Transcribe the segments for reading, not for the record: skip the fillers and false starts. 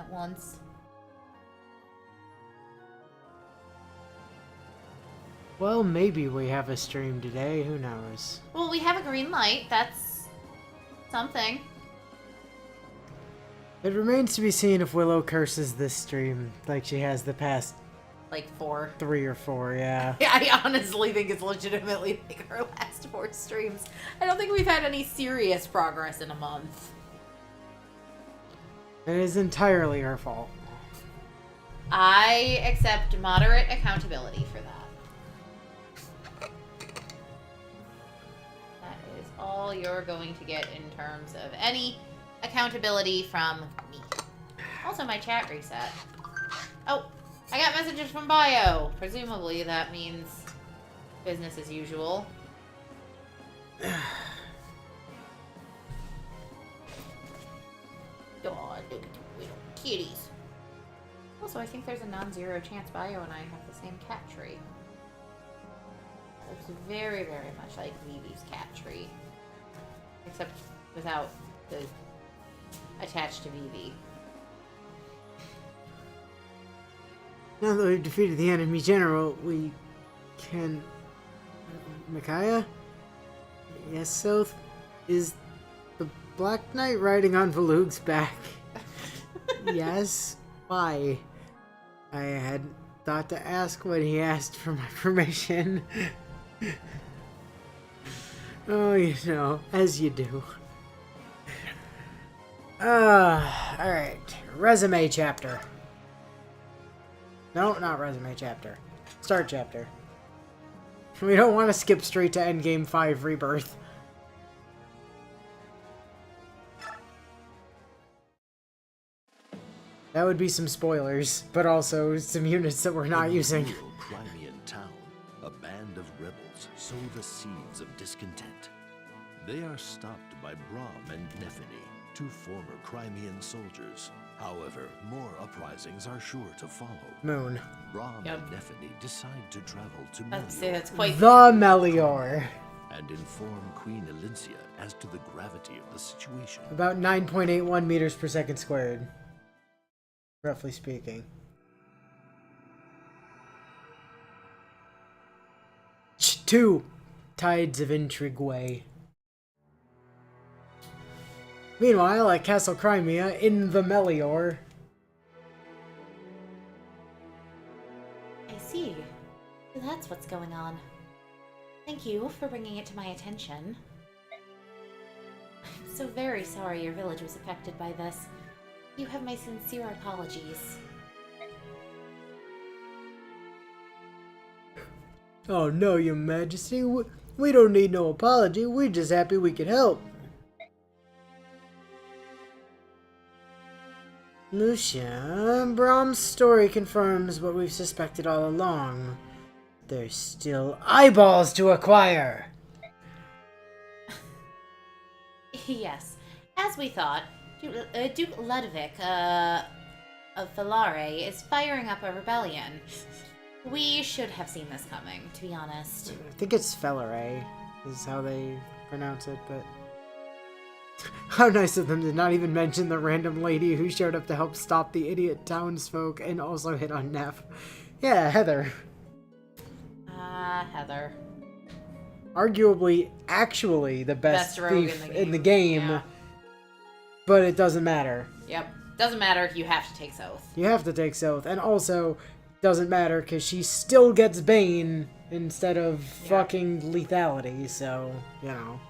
at once. Well, maybe we have a stream today. Who knows? Well, we have a green light. That's something. It remains to be seen if Willow curses this stream like she has the past Like 4. 3 or 4, yeah. I honestly think it's legitimately like our last 4 streams. I don't think we've had any serious progress in a month. It is entirely her fault. I accept moderate accountability for that. That is all you're going to get in terms of any accountability from me. Also, my chat reset. Oh, I got messages from Bio. Presumably that means business as usual. God, look at the little kitties. Also, I think there's a non-zero chance Bio and I have the same cat tree. Looks very, very much like Vivi's cat tree. Except without the attached to Vivi. Now that we've defeated the enemy general, we can... Micaiah? Yes, Soth? Is the Black Knight riding on Valug's back? Yes? Why? I had thought to ask when he asked for my permission. Oh, you know, as you do. Alright. Resume chapter. No, not resume chapter. Start chapter. We don't want to skip straight to Endgame 5 Rebirth. That would be some spoilers, but also some units that we're not using. In a rural Crimean town, a band of rebels sow the seeds of discontent. They are stopped by Brahm and Nephany, 2 former Crimean soldiers. However, more uprisings are sure to follow. Moon. Brahm and Nephany decide to travel to I'd say Melior that's quite... The Melior. and inform Queen Elincia as to the gravity of the situation. About 9.81 meters per second squared. Roughly speaking. 2 Tides of Intrigue. Meanwhile, at Castle Crimea, in the Melior. I see. So that's what's going on. Thank you for bringing it to my attention. I'm so very sorry your village was affected by this. You have my sincere apologies. Oh no, your majesty. We don't need no apology. We're just happy we could help. Lucia, Brahm's story confirms what we've suspected all along. There's still eyeballs to acquire! Yes, as we thought, Duke Ludovic of Falare is firing up a rebellion. We should have seen this coming, to be honest. I think it's Felleray, is how they pronounce it, but... How nice of them to not even mention the random lady who showed up to help stop the idiot townsfolk and also hit on Neff. Yeah, Heather. Heather. Arguably, actually, the best thief in the game. Yeah. But it doesn't matter. Yep. Doesn't matter, you have to take Soth. You have to take Soth, and also, doesn't matter because she still gets Bane instead of fucking lethality, so, you know.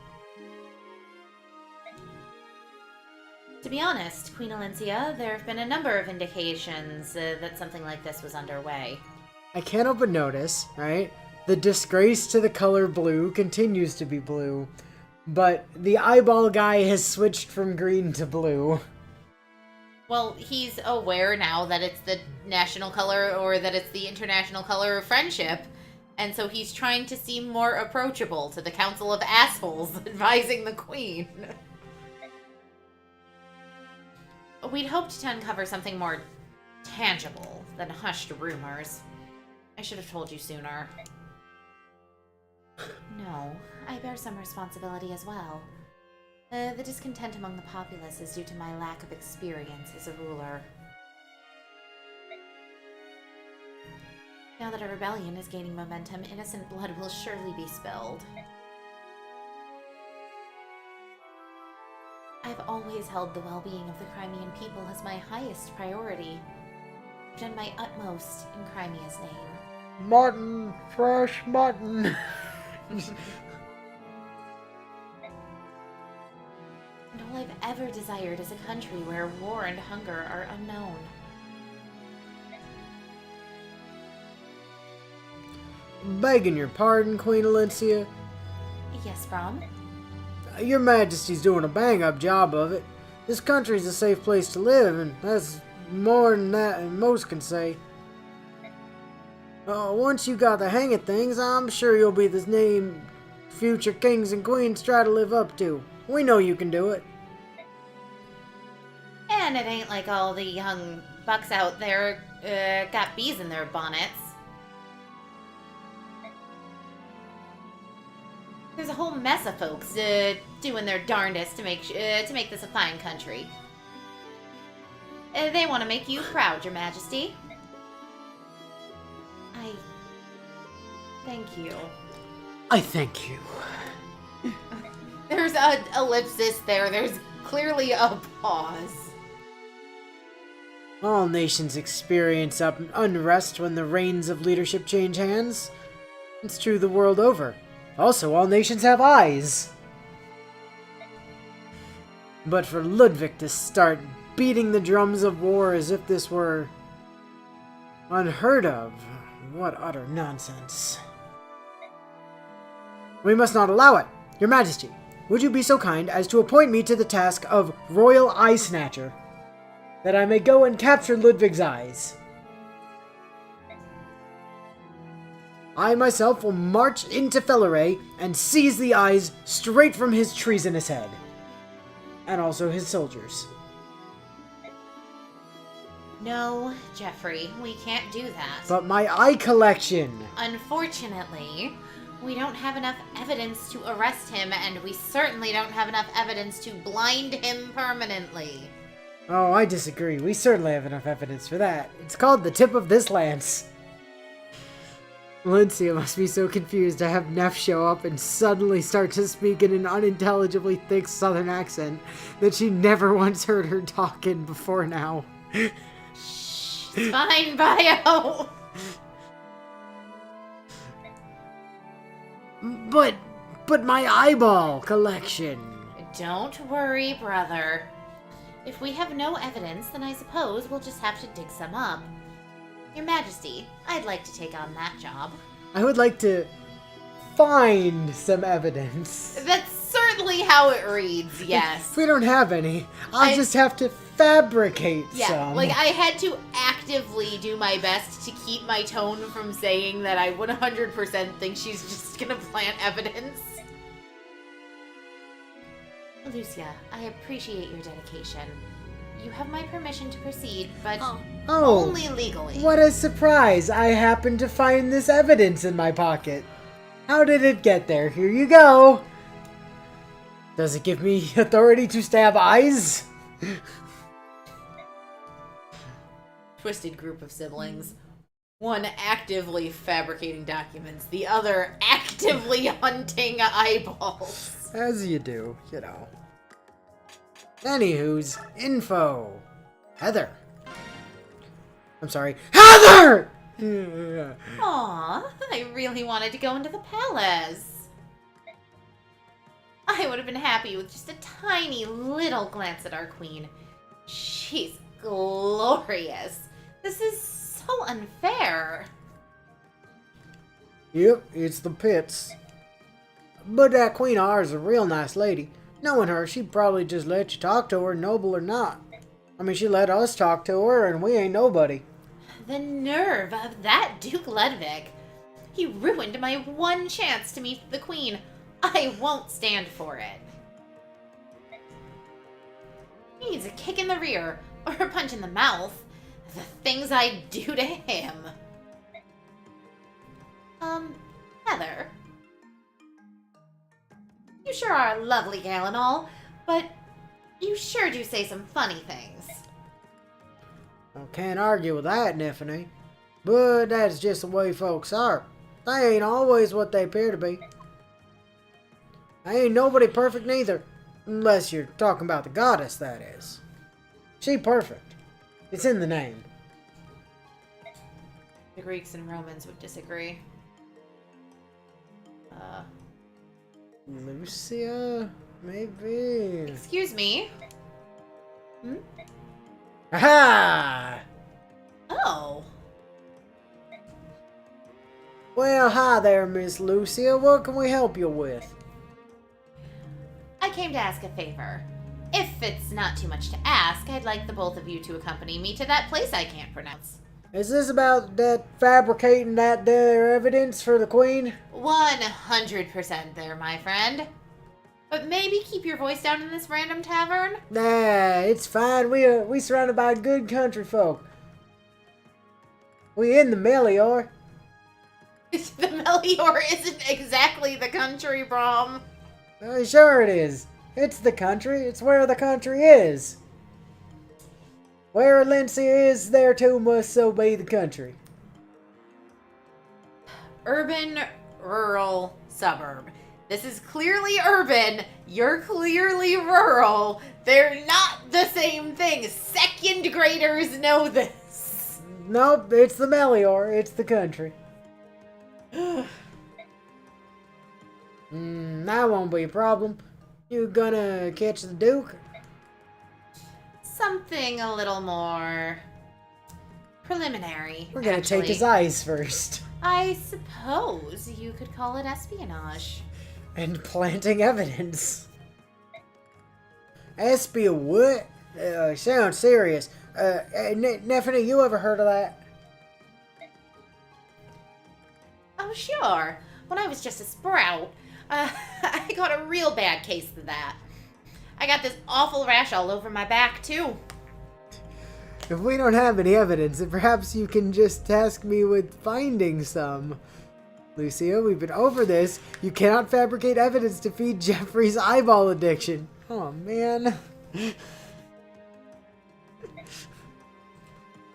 To be honest, Queen Alencia, there have been a number of indications that something like this was underway. I can't help but notice, right? The disgrace to the color blue continues to be blue, but the eyeball guy has switched from green to blue. Well, he's aware now that it's the national color or that it's the international color of friendship, and so he's trying to seem more approachable to the council of assholes advising the queen. We'd hoped to uncover something more tangible than hushed rumors. I should have told you sooner. No, I bear some responsibility as well. The discontent among the populace is due to my lack of experience as a ruler. Now that a rebellion is gaining momentum, innocent blood will surely be spilled. I've always held the well-being of the Crimean people as my highest priority. I've done my utmost in Crimea's name. Mutton! Fresh mutton! And all I've ever desired is a country where war and hunger are unknown. Begging your pardon, Queen Alencia. Yes, Brom? Your Majesty's doing a bang-up job of it. This country's a safe place to live, and that's more than that than most can say. Once you got the hang of things, I'm sure you'll be the name future kings and queens try to live up to. We know you can do it. And it ain't like all the young bucks out there got bees in their bonnets. There's a whole mess of folks doing their darndest to make this a fine country. They want to make you proud, Your Majesty. I thank you. I thank you. There's a ellipsis there. There's clearly a pause. All nations experience unrest when the reins of leadership change hands. It's true the world over. Also, all nations have eyes. But for Ludwig to start beating the drums of war as if this were unheard of, what utter nonsense. We must not allow it. Your Majesty, would you be so kind as to appoint me to the task of Royal Eye Snatcher, that I may go and capture Ludwig's eyes? I myself will march into Felleray and seize the eyes straight from his treasonous head. And also his soldiers. No, Jeffrey, we can't do that. But my eye collection! Unfortunately, we don't have enough evidence to arrest him, and we certainly don't have enough evidence to blind him permanently. Oh, I disagree. We certainly have enough evidence for that. It's called the tip of this lance. Valencia must be so confused to have Neff show up and suddenly start to speak in an unintelligibly thick southern accent that she never once heard her talk in before now. Shh, it's fine, Bio! But my eyeball collection. Don't worry, brother. If we have no evidence, then I suppose we'll just have to dig some up. Your Majesty, I'd like to take on that job. I would like to find some evidence. That's certainly how it reads, yes. If we don't have any, I'll just have to fabricate some. Like, I had to actively do my best to keep my tone from saying that I 100% think she's just gonna plant evidence. Lucia, I appreciate your dedication. You have my permission to proceed, but only legally. What a surprise! I happened to find this evidence in my pocket. How did it get there? Here you go! Does it give me authority to stab eyes? Twisted group of siblings. One actively fabricating documents, the other actively hunting eyeballs. As you do, you know. Anywho's info. Heather. I'm sorry. Heather! Aw, I really wanted to go into the palace. I would have been happy with just a tiny little glance at our queen. She's glorious. This is so unfair. Yep, it's the pits. But that queen of ours is a real nice lady. Knowing her, she'd probably just let you talk to her, noble or not. I mean, she let us talk to her, and we ain't nobody. The nerve of that Duke Ludwig. He ruined my one chance to meet the queen. I won't stand for it. He needs a kick in the rear, or a punch in the mouth. The things I do to him. Heather. You sure are a lovely gal and all, but you sure do say some funny things. I can't argue with that, Neffany. But that's just the way folks are. They ain't always what they appear to be. Ain't nobody perfect neither. Unless you're talking about the goddess, that is. She perfect. It's in the name. The Greeks and Romans would disagree. Lucia? Maybe. Excuse me. Aha! Oh. Well, hi there, Miss Lucia. What can we help you with? I came to ask a favor. If it's not too much to ask, I'd like the both of you to accompany me to that place I can't pronounce. Is this about that fabricating that there evidence for the Queen? 100% there, my friend. But maybe keep your voice down in this random tavern? Nah, it's fine. We surrounded by good country folk. We in the Melior. The Melior isn't exactly the country, Brom. Sure it is. It's the country. It's where the country is. Where Alencia is, there too must so be the country. Urban, rural, suburb. This is clearly urban. You're clearly rural. They're not the same thing. Second graders know this. Nope, it's the Melior. It's the country. That won't be a problem. You gonna catch the Duke? Something a little more preliminary. We're gonna actually. take his eyes first. I suppose you could call it espionage. And planting evidence. Espia what? Sounds serious. Neffany, you ever heard of that? Oh, sure. When I was just a sprout, I got a real bad case of that. I got this awful rash all over my back, too. If we don't have any evidence, then perhaps you can just task me with finding some. Lucia, we've been over this. You cannot fabricate evidence to feed Jeffrey's eyeball addiction. Oh, man.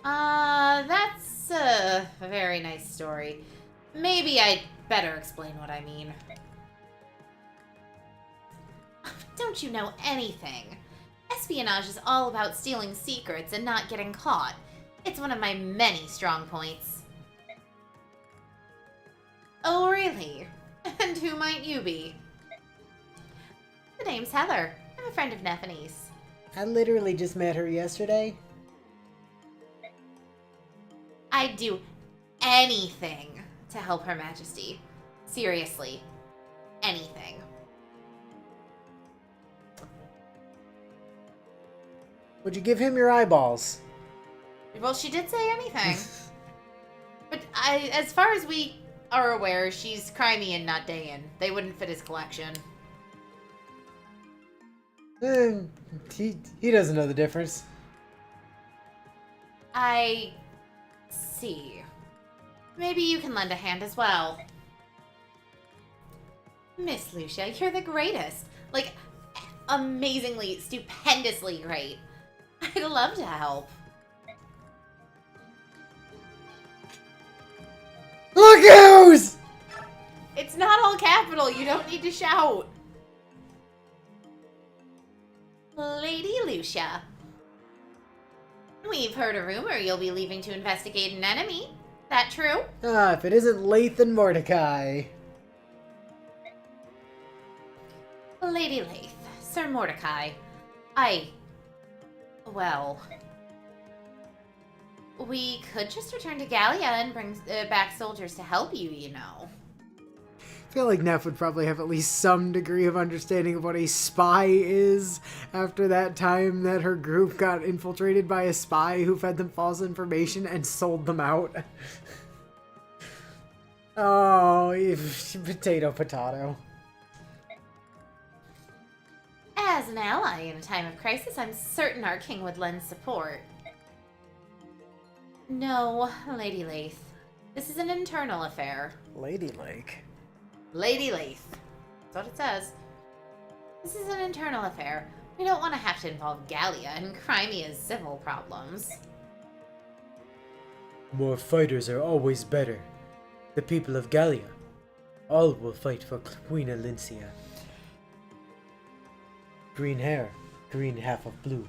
That's a very nice story. Maybe I'd better explain what I mean. Don't you know anything? Espionage is all about stealing secrets and not getting caught. It's one of my many strong points. Oh, really? And who might you be? The name's Heather. I'm a friend of Neffany's. I literally just met her yesterday. I'd do anything to help Her Majesty. Seriously. Anything. Would you give him your eyeballs? Well, she did say anything. But as far as we are aware, she's Crimean, not Dayan. They wouldn't fit his collection. He doesn't know the difference. I see. Maybe you can lend a hand as well. Miss Lucia, you're the greatest. Like, amazingly, stupendously great. I'd love to help. Look who's! It's not all capital. You don't need to shout. Lady Lucia. We've heard a rumor you'll be leaving to investigate an enemy. That true? If it isn't Lathan Mordecai. Lady Lath, Sir Mordecai, well, we could just return to Gallia and bring back soldiers to help you, you know. I feel like Neff would probably have at least some degree of understanding of what a spy is after that time that her group got infiltrated by a spy who fed them false information and sold them out. Oh, potato. As an ally in a time of crisis, I'm certain our king would lend support. No, Lady Lath. This is an internal affair. Lady Lake. Lady Lath. That's what it says. This is an internal affair. We don't want to have to involve Gallia in Crimea's civil problems. More fighters are always better. The people of Gallia, all will fight for Queen Alincia. Green hair, green half of blue,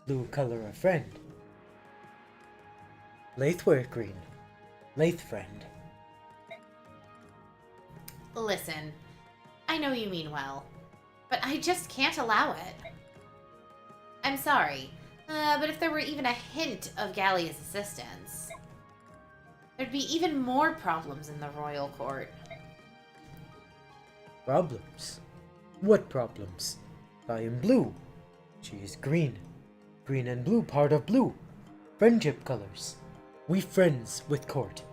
blue color of friend. Lathe wear green, lathe friend. Listen, I know you mean well, but I just can't allow it. I'm sorry, but if there were even a hint of Gallia's assistance, there'd be even more problems in the royal court. Problems? What problems? I am blue. She is green. Green and blue part of blue. Friendship colors. We friends with court.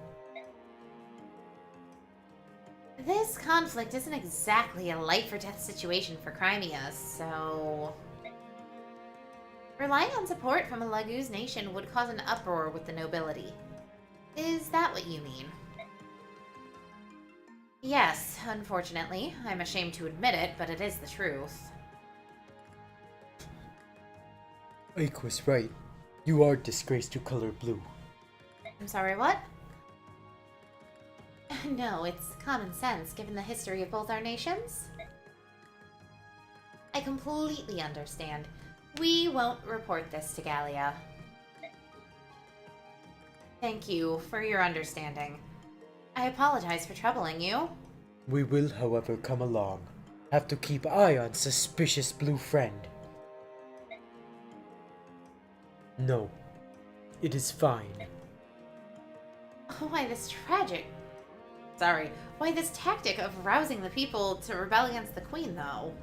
This conflict isn't exactly a life-or-death situation for Crimea, so... Relying on support from a Laguz nation would cause an uproar with the nobility. Is that what you mean? Yes, unfortunately. I'm ashamed to admit it, but it is the truth. Ike was right. You are disgraced to color blue. I'm sorry, what? No, it's common sense, given the history of both our nations. I completely understand. We won't report this to Gallia. Thank you for your understanding. I apologize for troubling you. We will, however, come along. Have to keep eye on suspicious blue friend. No, it is fine. Why this tragic... Sorry. Why this tactic of rousing the people to rebel against the queen, though?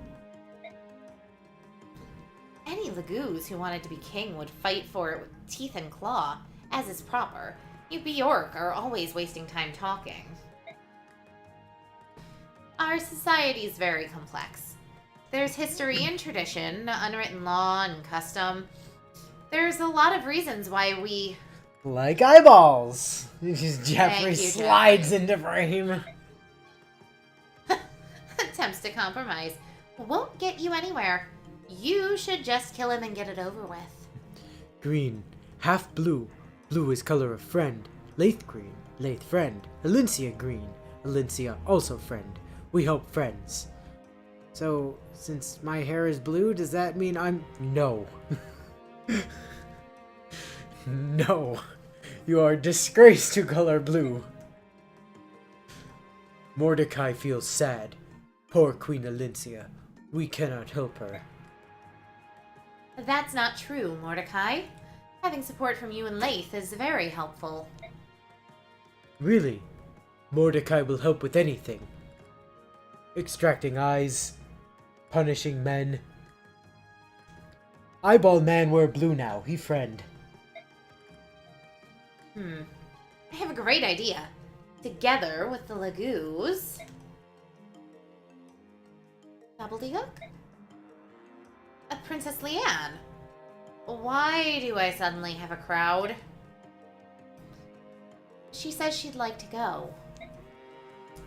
Any Laguz who wanted to be king would fight for it with teeth and claw, as is proper. You Bjork are always wasting time talking. Our society is very complex. There's history and tradition, unwritten law and custom. There's a lot of reasons why we... Like eyeballs! Just Jeffrey you, slides Jeffrey. into frame. Attempts to compromise won't get you anywhere. You should just kill him and get it over with. Green, half blue. Blue is color of friend. Lathe green, lathe friend. Alincia green, Alincia also friend. We hope friends. So, since my hair is blue, does that mean I'm... No. No. You are disgraced to color blue. Mordecai feels sad. Poor Queen Alincia. We cannot help her. That's not true, Mordecai. Having support from you and Laith is very helpful. Really? Mordecai will help with anything. Extracting eyes. Punishing men. Eyeball man wear blue now. He friend. I have a great idea. Together with the Laguz... Gobbledygook? Princess Leanne. Why do I suddenly have a crowd? She says she'd like to go.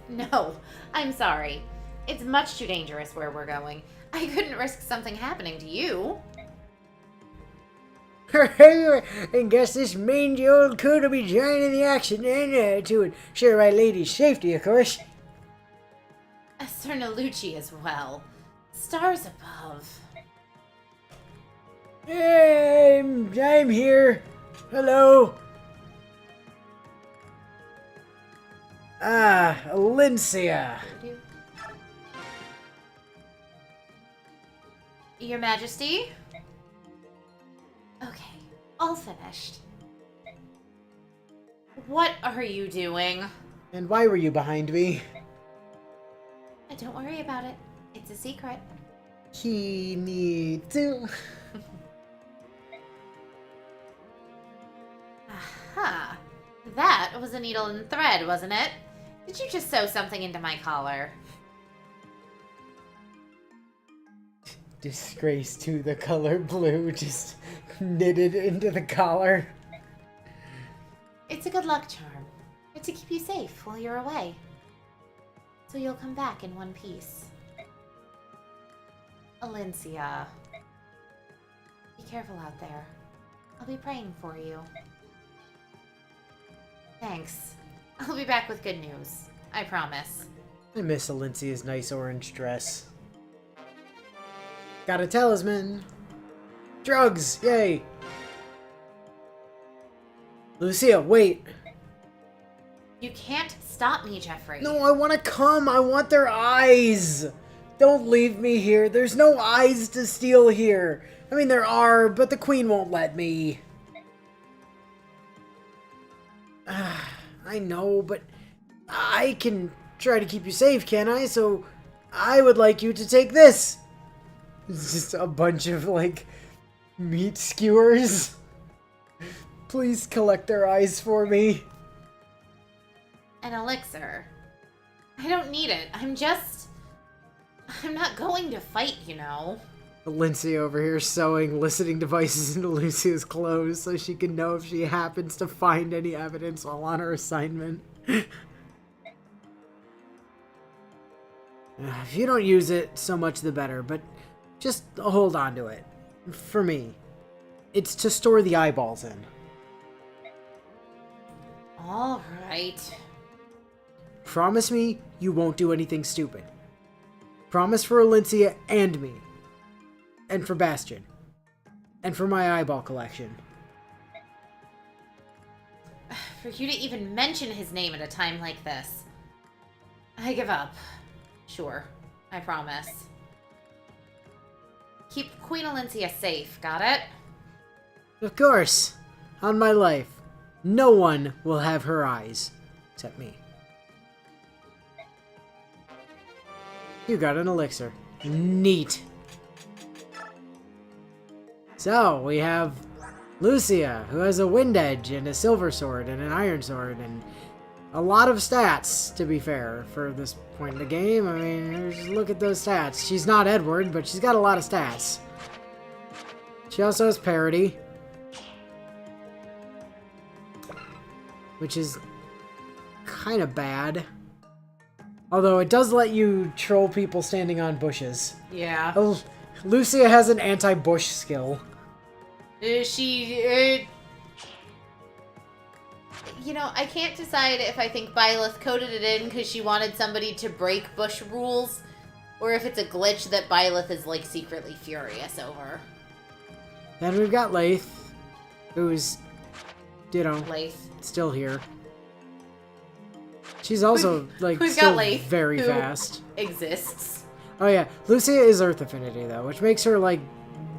No, I'm sorry. It's much too dangerous where we're going. I couldn't risk something happening to you. I guess this mangy old coot will be joining the action and to ensure my lady's safety, of course. Sir Nalucci as well. Stars above. I'm here. Hello. Ah, Alincia. Your Majesty? Okay, all finished. What are you doing? And why were you behind me? Don't worry about it. It's a secret. He need to. Aha. That was a needle and thread, wasn't it? Did you just sew something into my collar? Disgrace to the color blue, just knitted into the collar. It's a good luck charm. It's to keep you safe while you're away. So you'll come back in one piece. Alincia. Be careful out there. I'll be praying for you. Thanks. I'll be back with good news. I promise. I miss Alincia's nice orange dress. Got a talisman. Drugs! Yay! Lucia, wait! You can't stop me, Jeffrey. No, I want to come! I want their eyes! Don't leave me here. There's no eyes to steal here. I mean, there are, but the queen won't let me. I know, but I can try to keep you safe, can I? So I would like you to take this. It's just a bunch of, like, meat skewers. Please collect their eyes for me. An elixir. I don't need it. I'm not going to fight, you know. Lindsay over here sewing listening devices into Lucia's clothes so she can know if she happens to find any evidence while on her assignment. If you don't use it, so much the better, but just hold on to it. For me. It's to store the eyeballs in. All right. Promise me you won't do anything stupid. Promise for Alincia and me. And for Bastion. And for my eyeball collection. For you to even mention his name at a time like this. I give up. Sure. I promise. Keep Queen Alincia safe, got it? Of course. On my life. No one will have her eyes. Except me. You got an elixir. Neat. So, we have Lucia, who has a wind edge and a silver sword and an iron sword and a lot of stats, to be fair, for this point in the game. I mean, just look at those stats. She's not Edward, but she's got a lot of stats. She also has parity, which is kind of bad. Although it does let you troll people standing on bushes. Yeah. Oh, Lucia has an anti-bush skill. You know, I can't decide if I think Byleth coded it in because she wanted somebody to break bush rules, or if it's a glitch that Byleth is, like, secretly furious over. Then we've got Laith, who's, you know, Laith. still here. She's also, like, We've still got Laith, very who fast. Exists. Oh yeah, Lucia is Earth Affinity, though, which makes her, like,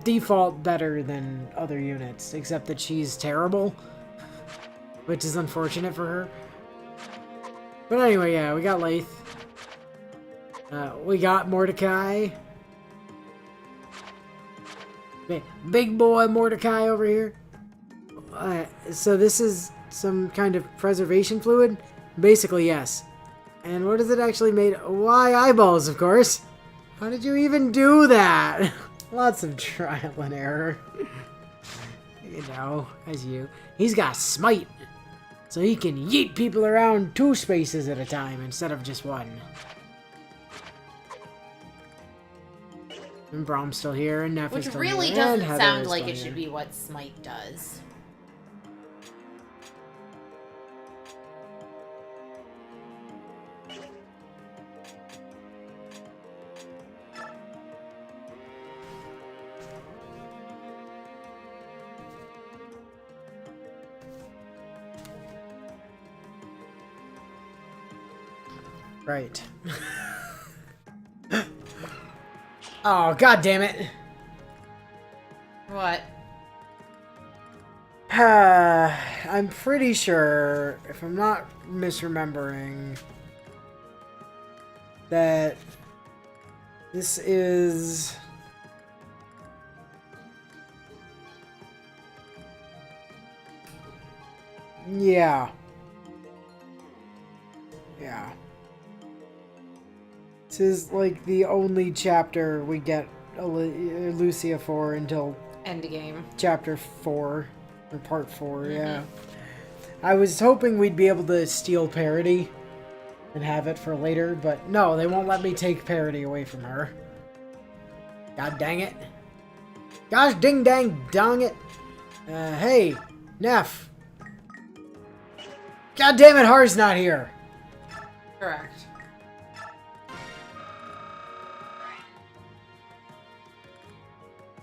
default better than other units, except that she's terrible, which is unfortunate for her. But anyway, yeah, we got Laith. We got Mordecai. Big boy Mordecai over here. So this is some kind of preservation fluid? Basically, yes. And what is it actually made? Why, eyeballs, of course. How did you even do that? Lots of trial and error. You know, as you. He's got smite. So he can yeet people around 2 spaces at a time instead of just 1. And Brom's still here, and Neff is Which still really here, doesn't and Heather sound is like still it here. should be what Smite does. Right. Oh, god damn it. What? I'm pretty sure, if I'm not misremembering, that this is... Yeah. Yeah. This is, like, the only chapter we get Lucia for until Endgame. chapter 4, or part 4, yeah. I was hoping we'd be able to steal parody and have it for later, but no, they won't let me take parody away from her. God dang it. Gosh ding dang dong it. Hey, Neff. God damn it, Har's not here. Correct.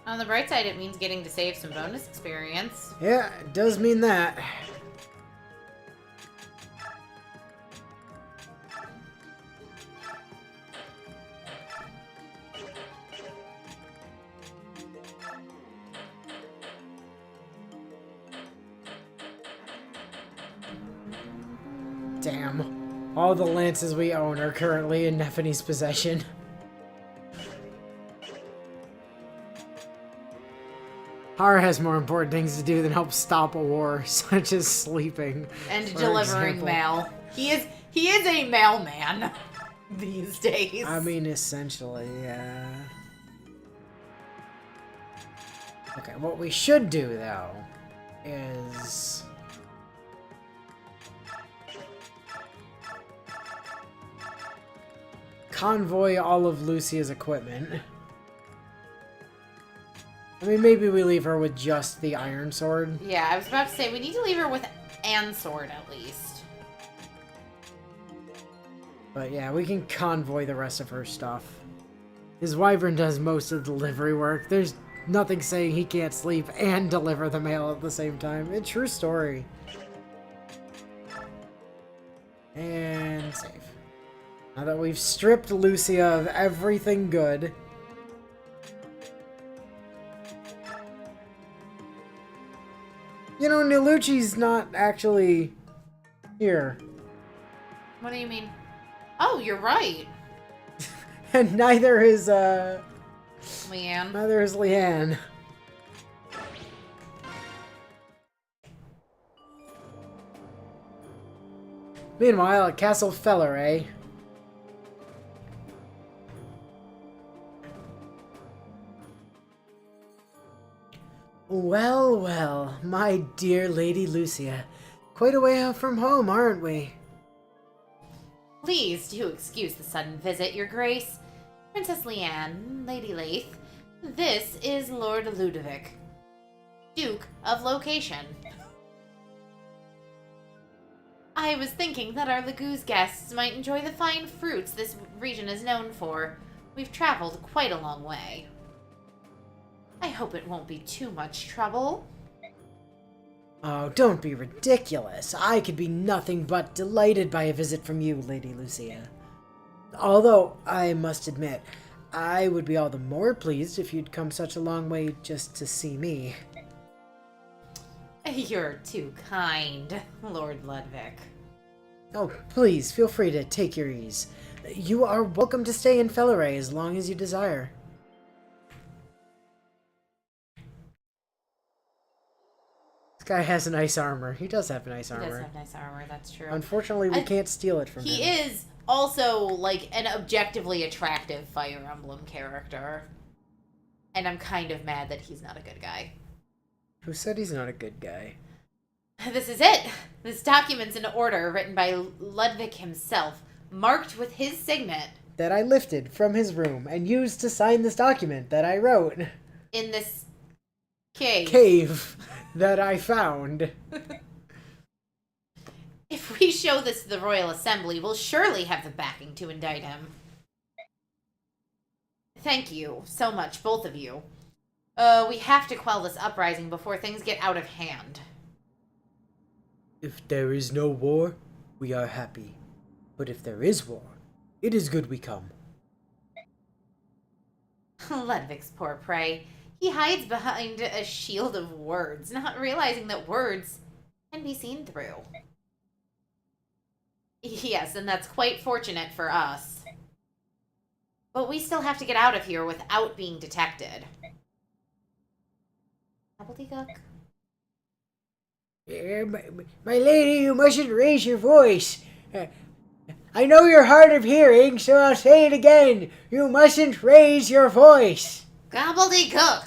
On the bright side, it means getting to save some bonus experience. Yeah, it does mean that. Damn. All the lances we own are currently in Neffany's possession. Har has more important things to do than help stop a war, such as sleeping. And for delivering example. mail. He is a mailman these days. I mean, essentially, yeah. Okay, what we should do, though, is... convoy all of Lucia's equipment. I mean, maybe we leave her with just the iron sword. Yeah, I was about to say, we need to leave her with an sword at least. But yeah, we can convoy the rest of her stuff. His wyvern does most of the delivery work. There's nothing saying he can't sleep and deliver the mail at the same time. It's a true story. And save. Now that we've stripped Lucia of everything good... You know, Nilucci's not actually here. What do you mean? Oh, you're right. And neither is, Leanne. neither is Leanne. Meanwhile, at Castle Felleray... Well, well, my dear Lady Lucia. Quite a way out from home, aren't we? Please do excuse the sudden visit, Your Grace. Princess Leanne, Lady Laith, this is Lord Ludovic, Duke of Location. I was thinking that our Laguz guests might enjoy the fine fruits this region is known for. We've traveled quite a long way. I hope it won't be too much trouble. Oh, don't be ridiculous. I could be nothing but delighted by a visit from you, Lady Lucia. Although, I must admit, I would be all the more pleased if you'd come such a long way just to see me. You're too kind, Lord Ludwig. Oh, please, feel free to take your ease. You are welcome to stay in Felleray as long as you desire. Guy has nice armor. He does have nice armor. He does have nice armor, that's true. Unfortunately, we can't steal it from him. He is also, like, an objectively attractive Fire Emblem character. And I'm kind of mad that he's not a good guy. Who said he's not a good guy? This is it! This document's an order written by Ludwig himself, marked with his signet. That I lifted from his room and used to sign this document that I wrote. In this cave. Cave that I found. If we show this to the Royal Assembly, we'll surely have the backing to indict him. Thank you so much, both of you. We have to quell this uprising before things get out of hand. If there is no war, we are happy. But if there is war, it is good we come. Ludwig's poor prey. He hides behind a shield of words, not realizing that words can be seen through. Yes, and that's quite fortunate for us. But we still have to get out of here without being detected. Gobbledygook? My lady, you mustn't raise your voice. I know you're hard of hearing, so I'll say it again. You mustn't raise your voice. Gobbledygook!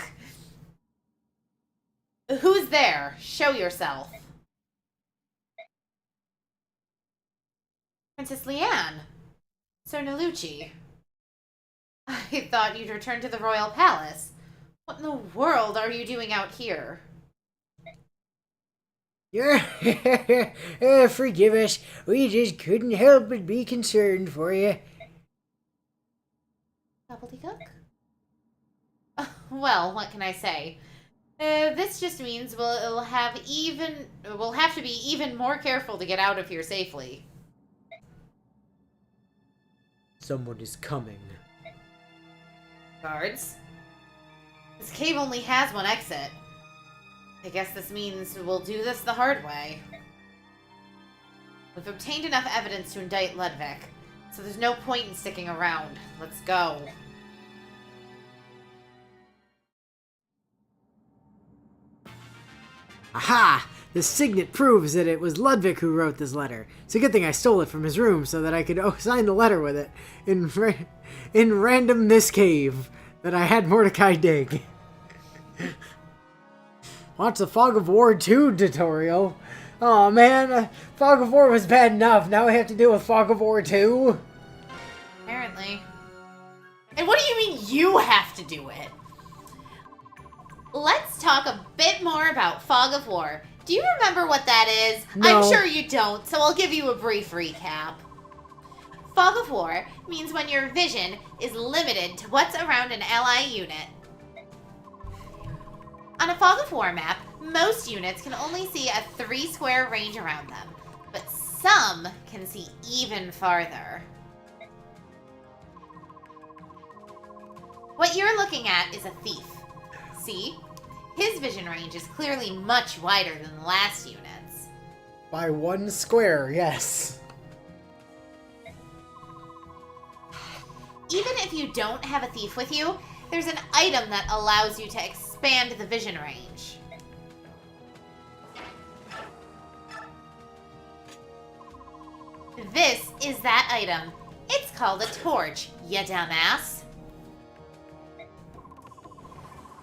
Who's there? Show yourself. Princess Leanne. Sir Nilucci. I thought you'd return to the royal palace. What in the world are you doing out here? Forgive us. We just couldn't help but be concerned for you. Gobbledygook? Well, what can I say? This just means we'll have to be even more careful to get out of here safely. Someone is coming. Guards? This cave only has one exit. I guess this means we'll do this the hard way. We've obtained enough evidence to indict Ludwig, so there's no point in sticking around. Let's go. Aha! The signet proves that it was Ludwig who wrote this letter. It's a good thing I stole it from his room so that I could sign the letter with it in random this cave that I had Mordecai dig. Watch the Fog of War 2 tutorial. Oh man, Fog of War was bad enough. Now I have to deal with Fog of War 2? Apparently. And what do you mean you have to do it? Let's talk a bit more about Fog of War. Do you remember what that is? No. I'm sure you don't, so I'll give you a brief recap. Fog of War means when your vision is limited to what's around an ally unit. On a Fog of War map, most units can only see a 3-square range around them, but some can see even farther. What you're looking at is a thief. See? His vision range is clearly much wider than the last unit's. By 1 square, yes. Even if you don't have a thief with you, there's an item that allows you to expand the vision range. This is that item. It's called a torch, ya dumbass.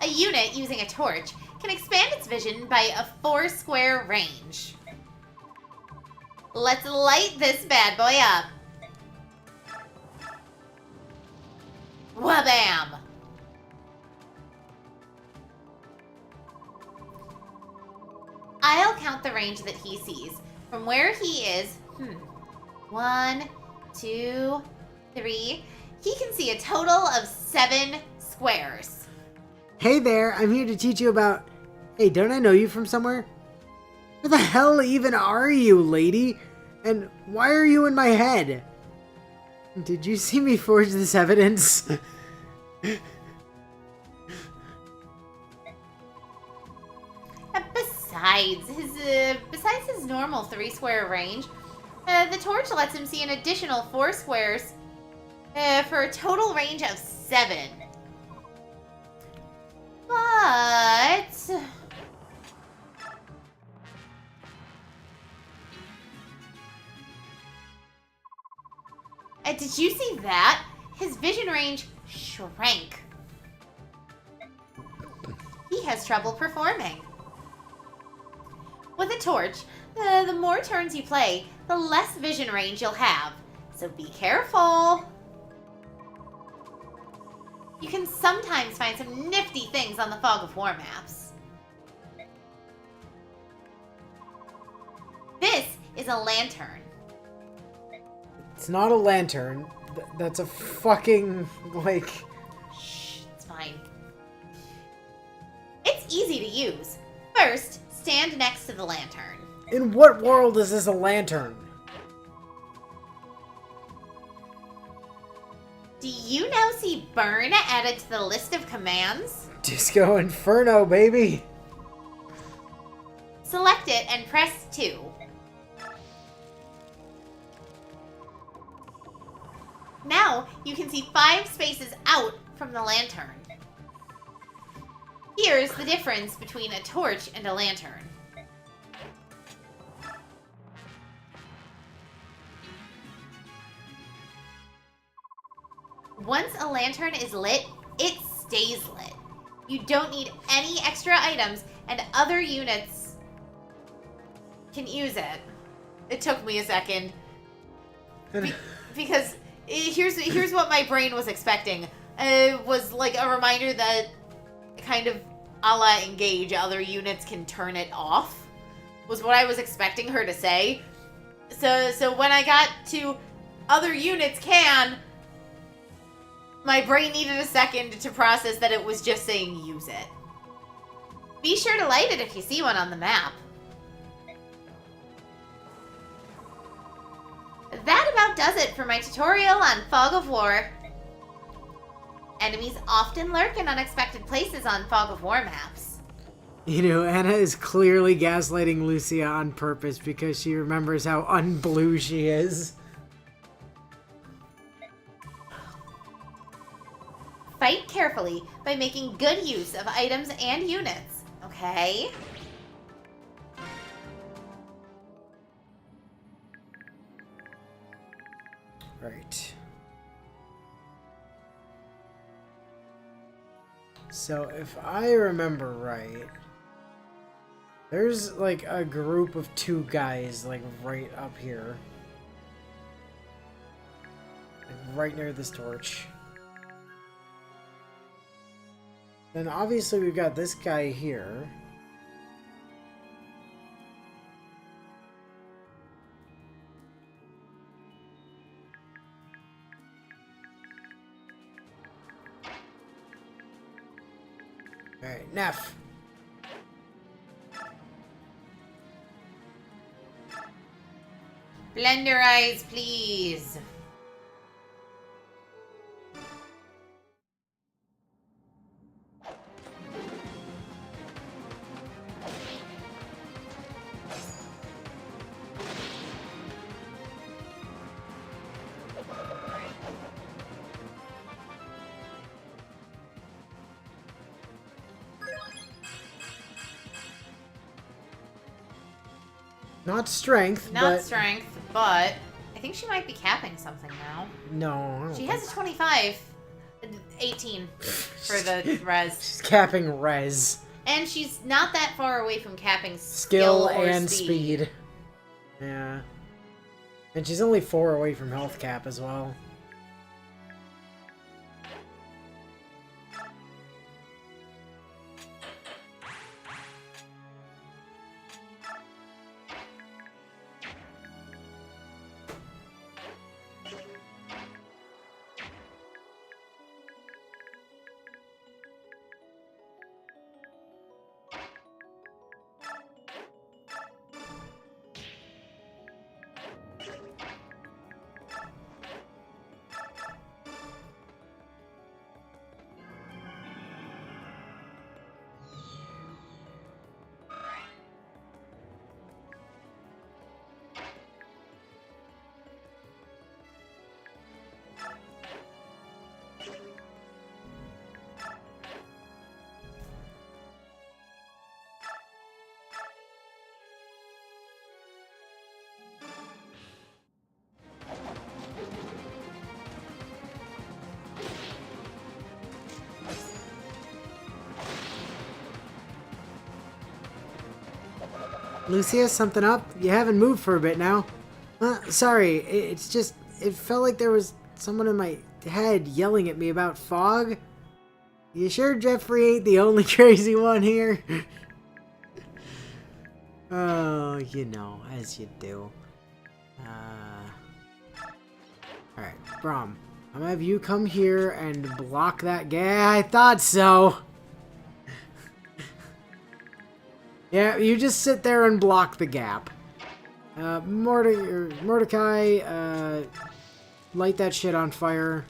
A unit using a torch can expand its vision by a 4-square range. Let's light this bad boy up. Wabam! I'll count the range that he sees. From where he is, 1, 2, 3. He can see a total of 7 squares. Hey there, I'm here to teach you about... Hey, don't I know you from somewhere? Where the hell even are you, lady? And why are you in my head? Did you see me forge this evidence? Besides his normal 3-square range, the torch lets him see an additional 4 squares for a total range of 7. But... did you see that? His vision range shrank. He has trouble performing. With a torch, the more turns you play, the less vision range you'll have. So be careful. You can sometimes find some nifty things on the Fog of War maps. This is a lantern. It's not a lantern. That's a fucking, like... Shh, it's fine. It's easy to use. First, stand next to the lantern. In what world is this a lantern? Do you now see burn added to the list of commands? Disco Inferno, baby! Select it and press 2. Now, you can see 5 spaces out from the lantern. Here's the difference between a torch and a lantern. Once a lantern is lit, it stays lit. You don't need any extra items, and other units can use it. It took me a second. Because here's what my brain was expecting. It was like a reminder that kind of a la Engage, other units can turn it off. was what I was expecting her to say. So when I got to other units can, my brain needed a second to process that it was just saying use it. Be sure to light it if you see one on the map. That about does it for my tutorial on Fog of War. Enemies often lurk in unexpected places on Fog of War maps. You know, Anna is clearly gaslighting Lucia on purpose because she remembers how unblue she is. Fight carefully by making good use of items and units, okay? Right. So, if I remember right, there's like a group of 2 guys like right up here. Like, right near this torch. Then obviously we've got this guy here. Alright, Neff. Blender eyes, please. Not strength, Not but... strength, but I think she might be capping something now. No, I don't She think has a 25. 18 for the res. She's capping res. And she's not that far away from capping Skill or and speed. Yeah. And she's only 4 away from health cap as well. Lucia, something up? You haven't moved for a bit now. Sorry, it's just... It felt like there was someone in my head yelling at me about fog. You sure Jeffrey ain't the only crazy one here? Oh, you know, as you do. Alright, Brom. I'm gonna have you come here and block that guy. I thought so! Yeah, you just sit there and block the gap. Mordecai, light that shit on fire.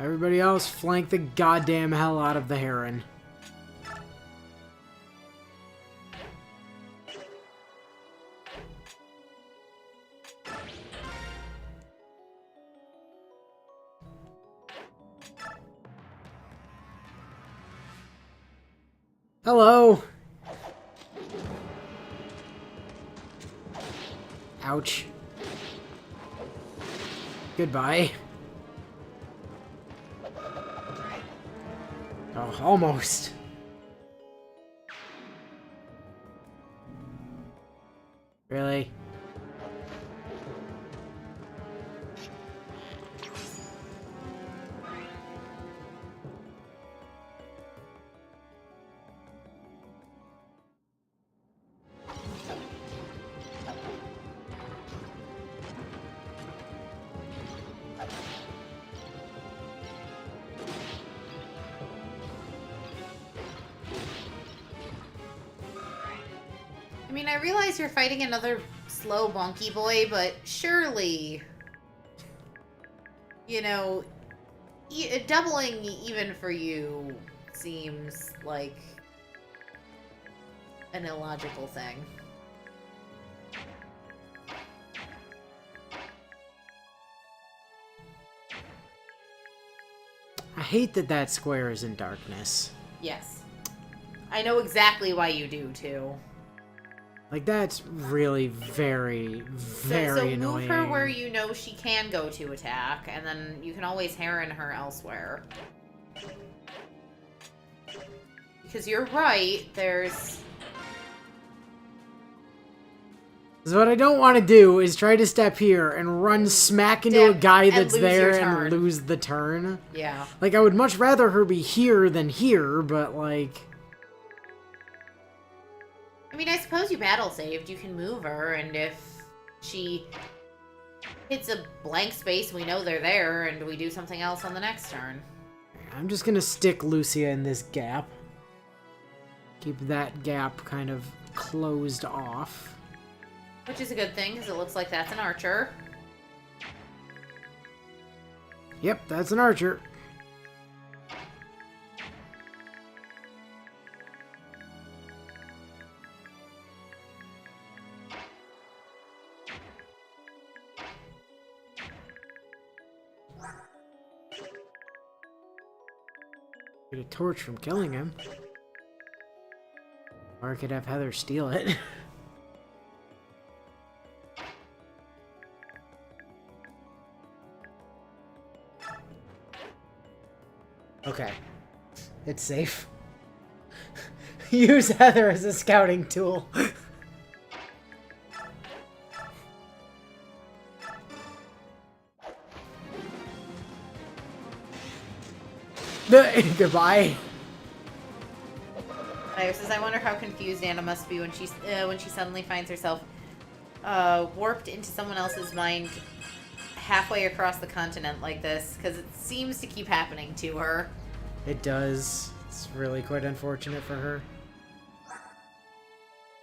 Everybody else, flank the goddamn hell out of the heron. Hello. Ouch. Goodbye. Oh, almost. Really? I mean, I realize you're fighting another slow, bonky boy, but surely, you know, doubling even for you seems like an illogical thing. I hate that that square is in darkness. Yes. I know exactly why you do, too. Like, that's really very, very so annoying. move her where you know she can go to attack, and then you can always Heron her elsewhere. Because you're right, there's... So what I don't want to do is try to step here and run smack into a guy and that's lose there your and turn. lose the turn. Yeah. Like, I would much rather her be here than here, but, like... I mean, I suppose you battle saved. You can move her, and if she hits a blank space, we know they're there, and we do something else on the next turn. I'm just gonna stick Lucia in this gap. Keep that gap kind of closed off. Which is a good thing, because it looks like that's an archer. Yep, that's an archer. Get a torch from killing him. Or I could have Heather steal it. Okay. It's safe. Use Heather as a scouting tool. Goodbye. Tyler says, I wonder how confused Anna must be when she suddenly finds herself warped into someone else's mind halfway across the continent like this, because it seems to keep happening to her. It does. It's really quite unfortunate for her.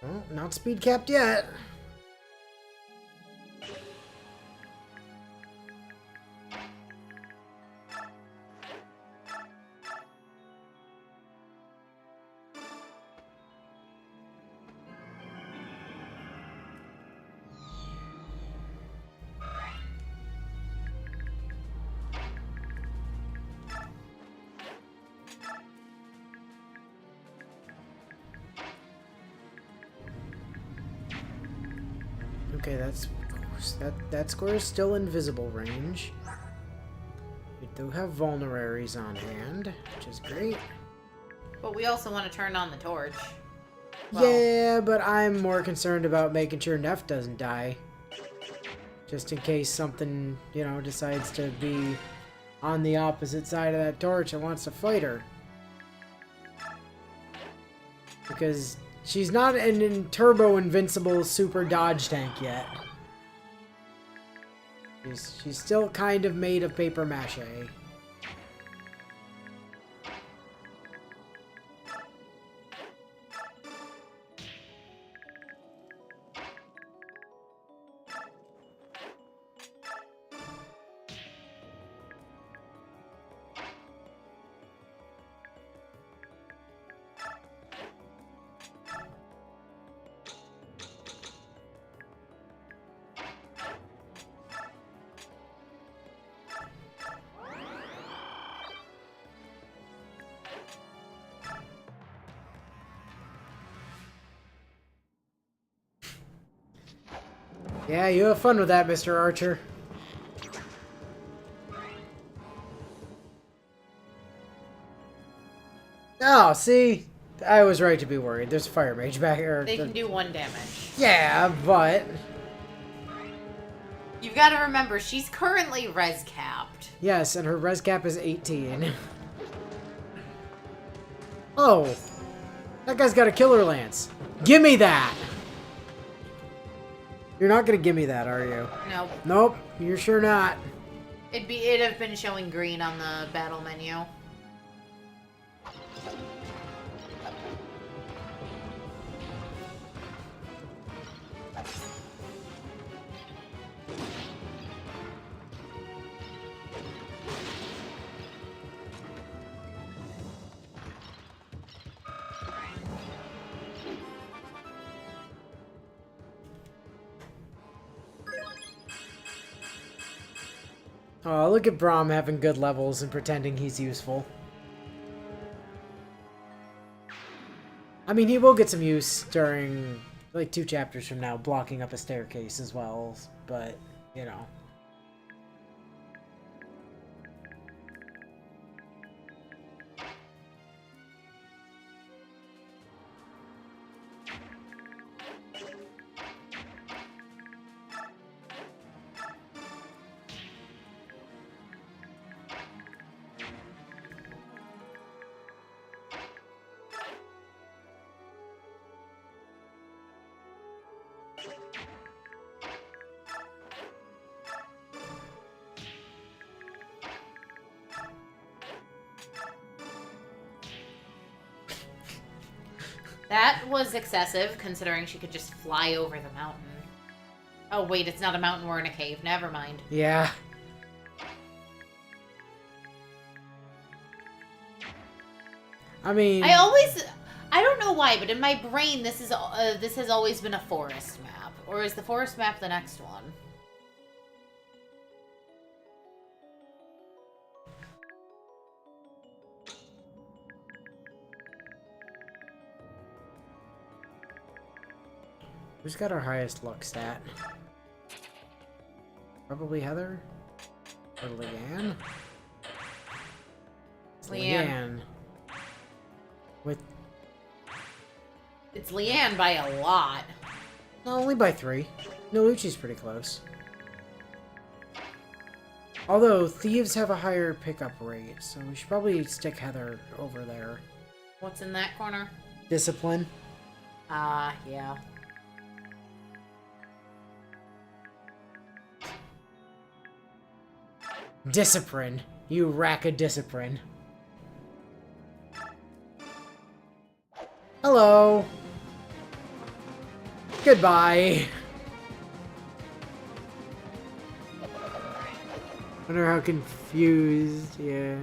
Well, not speed capped yet. Okay, that square is still in visible range. We do have vulneraries on hand, which is great. But we also want to turn on the torch. Well, Yeah, but I'm more concerned about making sure Neff doesn't die. Just in case something, you know, decides to be on the opposite side of that torch and wants to fight her. Because she's not an turbo invincible super dodge tank yet. She's still kind of made of paper mache. Yeah, you have fun with that, Mr. Archer. Oh, see? I was right to be worried. There's a fire mage back here. They can do 1 damage. Yeah, but... You've got to remember, she's currently res capped. Yes, and her res cap is 18. Oh! That guy's got a killer lance. Give me that! You're not gonna give me that, are you? Nope. Nope, you're sure not. It'd have been showing green on the battle menu. Oh, look at Braum having good levels and pretending he's useful. I mean, he will get some use during, like, 2 chapters from now, blocking up a staircase as well, but, you know. That was excessive, considering she could just fly over the mountain. Oh, wait, it's not a mountain, we're in a cave. Never mind. Yeah. I mean... I don't know why, but in my brain, this has always been a forest map. Or is the forest map the next one? Who's got our highest luck stat? Probably Heather? Or Leanne? It's Leanne. With... It's Leanne by a lot. No, only by 3. No, Lucci's pretty close. Although, thieves have a higher pickup rate, so we should probably stick Heather over there. What's in that corner? Discipline. Ah, yeah. Discipline. You rack of discipline. Hello. Goodbye. Wonder how confused. Yeah.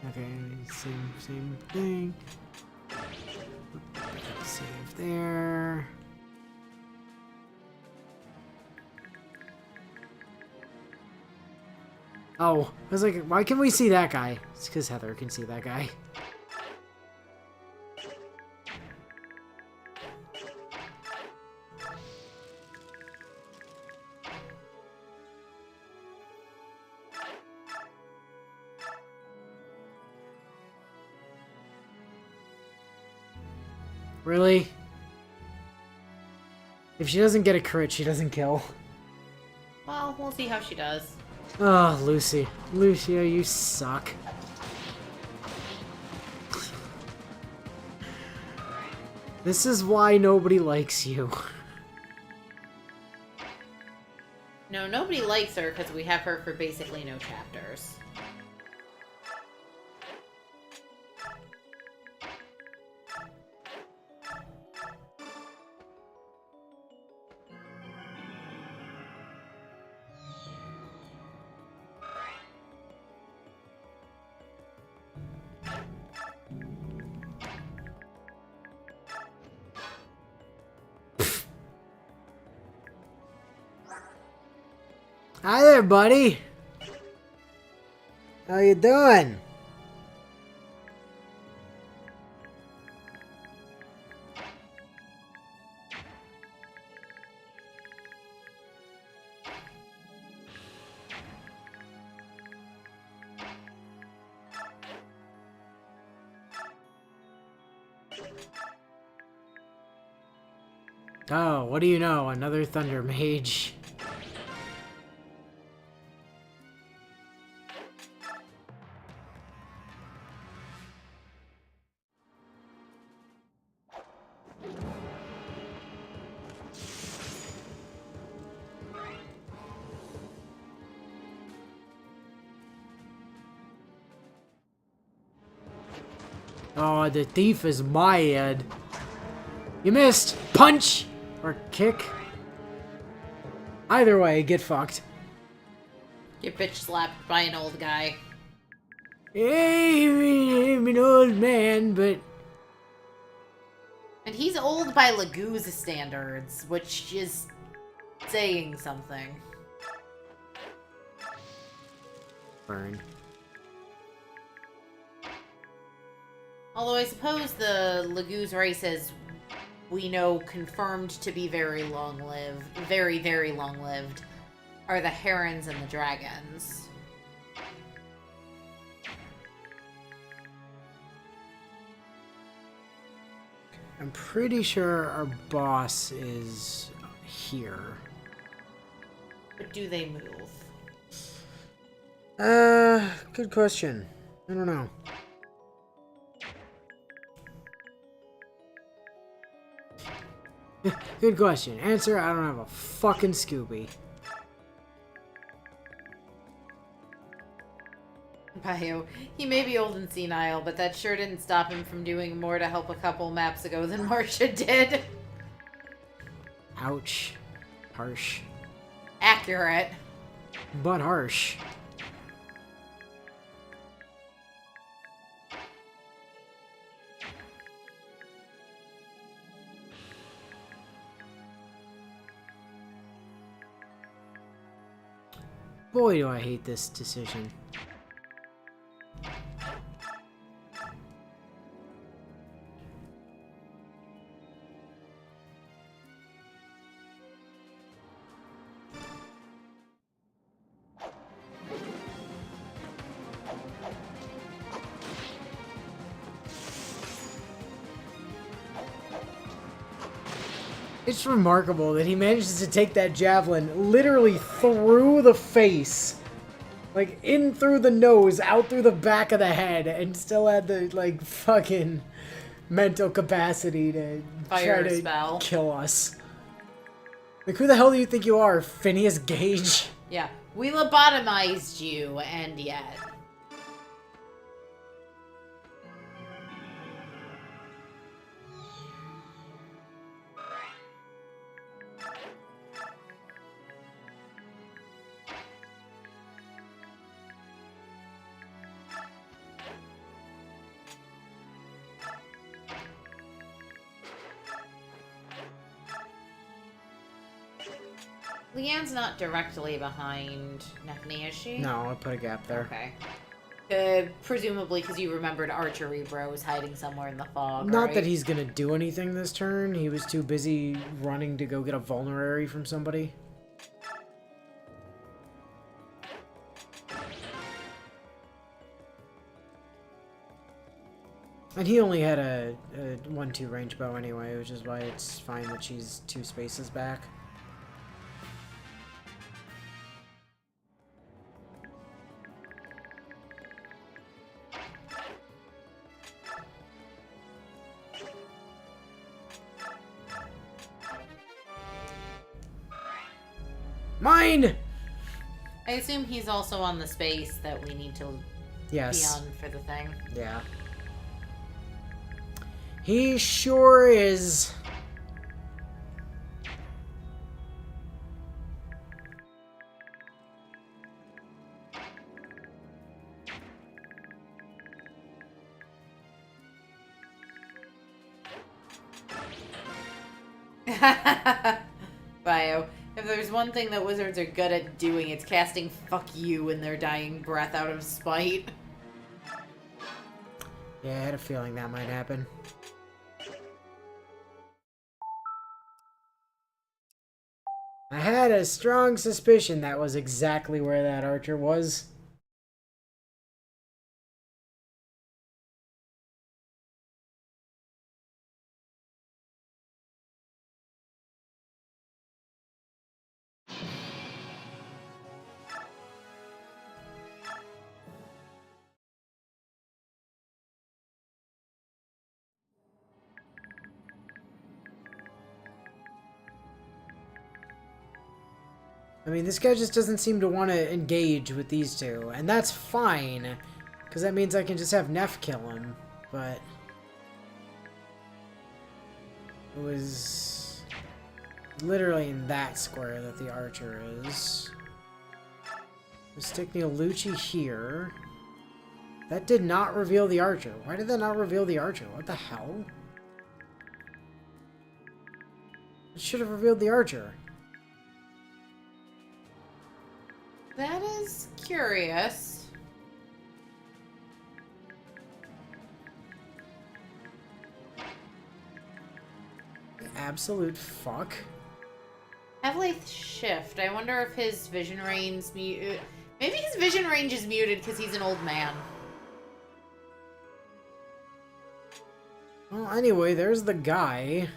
Okay. Same thing. Save there. Oh, I was like, why can we see that guy? It's because Heather can see that guy. Really? If she doesn't get a crit, she doesn't kill. Well, we'll see how she does. Oh, Lucy. Lucia, you suck. This is why nobody likes you. No, nobody likes her because we have her for basically no chapters. Hi there, buddy. How you doing? Oh, what do you know? Another Thunder Mage. Oh, the thief is my Ed. You missed! Punch! Or kick? Either way, get fucked. Get bitch slapped by an old guy. Hey, I'm an old man, but... And he's old by Lagoo's standards, which is saying something. Burn. Although I suppose the Lagoo's race is, we know, confirmed to be very long-lived, very, very long-lived, are the herons and the dragons. I'm pretty sure our boss is here. But do they move? Good question. I don't know. Good question. Answer, I don't have a fucking Scooby. Bio, he may be old and senile, but that sure didn't stop him from doing more to help a couple maps ago than Marcia did. Ouch. Harsh. Accurate. But harsh. Boy, do I hate this decision. It's remarkable that he manages to take that javelin literally through the face. Like, in through the nose, out through the back of the head, and still had the, like, fucking mental capacity to Fire try to spell. kill us. Like, who the hell do you think you are, Phineas Gage? Yeah, we lobotomized you, and yet. Leanne's not directly behind Neffany, is she? No, I put a gap there. Okay. Presumably because you remembered Archery Bros hiding somewhere in the fog, Not right? that he's gonna do anything this turn. He was too busy running to go get a vulnerary from somebody. And he only had a 1-2 range bow anyway, which is why it's fine that she's 2 spaces back. Mine! I assume he's also on the space that we need to Yes. be on for the thing. Yeah. He sure is. Bio. If there's one thing that wizards are good at doing, it's casting fuck you in their dying breath out of spite. Yeah, I had a feeling that might happen. I had a strong suspicion that was exactly where that archer was. I mean, this guy just doesn't seem to want to engage with these two, and that's fine, because that means I can just have Neff kill him, but... It was literally in that square that the archer is. We'll stick Neolucci here. That did not reveal the archer. Why did that not reveal the archer? What the hell? It should have revealed the archer. That is curious. Absolute fuck. Heavily shift. I wonder if his vision range maybe his vision range is muted because he's an old man. Well, anyway, there's the guy.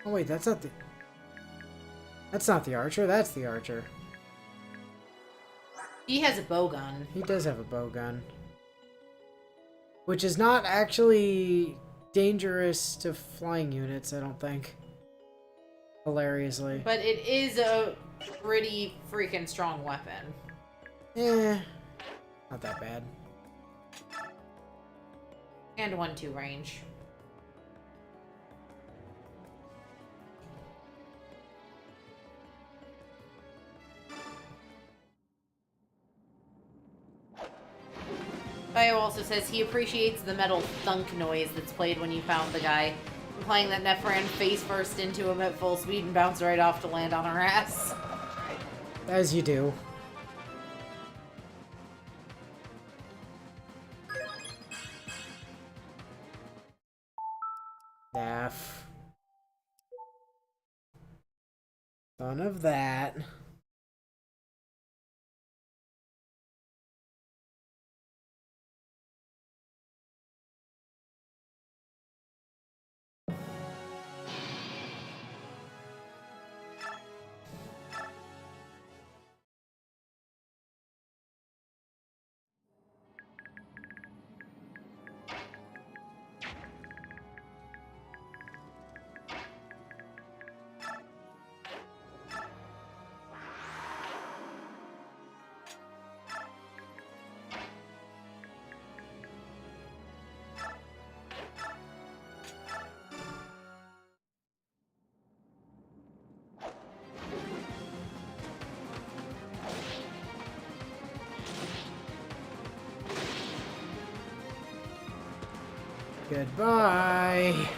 Oh wait, that's not the... That's not the archer, that's the archer. He has a bow gun. He does have a bow gun. Which is not actually dangerous to flying units, I don't think. Hilariously. But it is a pretty freaking strong weapon. Eh, not that bad. And 1-2 range. Bio also says he appreciates the metal thunk noise that's played when you found the guy. Implying that Neff ran face first into him at full speed and bounced right off to land on her ass. As you do. Neff. None of that. Goodbye.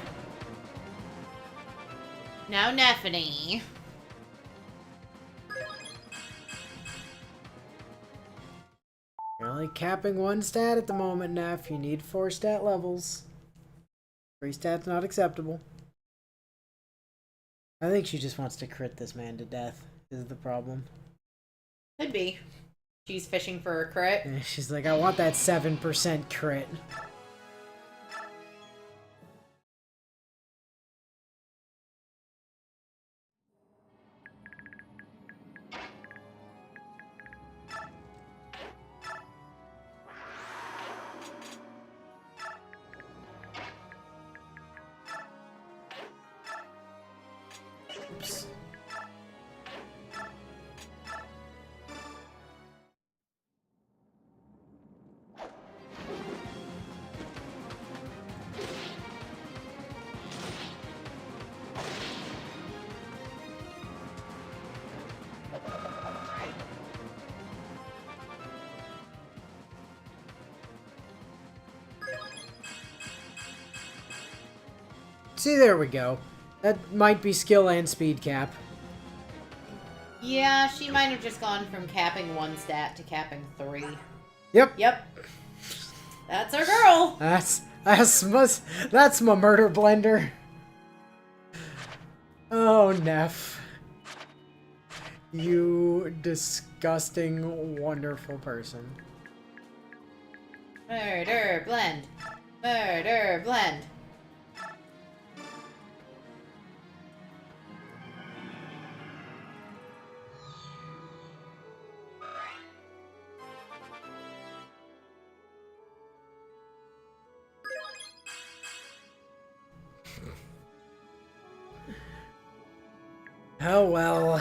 Now Neffany. You're only capping one stat at the moment, Neff. You need 4 stat levels. 3 stats not acceptable. I think she just wants to crit this man to death, is the problem. Could be. She's fishing for a crit. And she's like, I want that 7% crit. Oops. See, there we go. That might be skill and speed cap. Yeah, she might have just gone from capping 1 stat to capping 3. Yep. Yep. That's our girl. That's my murder blender. Oh, Neff. You disgusting, wonderful person. Murder blend. Murder blend. Oh well.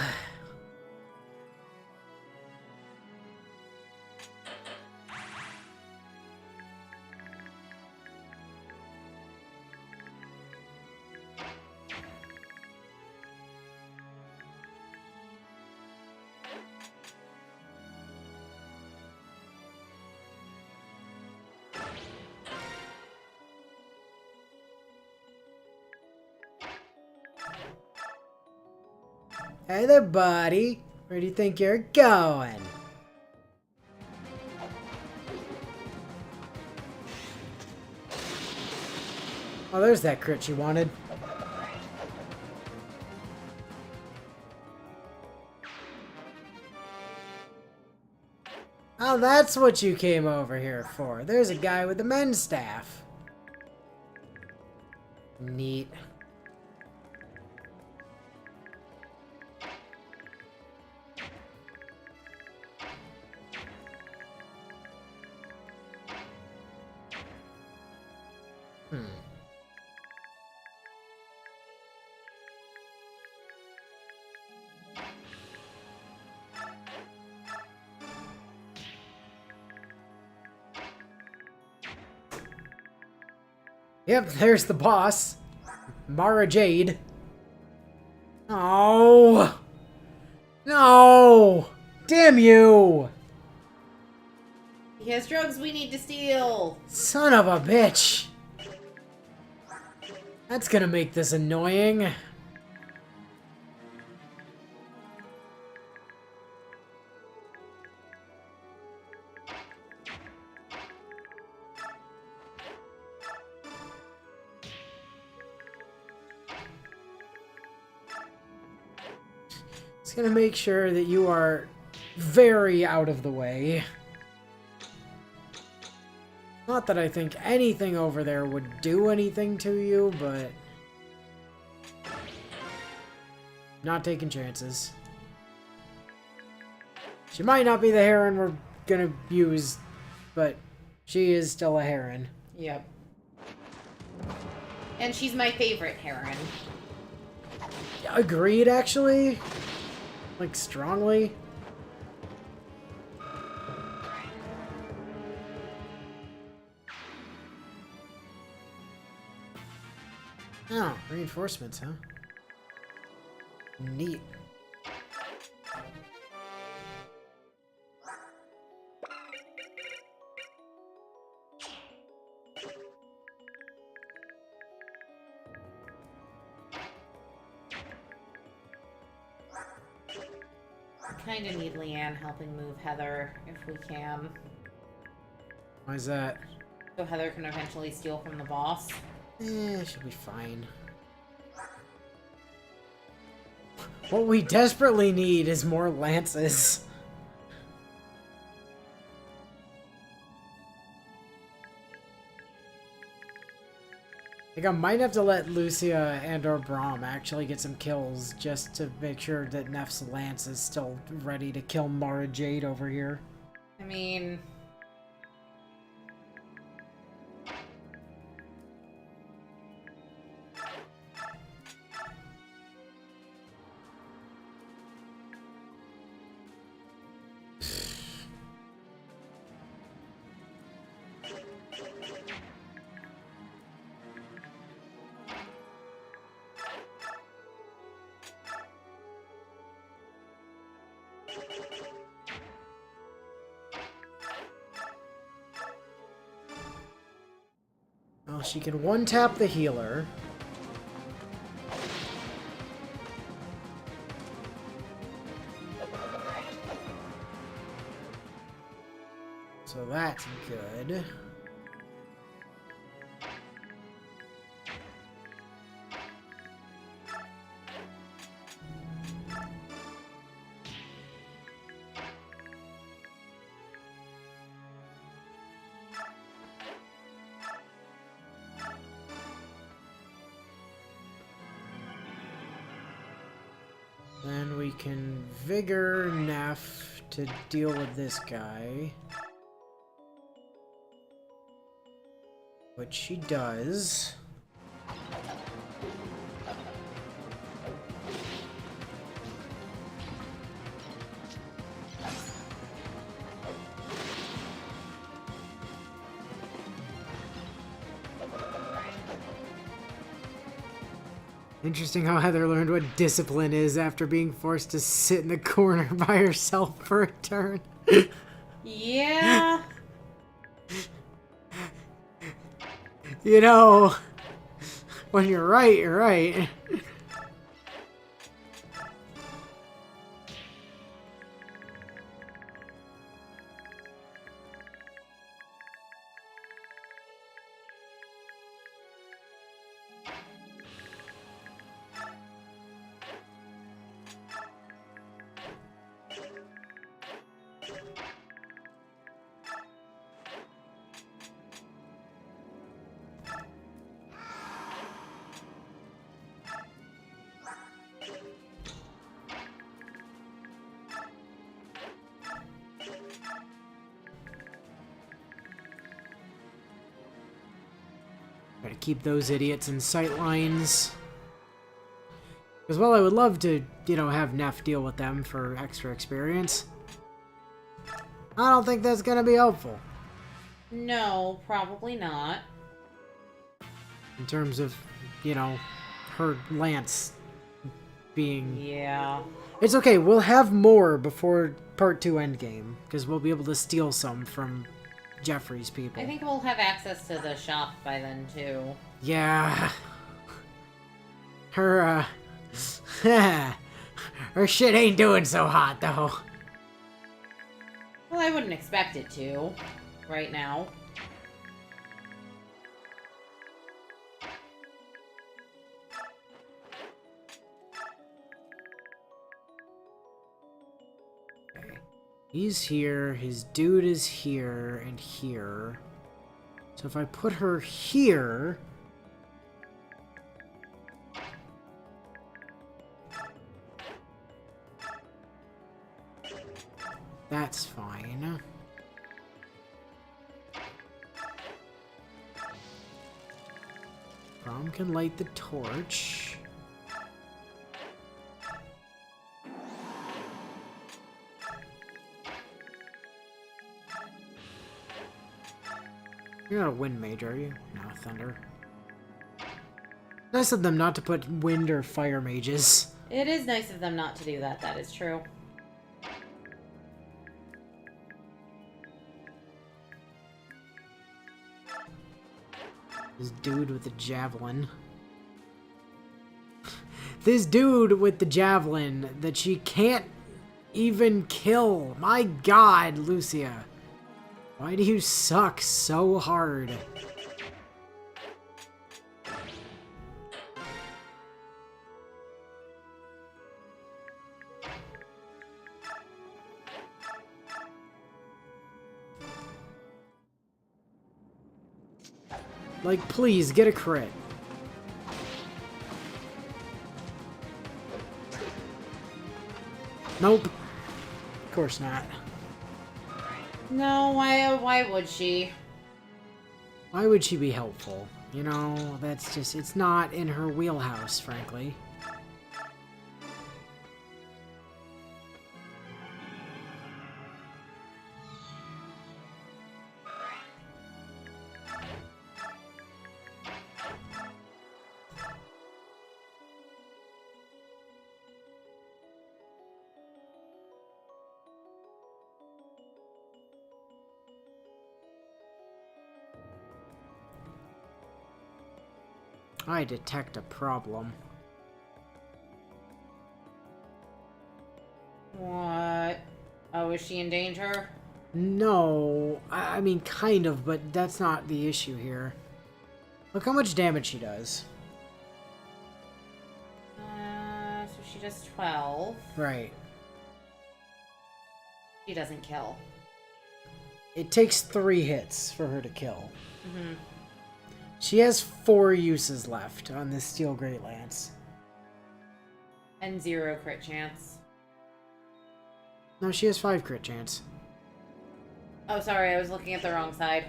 Hey there, buddy. Where do you think you're going? Oh, there's that crit you wanted. Oh, that's what you came over here for. There's a guy with the men's staff. Neat. Yep, there's the boss. Mara Jade. Oh! No! Damn you! He has drugs we need to steal. Son of a bitch! That's gonna make this annoying. It's gonna make sure that you are very out of the way. Not that I think anything over there would do anything to you, but... not taking chances. She might not be the heron we're gonna use, but she is still a heron. Yep. And she's my favorite heron. Agreed, actually. Like, strongly. Oh, reinforcements, huh? Neat. Kind of need Leanne helping move Heather if we can. Why's that? So Heather can eventually steal from the boss. She'll be fine. What we desperately need is more lances. Like, I might have to let Lucia and or Braum actually get some kills just to make sure that Neff's lance is still ready to kill Mara Jade over here. I mean... Well, she can one-tap the healer. So that's good. Then we can Vigor Neff to deal with this guy. Which she does. Interesting how Heather learned what discipline is after being forced to sit in the corner by herself for a turn. Yeah. You know, when you're right, you're right. Try to keep those idiots in sight lines. Because while I would love to, you know, have Neff deal with them for extra experience, I don't think that's gonna be helpful. No, probably not. In terms of, you know, her lance being... Yeah. It's okay, we'll have more before Part 2 Endgame, because we'll be able to steal some from Jeffrey's people. I think we'll have access to the shop by then, too. Yeah. Her, her shit ain't doing so hot, though. Well, I wouldn't expect it to, right now. He's here, his dude is here, and here. So if I put her here... That's fine. Brom can light the torch. You're not a wind mage, are you? No, thunder. Nice of them not to put wind or fire mages. It is nice of them not to do that, that is true. This dude with the javelin. This dude with the javelin that she can't even kill. My god, Lucia. Why do you suck so hard? Like, please, get a crit. Nope. Of course not. No, why would she? Why would she be helpful? You know, that's just, it's not in her wheelhouse, frankly. I detect a problem. What? Oh, is she in danger? No, I mean, kind of, but that's not the issue here. Look how much damage she does. So she does 12. Right. She doesn't kill. It takes 3 hits for her to kill. Mm-hmm. She has 4 uses left on this Steel Great Lance. And 0 crit chance. No, she has 5 crit chance. Oh, sorry, I was looking at the wrong side.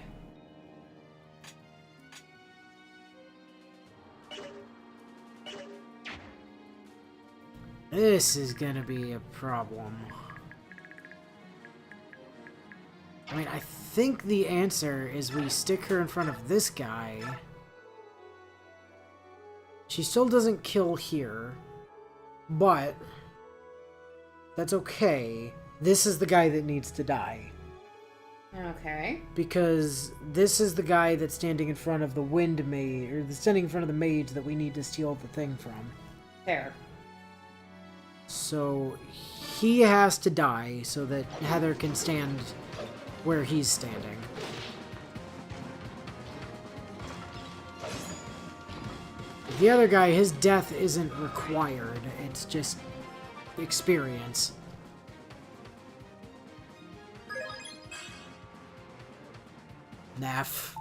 This is gonna be a problem. I mean, I think the answer is we stick her in front of this guy. She still doesn't kill here, but that's okay. This is the guy that needs to die. Okay. Because this is the guy that's standing in front of the wind mage, or standing in front of the mage that we need to steal the thing from. Fair. So he has to die so that Heather can stand where he's standing. The other guy, his death isn't required. It's just experience. Neff.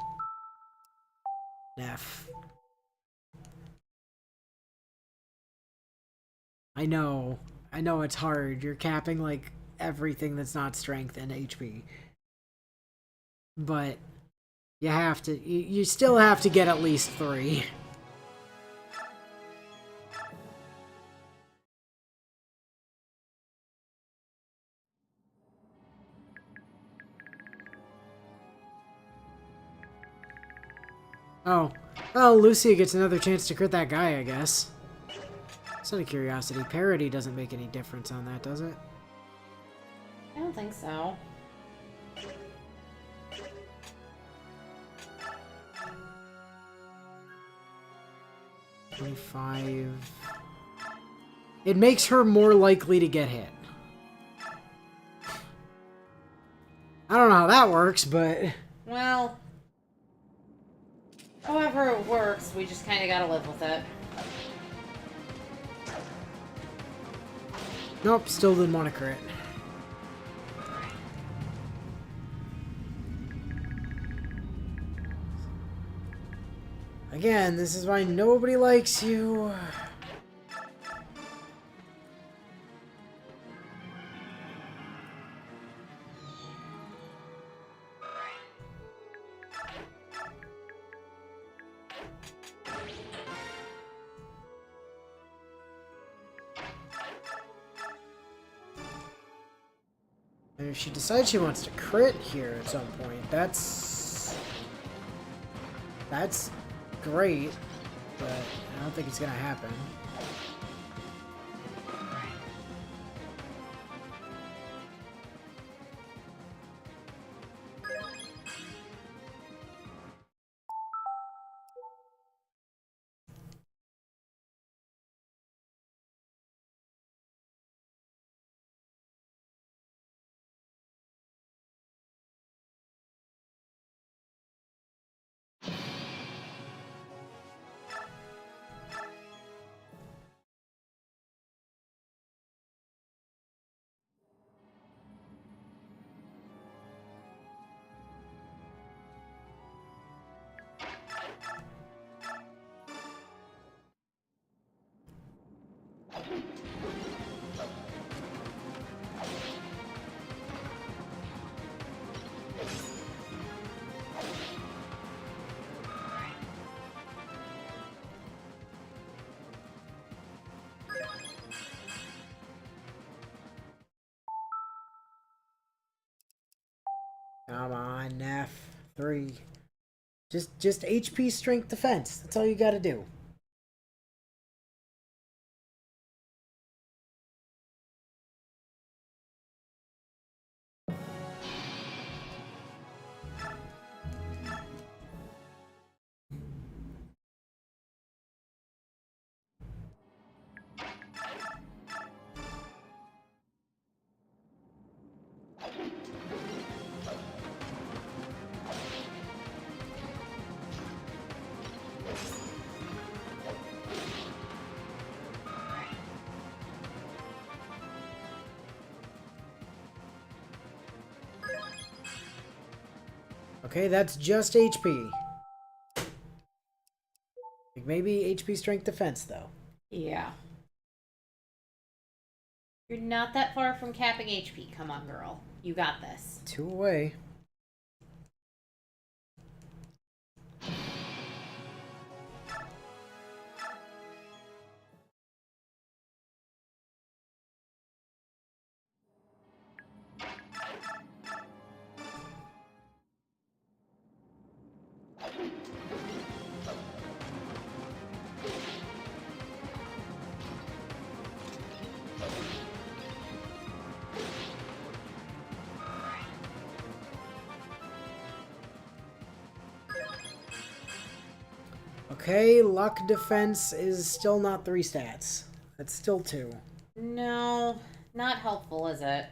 I know it's hard. You're capping like everything that's not strength and HP. But you have to, you still have to get at least 3. Oh. Well, Lucia gets another chance to crit that guy, I guess. Just out of curiosity, parity doesn't make any difference on that, does it? I don't think so. $25. It makes her more likely to get hit. I don't know how that works, but... Well, however it works, we just kind of gotta live with it. Nope, still didn't want to crit. Again, this is why nobody likes you. And if she decides she wants to crit here at some point, that's great, but I don't think it's gonna happen. Come on, Neff. 3. Just HP strength defense. That's all you gotta do. Okay, that's just HP. Like maybe HP strength defense, though. Yeah. You're not that far from capping HP. Come on, girl. You got this. 2 away. Okay, luck defense is still not 3 stats. That's still 2. No, not helpful, is it?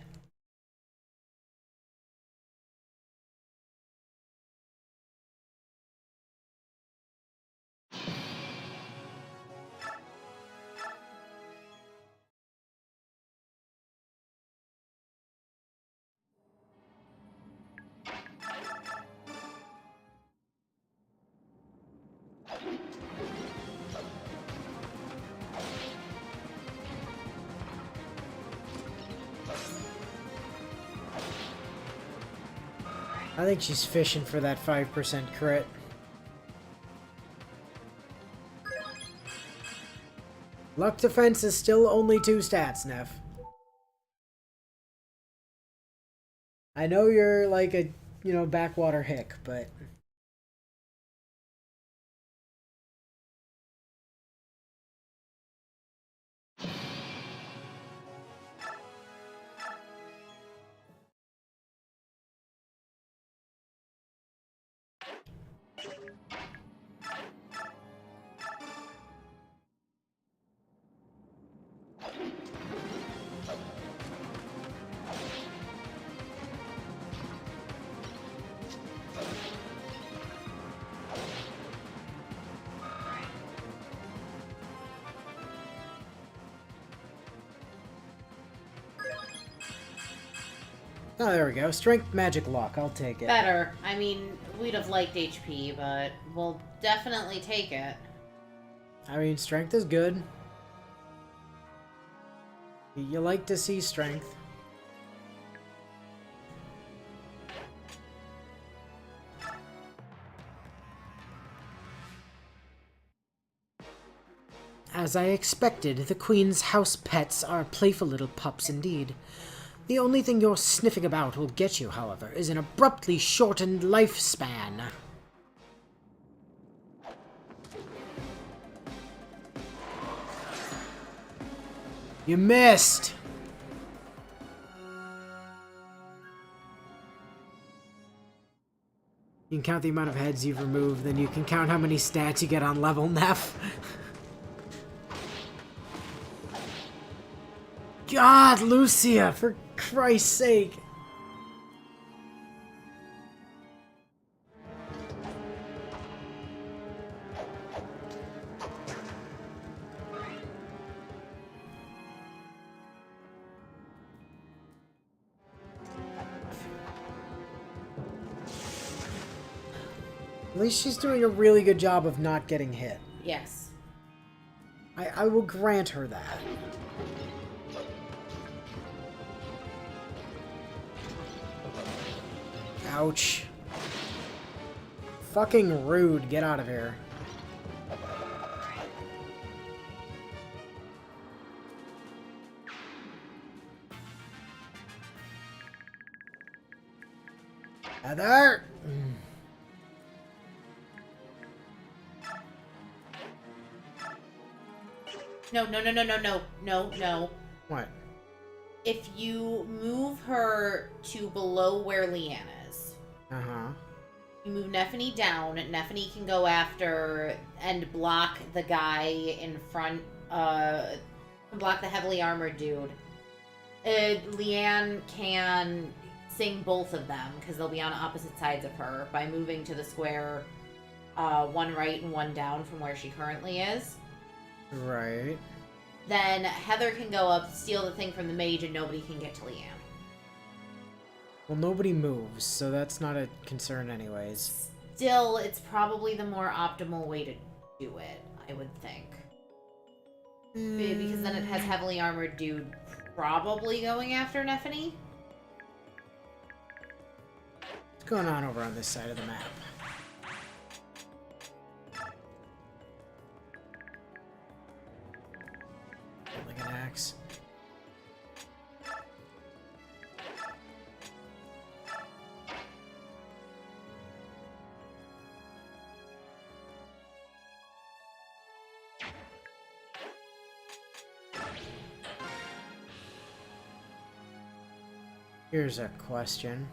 I think she's fishing for that 5% crit. Luck defense is still only 2 stats, Neff. I know you're like a, backwater hick, but... Oh, there we go. Strength, magic, luck. I'll take it. Better. I mean, we'd have liked HP, but we'll definitely take it. I mean, strength is good. You like to see strength. As I expected, the Queen's house pets are playful little pups indeed. The only thing your sniffing about will get you, however, is an abruptly shortened lifespan. You missed! You can count the amount of heads you've removed, then you can count how many stats you get on level Neff. God, Lucia, for Christ's sake. At least she's doing a really good job of not getting hit. Yes. I will grant her that. Ouch. Fucking rude. Get out of here. Heather! No. What? If you move her to below where Leanne is, Uh-huh. you move Nephany down. Nephany can go after and block the guy in front, block the heavily armored dude. Leanne can sing both of them, because they'll be on opposite sides of her, by moving to the square, one right and one down from where she currently is. Right. Then Heather can go up, steal the thing from the mage, and nobody can get to Leanne. Well, nobody moves, so that's not a concern anyways. Still, it's probably the more optimal way to do it, I would think. Because then it has heavily armored dude probably going after Nephany. What's going on over on this side of the map? Like an axe. Here's a question.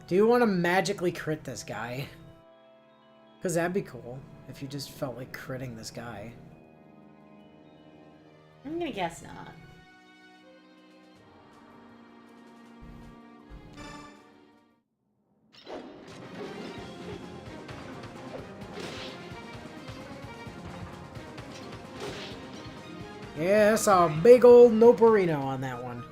Do you want to magically crit this guy? Because that'd be cool if you just felt like critting this guy. I'm gonna guess not. Yeah, I saw a big old Noperino on that one.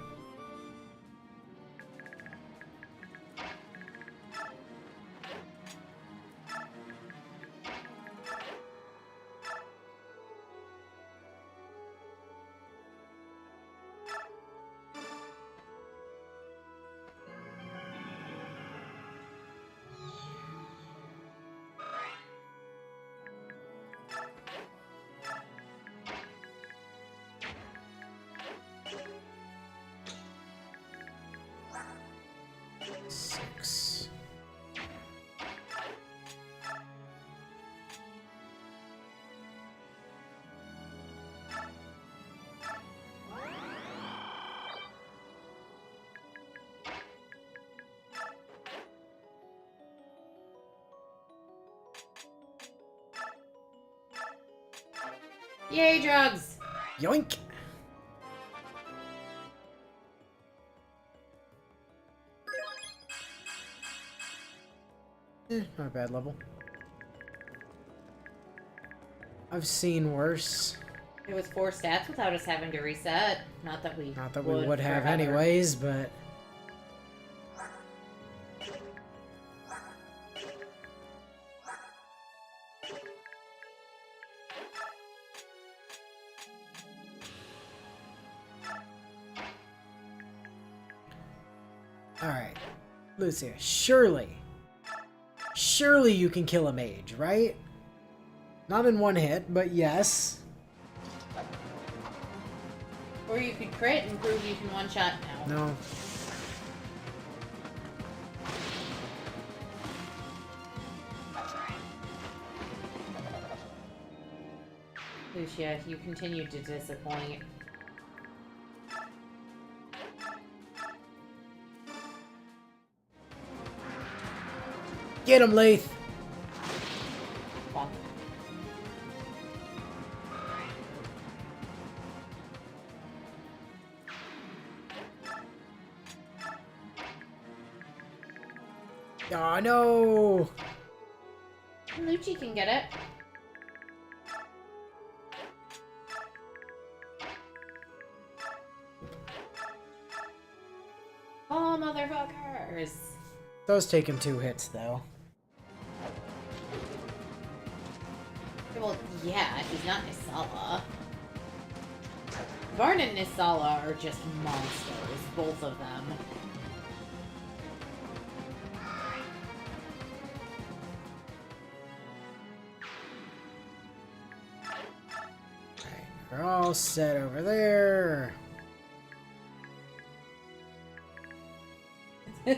Six. Yay, drugs! Yoink! Not a bad level. I've seen worse. It was 4 stats without us having to reset. Not that we would have forever. anyways, but... Alright. Lucia, surely you can kill a mage, right? Not in one hit, but yes. Or you could crit and prove you can one-shot now. No. Lucia, you continue to disappoint. Get him, Leith! Bonk. Oh no! Lucci can get it. Oh, motherfuckers! Those take him 2 hits, though. Well, yeah, he's not Nisala. Varn and Nisala are just monsters, both of them. Alright, we're all set over there.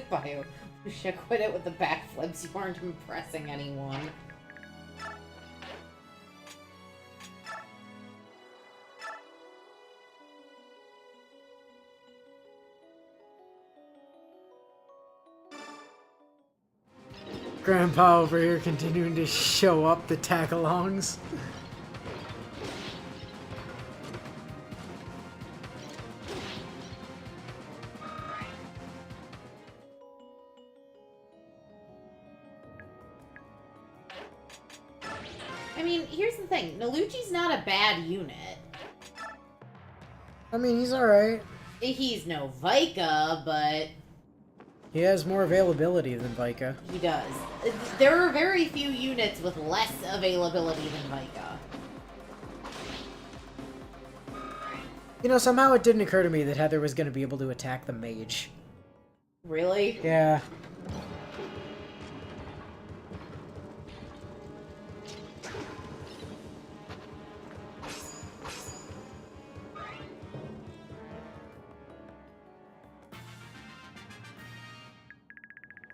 Bio, you should quit it with the backflips. You aren't impressing anyone. Grandpa over here continuing to show up the tag-alongs. I mean, here's the thing. Nalucci's not a bad unit. I mean, he's alright. He's no Vika, but He has more availability than Vika. he does. There are very few units with less availability than Vika. You know, somehow it didn't occur to me that Heather was going to be able to attack the mage. Really? Yeah.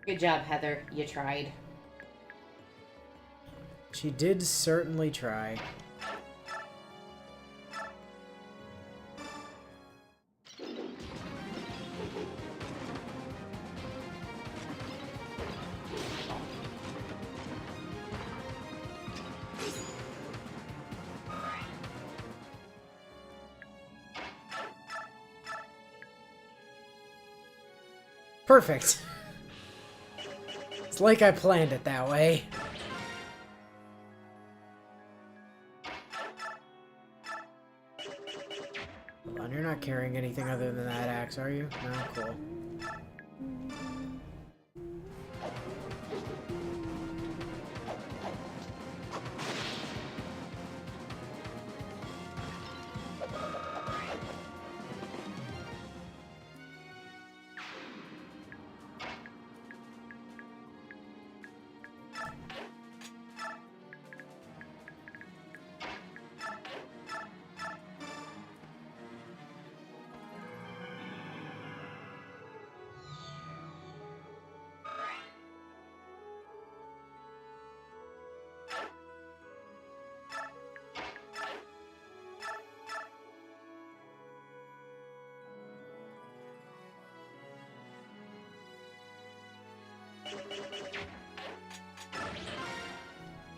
Good job, Heather. You tried. She did certainly try. Perfect. It's like I planned it that way. Hold on, you're not carrying anything other than that axe, are you? No, cool.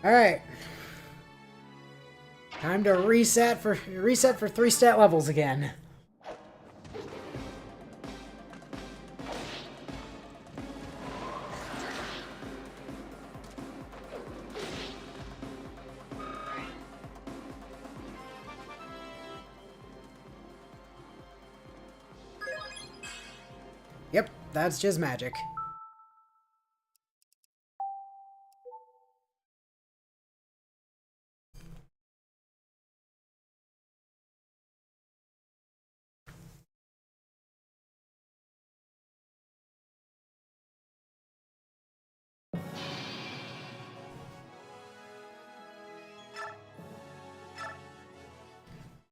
Alright. Time to reset for 3 stat levels again. Yep, that's just magic.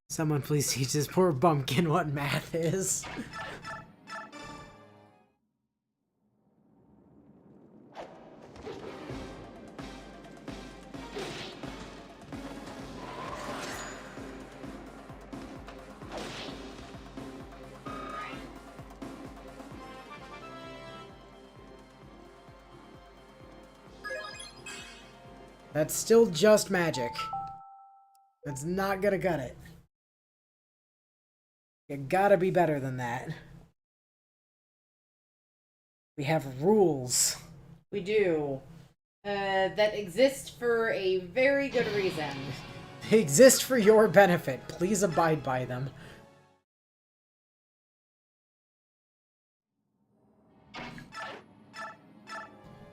Someone please teach this poor bumpkin what math is. That's still just magic. That's not gonna cut it. You gotta be better than that. We have rules. We do. That exist for a very good reason. They exist for your benefit. Please abide by them.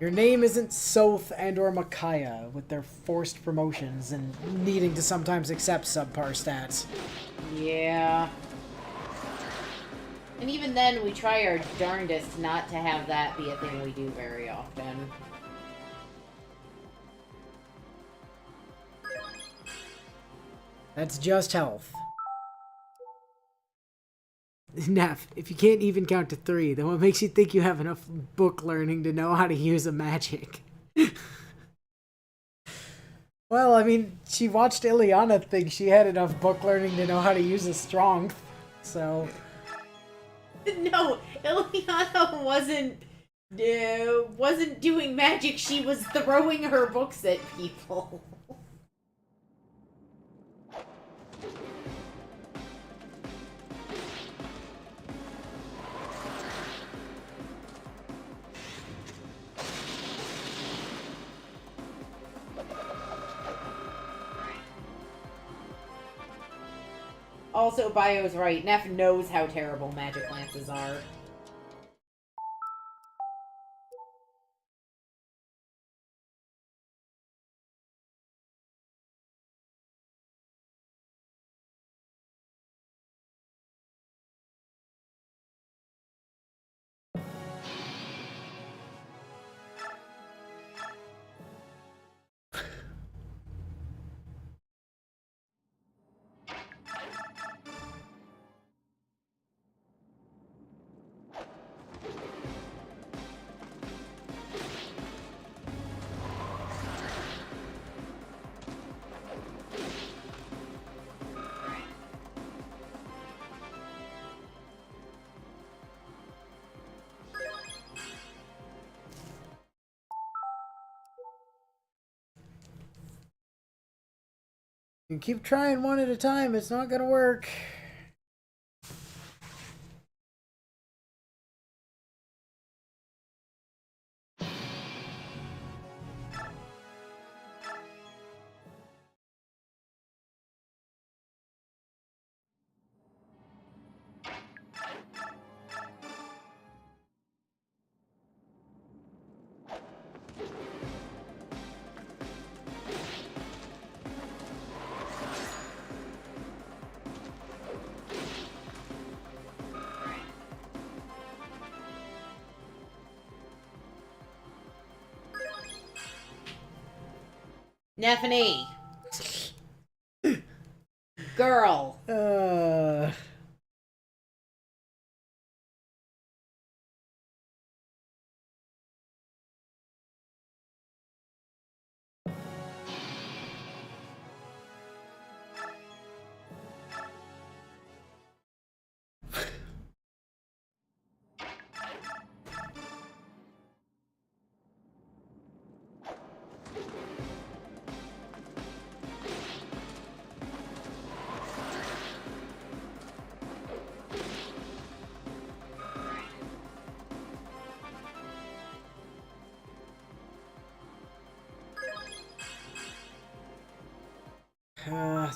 Your name isn't Soth and or Micaiah with their forced promotions and needing to sometimes accept subpar stats. Yeah. And even then, we try our darndest not to have that be a thing we do very often. That's just health. Neff, if you can't even count to 3, then what makes you think you have enough book learning to know how to use a magic? Well, I mean, she watched Ileana think she had enough book learning to know how to use a strength, so... No, Ileana wasn't doing magic, she was throwing her books at people. Also, Bio's right. Neff knows how terrible magic lances are. You keep trying one at a time, it's not gonna work. Neffany. Girl.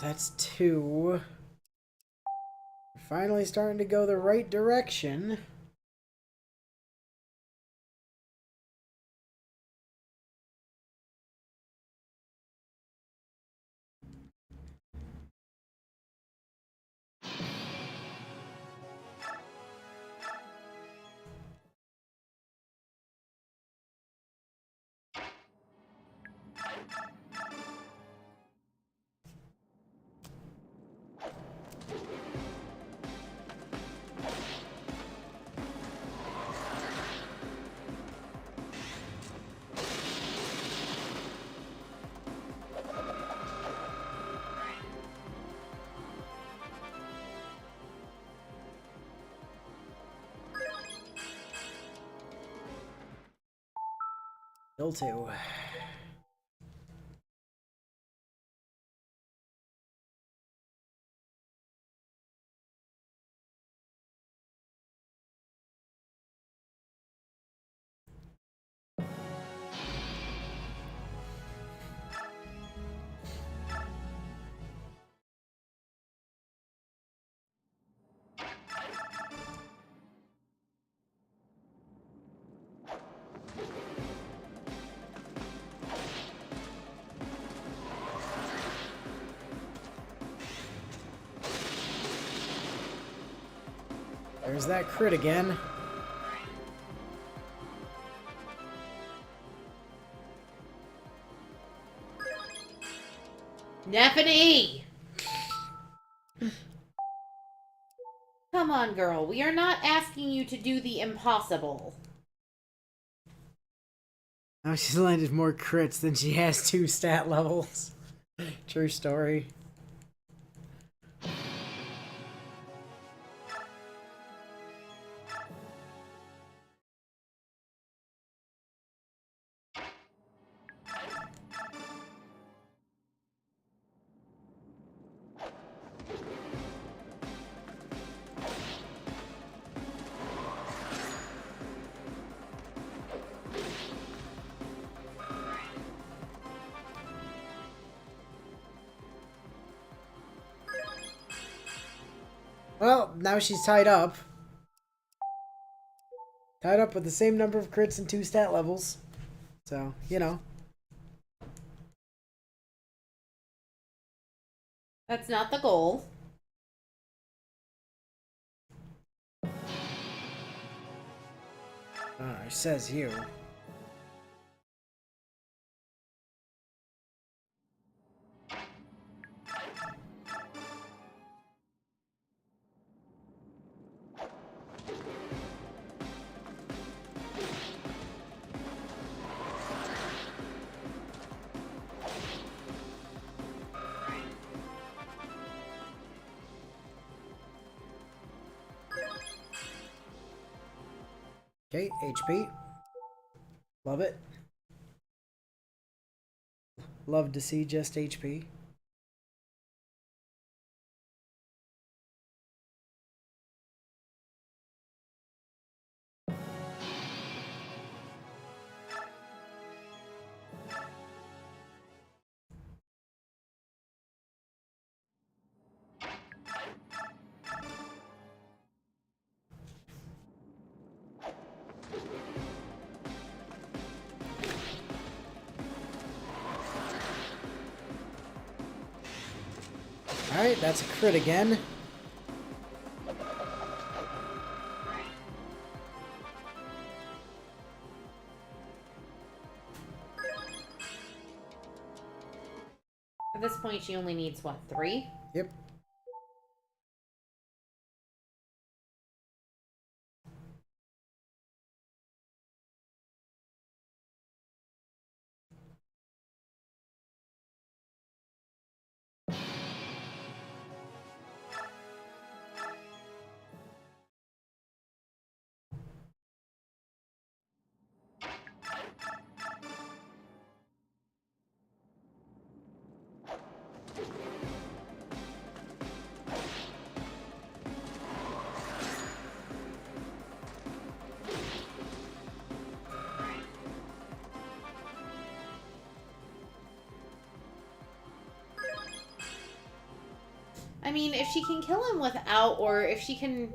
That's 2. Finally starting to go the right direction. Still 2. There's that crit again. Neffany! Come on, girl. We are not asking you to do the impossible. Now she's landed more crits than she has 2 stat levels. True story. Well, now she's tied up. Tied up with the same number of crits and 2 stat levels. So, you know. That's not the goal. It says you. Okay, HP. Love it. Love to see just HP. Alright, that's a crit again. this point, she only needs, what, 3? Yep. I mean, if she can kill him without, or if she can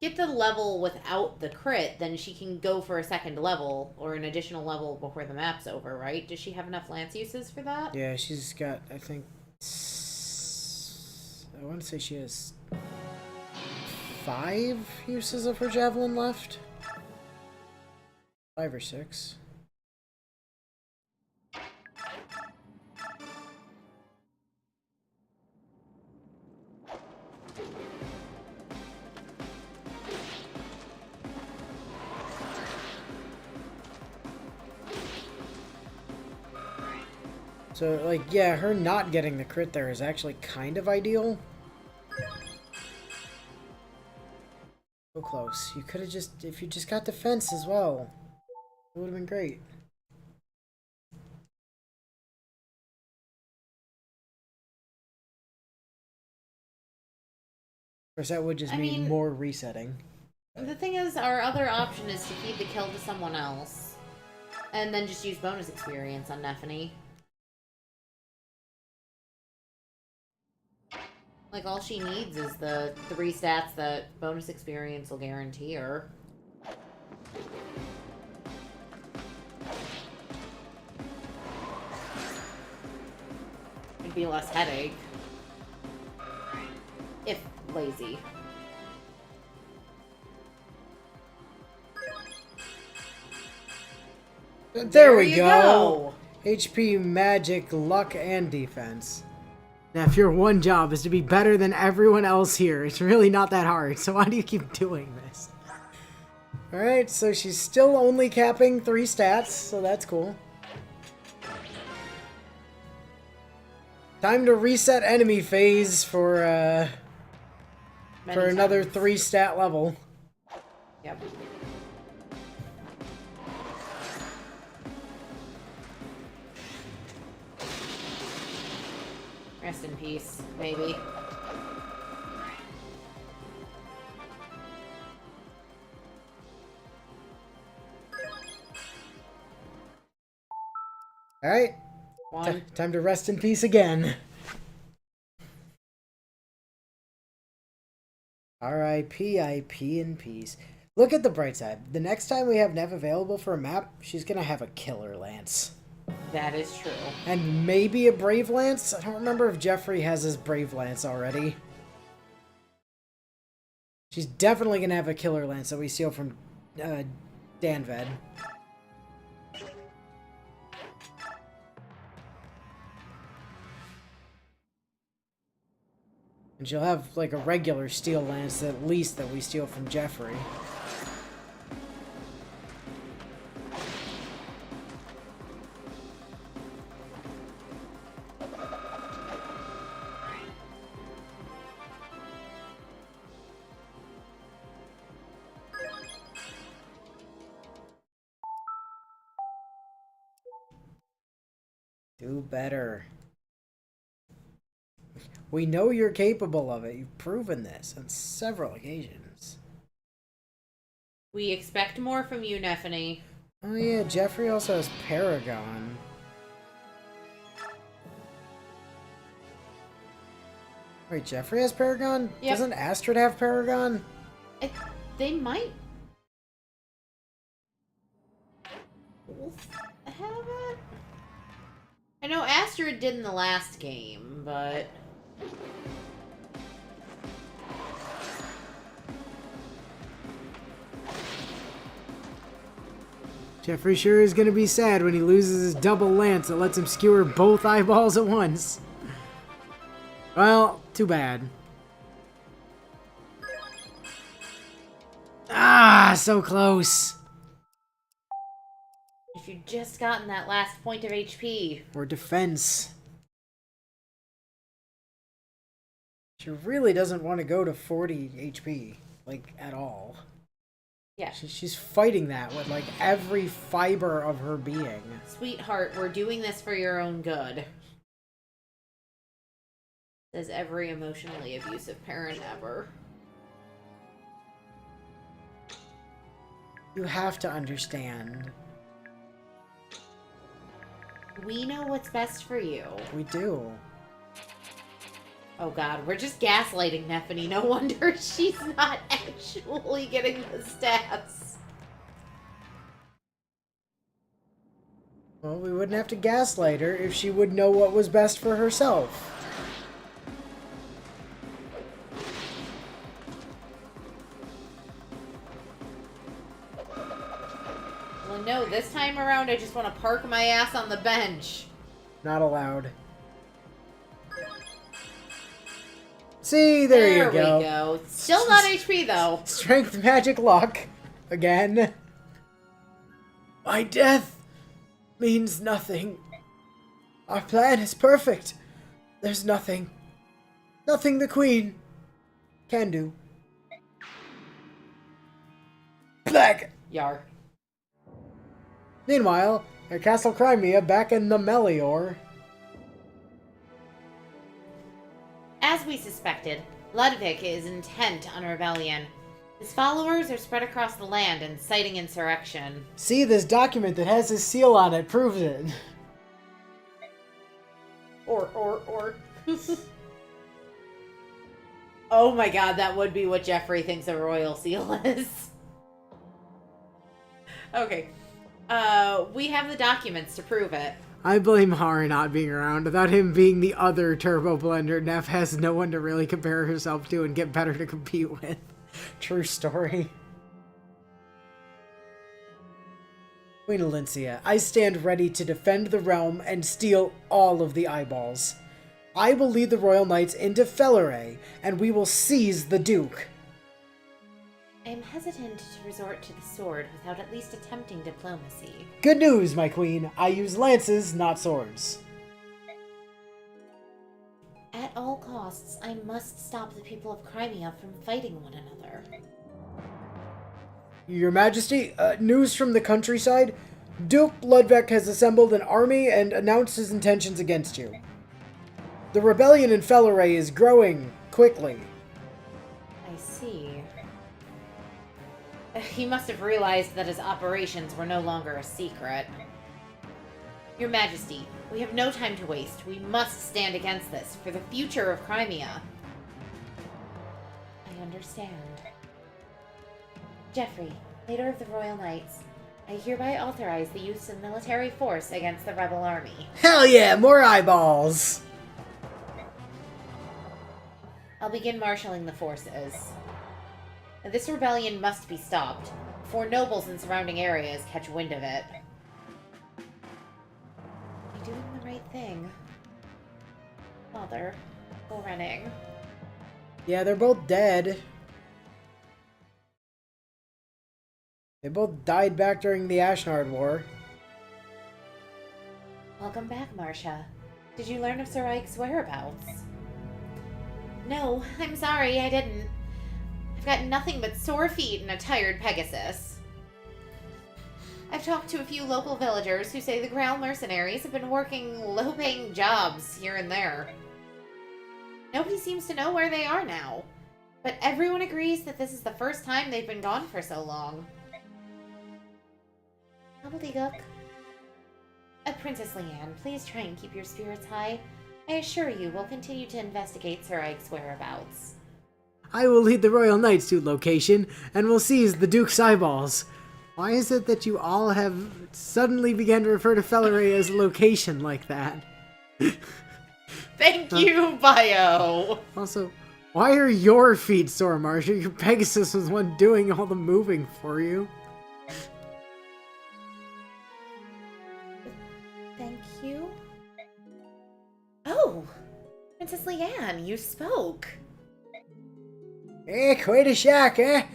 get the level without the crit, then she can go for a second level, or an additional level before the map's over, right? Does she have enough lance uses for that? Yeah, she's got, I think, I want to say she has 5 uses of her javelin left. 5 or 6. So, like, yeah, her not getting the crit there is actually kind of ideal. So close. You could have just, if you just got defense as well, it would have been great. Of course, that would just mean more resetting. The thing is, our other option is to feed the kill to someone else, and then just use bonus experience on Nephany. Like, all she needs is the 3 stats that bonus experience will guarantee her. It'd be less headache. If lazy. There we go! HP, magic, luck, and defense. Now, if your one job is to be better than everyone else here, it's really not that hard, so why do you keep doing this? Alright, so she's still only capping 3 stats, so that's cool. Time to reset enemy phase for another 3 stat level. Yep. Rest in peace, baby. Alright. Time to rest in peace again. R.I.P. in peace. Look at the bright side. The next time we have Nev available for a map, she's gonna have a killer lance. That is true. And maybe a Brave Lance? I don't remember if Jeffrey has his Brave Lance already. She's definitely going to have a Killer Lance that we steal from Danved. And she'll have, like, a regular Steel Lance at least that we steal from Jeffrey. Do better. We know you're capable of it. You've proven this on several occasions. We expect more from you, Nephany. Oh yeah, Jeffrey also has Paragon. Wait, Jeffrey has Paragon? Yep. Doesn't Astrid have Paragon? They might both have it? I know Astrid did in the last game, but... Jeffrey sure is gonna be sad when he loses his double lance that lets him skewer both eyeballs at once. Well, too bad. Ah, so close. If you'd just gotten that last point of HP. Or defense. She really doesn't want to go to 40 HP, like, at all. Yeah. She's fighting that with, like, every fiber of her being. Sweetheart, we're doing this for your own good. Says every emotionally abusive parent ever. You have to understand. We know what's best for you. We do. Oh god, we're just gaslighting Neffany. No wonder she's not actually getting the stats. Well, we wouldn't have to gaslight her if she would know what was best for herself. Well, no, this time around I just want to park my ass on the bench. Not allowed. See, there you go. We go. Still not HP, though. Strength, magic, luck. Again. My death means nothing. Our plan is perfect. There's nothing the Queen can do. Black. Yar. Meanwhile, at Castle Crimea, back in the Melior. As we suspected, Ludwig is intent on rebellion. His followers are spread across the land, inciting insurrection. See, this document that has his seal on it proves it. Or. Oh my god, that would be what Jeffrey thinks a royal seal is. Okay. We have the documents to prove it. I blame Hara not being around. Without him being the other Turbo Blender, Neff has no one to really compare herself to and get better to compete with. True story. Queen Alincia, I stand ready to defend the realm and steal all of the eyeballs. I will lead the Royal Knights into Felleray, and we will seize the Duke. I am hesitant to resort to the sword without at least attempting diplomacy. Good news, my queen. I use lances, not swords. At all costs, I must stop the people of Crimea from fighting one another. Your Majesty, news from the countryside. Duke Ludwig has assembled an army and announced his intentions against you. The rebellion in Felleray is growing quickly. I see. He must have realized that his operations were no longer a secret. Your Majesty, we have no time to waste. We must stand against this for the future of Crimea. I understand. Jeffrey, leader of the Royal Knights, I hereby authorize the use of military force against the rebel army. Hell yeah, more eyeballs! I'll begin marshaling the forces. This rebellion must be stopped before nobles in surrounding areas catch wind of it. Am I doing the right thing? Father, go running. Yeah, they're both dead. They both died back during the Ashnard War. Welcome back, Marcia. Did you learn of Sir Ike's whereabouts? No, I'm sorry, I didn't. I've got nothing but sore feet and a tired Pegasus. I've talked to a few local villagers who say the Grail mercenaries have been working low-paying jobs here and there. Nobody seems to know where they are now, but everyone agrees that this is the first time they've been gone for so long. Gobbledygook. Princess Leanne, please try and keep your spirits high. I assure you we'll continue to investigate Sir Ike's whereabouts. I will lead the Royal Knights to location, and will seize the Duke's eyeballs. Why is it that you all have suddenly began to refer to Felleray as location like that? Thank you, Bio! Also, why are your feet sore, Marcia? Your Pegasus was the one doing all the moving for you. Thank you? Oh! Princess Leanne, you spoke. Quite a shock, eh?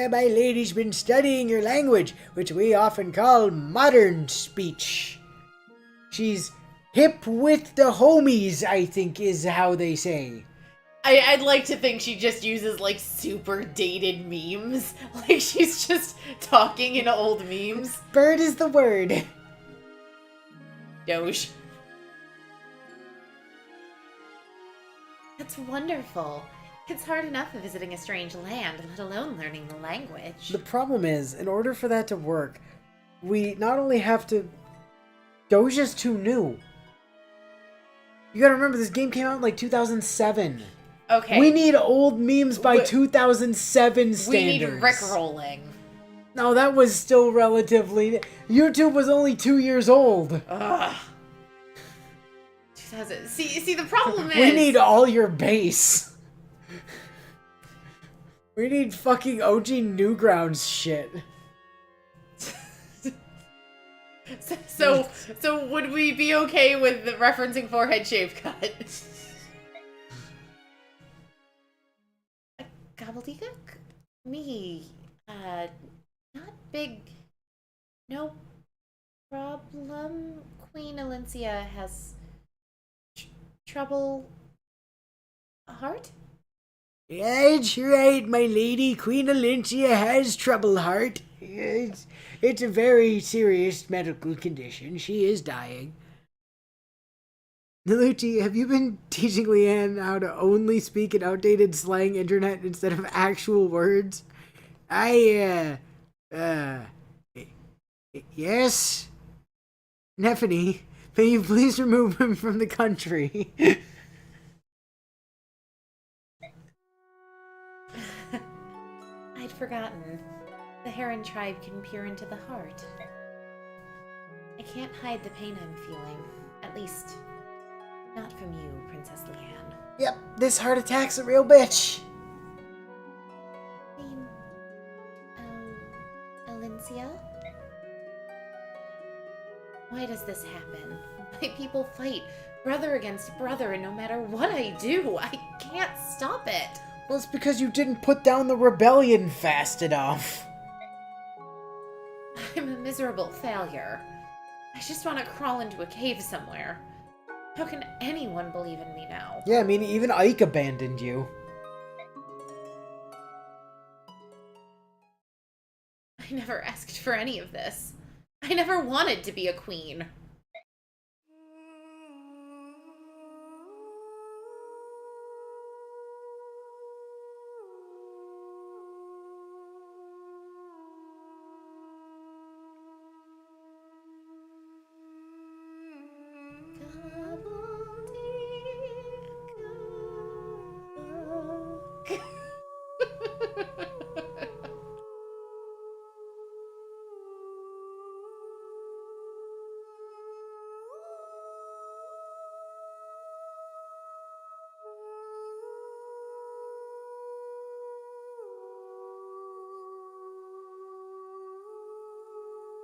My lady's been studying your language, which we often call modern speech. She's hip with the homies, I think is how they say. I'd like to think she just uses, like, super dated memes. Like, she's just talking in old memes. Bird is the word. Doge. That's wonderful. It's hard enough visiting a strange land, let alone learning the language. The problem is, in order for that to work, we not only have to... Doja's too new. You gotta remember, this game came out in, like, 2007. Okay. We need old memes by 2007 standards. We need Rickrolling. No, that was still relatively... YouTube was only 2 years old. Ugh. 2000. See, the problem is... We need all your base. We need fucking OG Newgrounds shit. So would we be okay with referencing forehead shave cut? Gobbledygook? Me. Not big. No problem. Queen Alencia has trouble. Heart? That's right, my lady. Queen Alencia has trouble heart. It's a very serious medical condition. She is dying. Nalucci, have you been teaching Leanne how to only speak in outdated slang internet instead of actual words? Yes? Neffany, may you please remove him from the country? I'd forgotten. The Heron tribe can peer into the heart. I can't hide the pain I'm feeling. At least, not from you, Princess Leanne. Yep, this heart attack's a real bitch. Queen... Alencia? Why does this happen? My people fight, brother against brother, and no matter what I do, I can't stop it. Well, it's because you didn't put down the rebellion fast enough. I'm a miserable failure. I just want to crawl into a cave somewhere. How can anyone believe in me now? Yeah, I mean, even Ike abandoned you. I never asked for any of this. I never wanted to be a queen.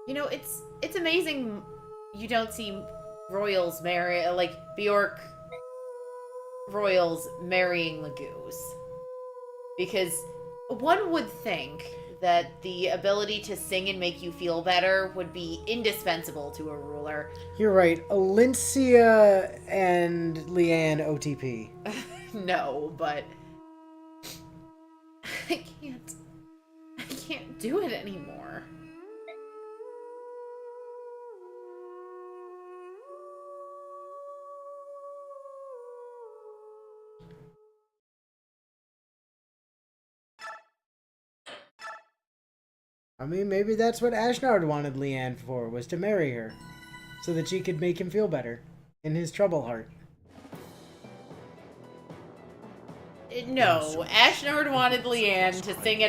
You know, it's amazing you don't see royals marry, like, Bjork royals marrying Lagoos. Because one would think that the ability to sing and make you feel better would be indispensable to a ruler. You're right. Alencia and Leanne OTP. No, but... I can't do it anymore. I mean, maybe that's what Ashnard wanted Leanne for, was to marry her. So that she could make him feel better. In his trouble heart. No, Ashnard wanted Leanne to sing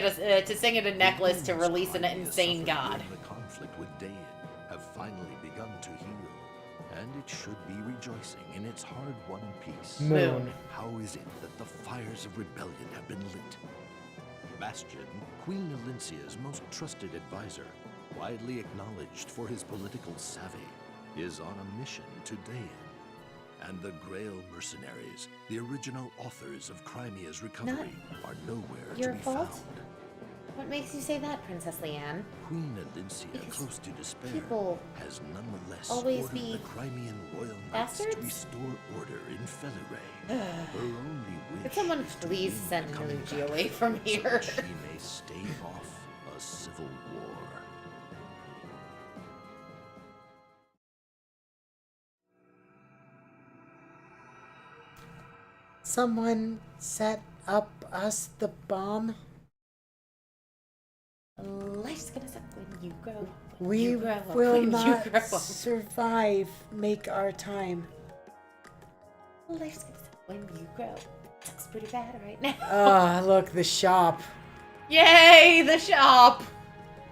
at a necklace to release an insane god. The conflict with Dayan have finally begun to heal, and it should be rejoicing in its hard-won peace. Moon. How is it that the fires of rebellion have been lit? Bastion, Queen Alencia's most trusted advisor, widely acknowledged for his political savvy, is on a mission to Dayan. And the Grail mercenaries, the original authors of Crimea's recovery, are nowhere your to be fault? found. What makes you say that, Princess Leanne? Queen Alincia, Because close to despair, people has nonetheless always ordered be the Crimean royal knights to bastards? restore order in Felleray. Her only wish Could someone is to please win send the coming Luigi battle away from so here? that she may stave off a civil war. Someone set up us the bomb. Life's gonna suck when you grow. We grow up, will when you not grow up. survive. Make our time. Life's gonna suck when you grow. Sucks pretty bad right now. Ah, look, the shop. Yay, the shop!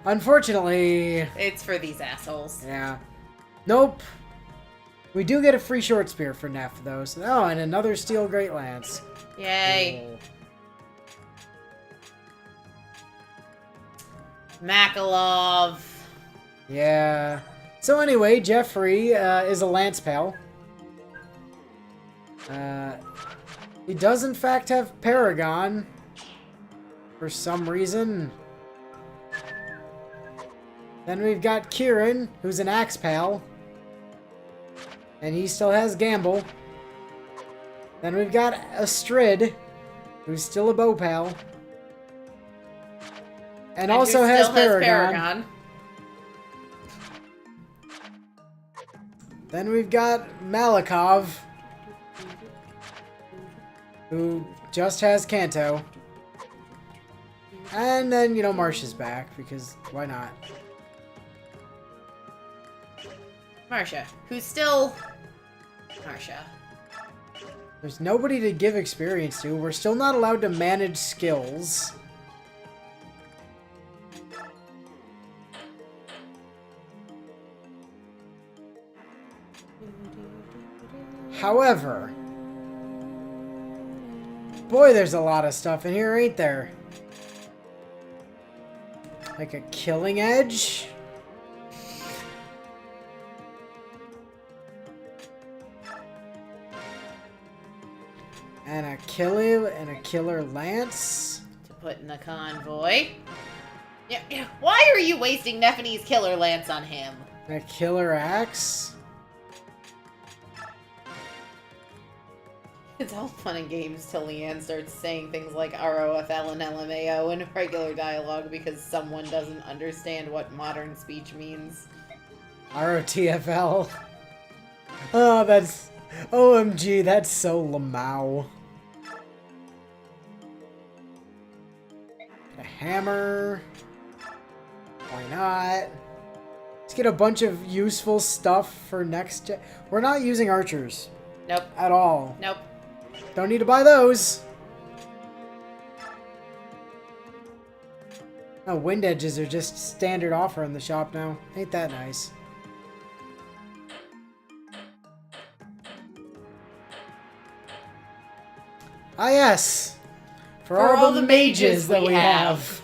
Unfortunately, It's for these assholes. yeah. Nope. We do get a free short spear for Neff, though. So, oh, and another steel great lance. Yay. Cool. Makalov. Yeah. So anyway, Jeffrey is a lance pal. He does in fact have Paragon. For some reason. Then we've got Kieran, who's an axe pal. And he still has Gamble. Then we've got Astrid, who's still a bow pal. And also who has still has Paragon. Then we've got Malikov, who just has Kanto. And then, you know, Marsh is back, because why not? Marsha, who's still... Marsha. There's nobody to give experience to. We're still not allowed to manage skills. However, boy, there's a lot of stuff in here, ain't there? Like a killing edge? And a killer lance? To put in the convoy. Yeah. Why are you wasting Nephene's killer lance on him? And a killer axe? It's all fun and games till Leanne starts saying things like ROFL and LMAO in regular dialogue because someone doesn't understand what modern speech means. ROTFL. Oh, that's... OMG, that's so Lamau. A hammer. Why not? Let's get a bunch of useful stuff for next gen. We're not using archers. Nope. At all. Nope. Don't need to buy those. Oh, wind edges are just standard offer in the shop now. Ain't that nice? Ah, yes. For all the mages that we have.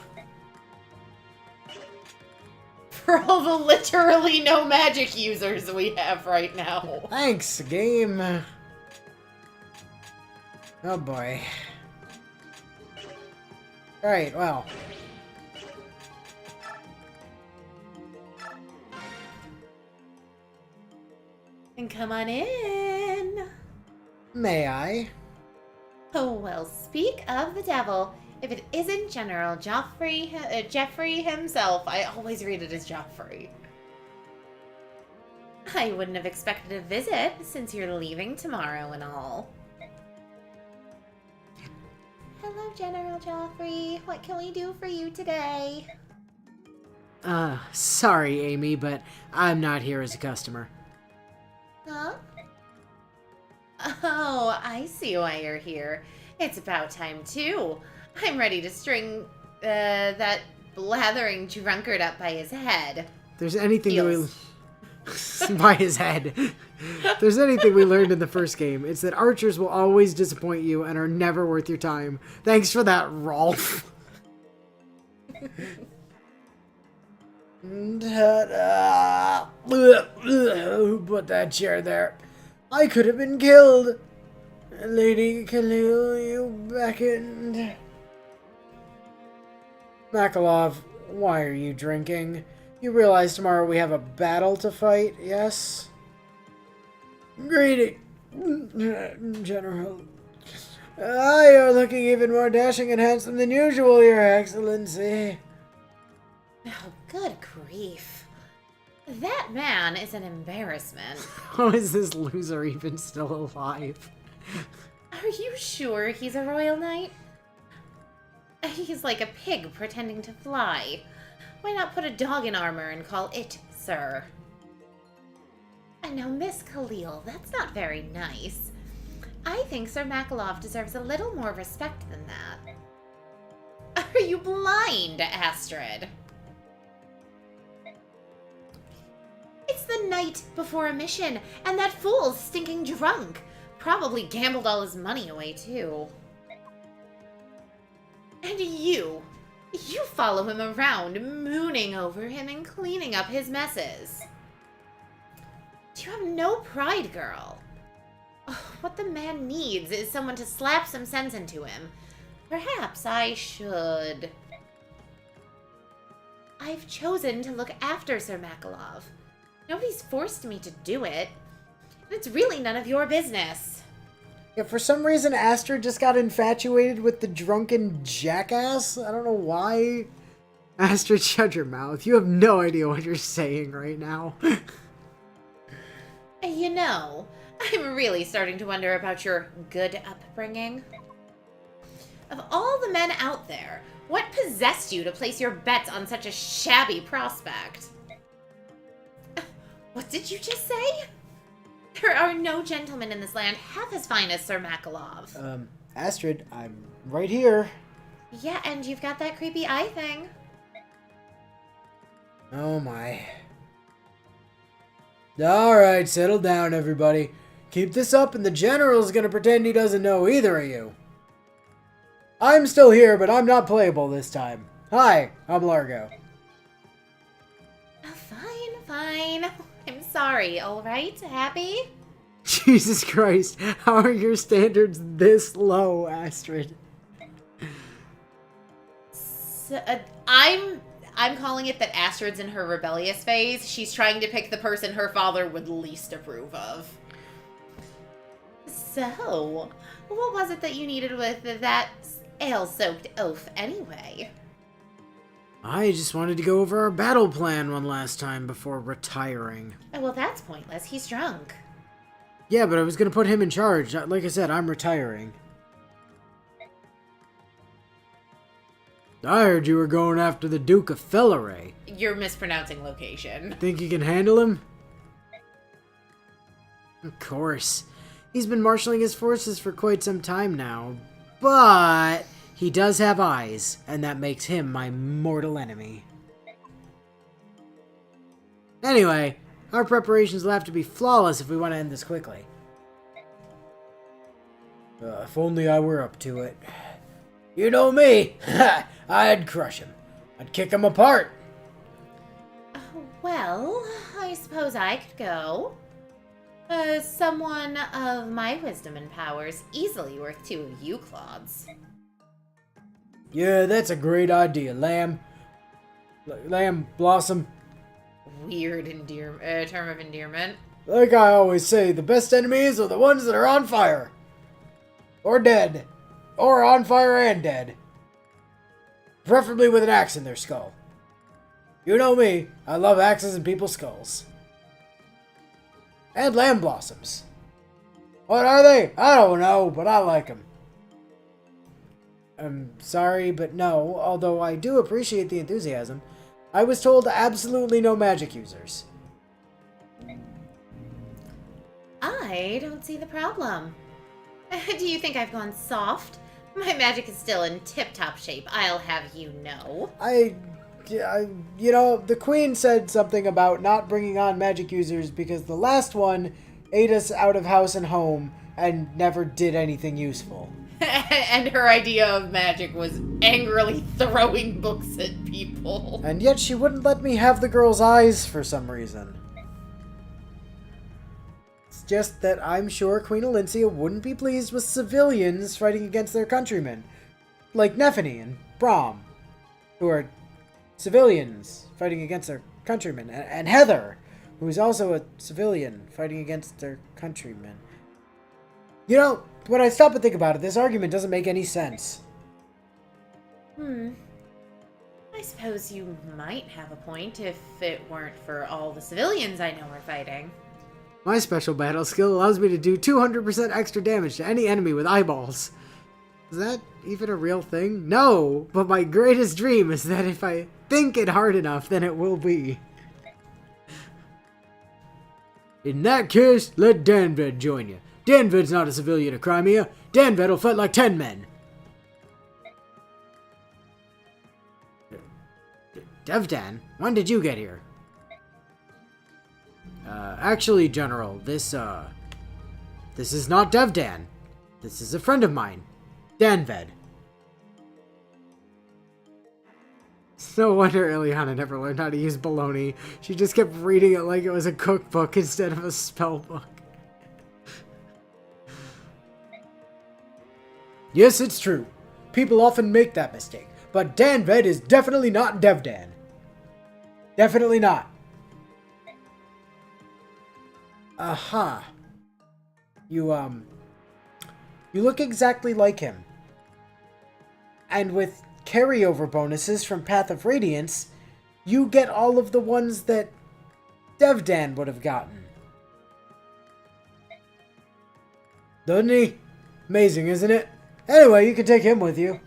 For all the literally no magic users we have right now. Thanks, game. Oh boy. Alright, well. And come on in. May I? Oh, well, speak of the devil. If it isn't General Jeffrey himself, I always read it as Joffrey. I wouldn't have expected a visit since you're leaving tomorrow and all. Hello, General Joffrey. What can we do for you today? Sorry, Amy, but I'm not here as a customer. Huh? Oh, I see why you're here. It's about time, too. I'm ready to string, that blathering drunkard up by his head. If there's anything that Heels. we... by his head. If there's anything we learned in the first game, it's that archers will always disappoint you and are never worth your time. Thanks for that, Rolf. Who put that chair there? I could have been killed. Lady Khalil, you beckoned. Makalov, why are you drinking? You realize tomorrow we have a battle to fight, yes? Greeting, General. You're looking even more dashing and handsome than usual, Your Excellency. Oh, good grief. That man is an embarrassment. How is this loser even still alive? Are you sure he's a royal knight? He's like a pig pretending to fly. Why not put a dog in armor and call it Sir? And now, Miss Khalil, that's not very nice. I think Sir Makalov deserves a little more respect than that. Are you blind, Astrid? It's the night before a mission, and that fool's stinking drunk. Probably gambled all his money away, too. And you follow him around, mooning over him and cleaning up his messes. You have no pride, girl. Oh, what the man needs is someone to slap some sense into him. Perhaps I should. I've chosen to look after Sir Makalov. Nobody's forced me to do it. And it's really none of your business. Yeah, for some reason, Astrid just got infatuated with the drunken jackass. I don't know why. Astrid, shut your mouth. You have no idea what you're saying right now. You know, I'm really starting to wonder about your good upbringing. Of all the men out there, what possessed you to place your bets on such a shabby prospect? What did you just say? There are no gentlemen in this land half as fine as Sir Makalov. Astrid, I'm right here. Yeah, and you've got that creepy eye thing. Oh my. Alright, settle down, everybody. Keep this up and the General's gonna pretend he doesn't know either of you. I'm still here, but I'm not playable this time. Hi, I'm Largo. Fine. I'm sorry, alright? Happy? Jesus Christ, how are your standards this low, Astrid? So, I'm calling it that Astrid's in her rebellious phase. She's trying to pick the person her father would least approve of. So, what was it that you needed with that ale-soaked oaf anyway? I just wanted to go over our battle plan one last time before retiring. Oh, well, that's pointless. He's drunk. Yeah, but I was going to put him in charge. Like I said, I'm retiring. I heard you were going after the Duke of Felleray. You're mispronouncing location. Think you can handle him? Of course. He's been marshaling his forces for quite some time now. But he does have eyes, and that makes him my mortal enemy. Anyway, our preparations will have to be flawless if we want to end this quickly. If only I were up to it. You know me. I'd crush him. I'd kick him apart. Well, I suppose I could go. Someone of my wisdom and powers easily worth 2 of you clods. Yeah, that's a great idea, Lamb. Lamb Blossom. Weird term of endearment. Like I always say, the best enemies are the ones that are on fire. Or dead. Or on fire and dead. Preferably with an axe in their skull. You know me, I love axes in people's skulls. And lamb blossoms. What are they? I don't know, but I like them. I'm sorry, but no, although I do appreciate the enthusiasm. I was told absolutely no magic users. I don't see the problem. Do you think I've gone soft? My magic is still in tip-top shape, I'll have you know. You know, the Queen said something about not bringing on magic users because the last one ate us out of house and home and never did anything useful. And her idea of magic was angrily throwing books at people. And yet she wouldn't let me have the girl's eyes for some reason. just that I'm sure Queen Alencia wouldn't be pleased with civilians fighting against their countrymen. Like Nephany and Brom, who are civilians fighting against their countrymen. And Heather, who's also a civilian fighting against their countrymen. You know, when I stop and think about it, this argument doesn't make any sense. I suppose you might have a point if it weren't for all the civilians I know are fighting. My special battle skill allows me to do 200% extra damage to any enemy with eyeballs. Is that even a real thing? No, but my greatest dream is that if I think it hard enough, then it will be. In that case, let Danved join you. Danved's not a civilian of Crimea. Danved will fight like 10 men. Devdan? When did you get here? Actually, General, this is not Devdan. This is a friend of mine, Danved. No wonder Ileana never learned how to use baloney. She just kept reading it like it was a cookbook instead of a spell book. Yes, it's true. People often make that mistake. But Danved is definitely not Devdan. Definitely not. Aha. You look exactly like him. And with carryover bonuses from Path of Radiance, you get all of the ones that Devdan would have gotten. Doesn't he? Amazing, isn't it? Anyway, you can take him with you.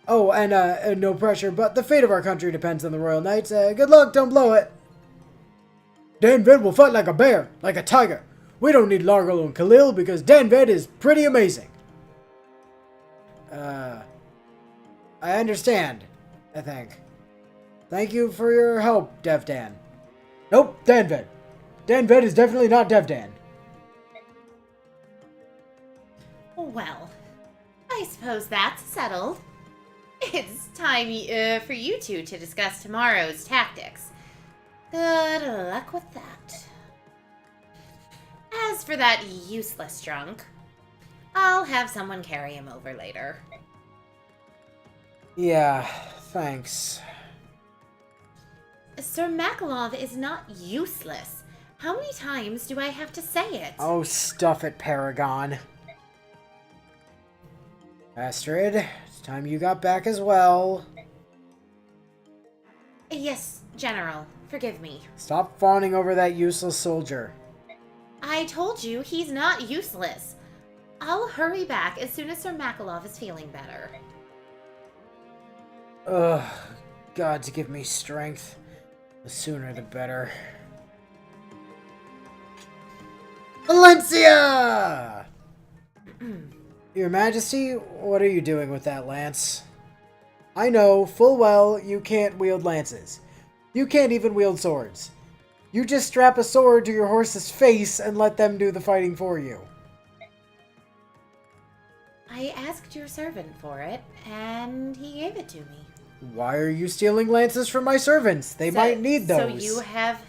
Oh, and no pressure, but the fate of our country depends on the Royal Knights. Good luck, don't blow it. Danved will fight like a bear, like a tiger. We don't need Largol and Khalil because Danved is pretty amazing. I understand, I think. Thank you for your help, Devdan. Nope, Danved. Danved is definitely not Devdan. Well, I suppose that's settled. It's time for you two to discuss tomorrow's tactics. Good luck with that. As for that useless drunk, I'll have someone carry him over later. Yeah, thanks. Sir Makalov is not useless. How many times do I have to say it? Oh, stuff it, Paragon. Astrid, it's time you got back as well. Yes, General. Forgive me. Stop fawning over that useless soldier. I told you he's not useless. I'll hurry back as soon as Sir Makalov is feeling better. Ugh, gods give me strength. The sooner the better. Valencia! Your Majesty, what are you doing with that lance? I know full well you can't wield lances. You can't even wield swords. You just strap a sword to your horse's face and let them do the fighting for you. I asked your servant for it, and he gave it to me. Why are you stealing lances from my servants? They might need those. So you have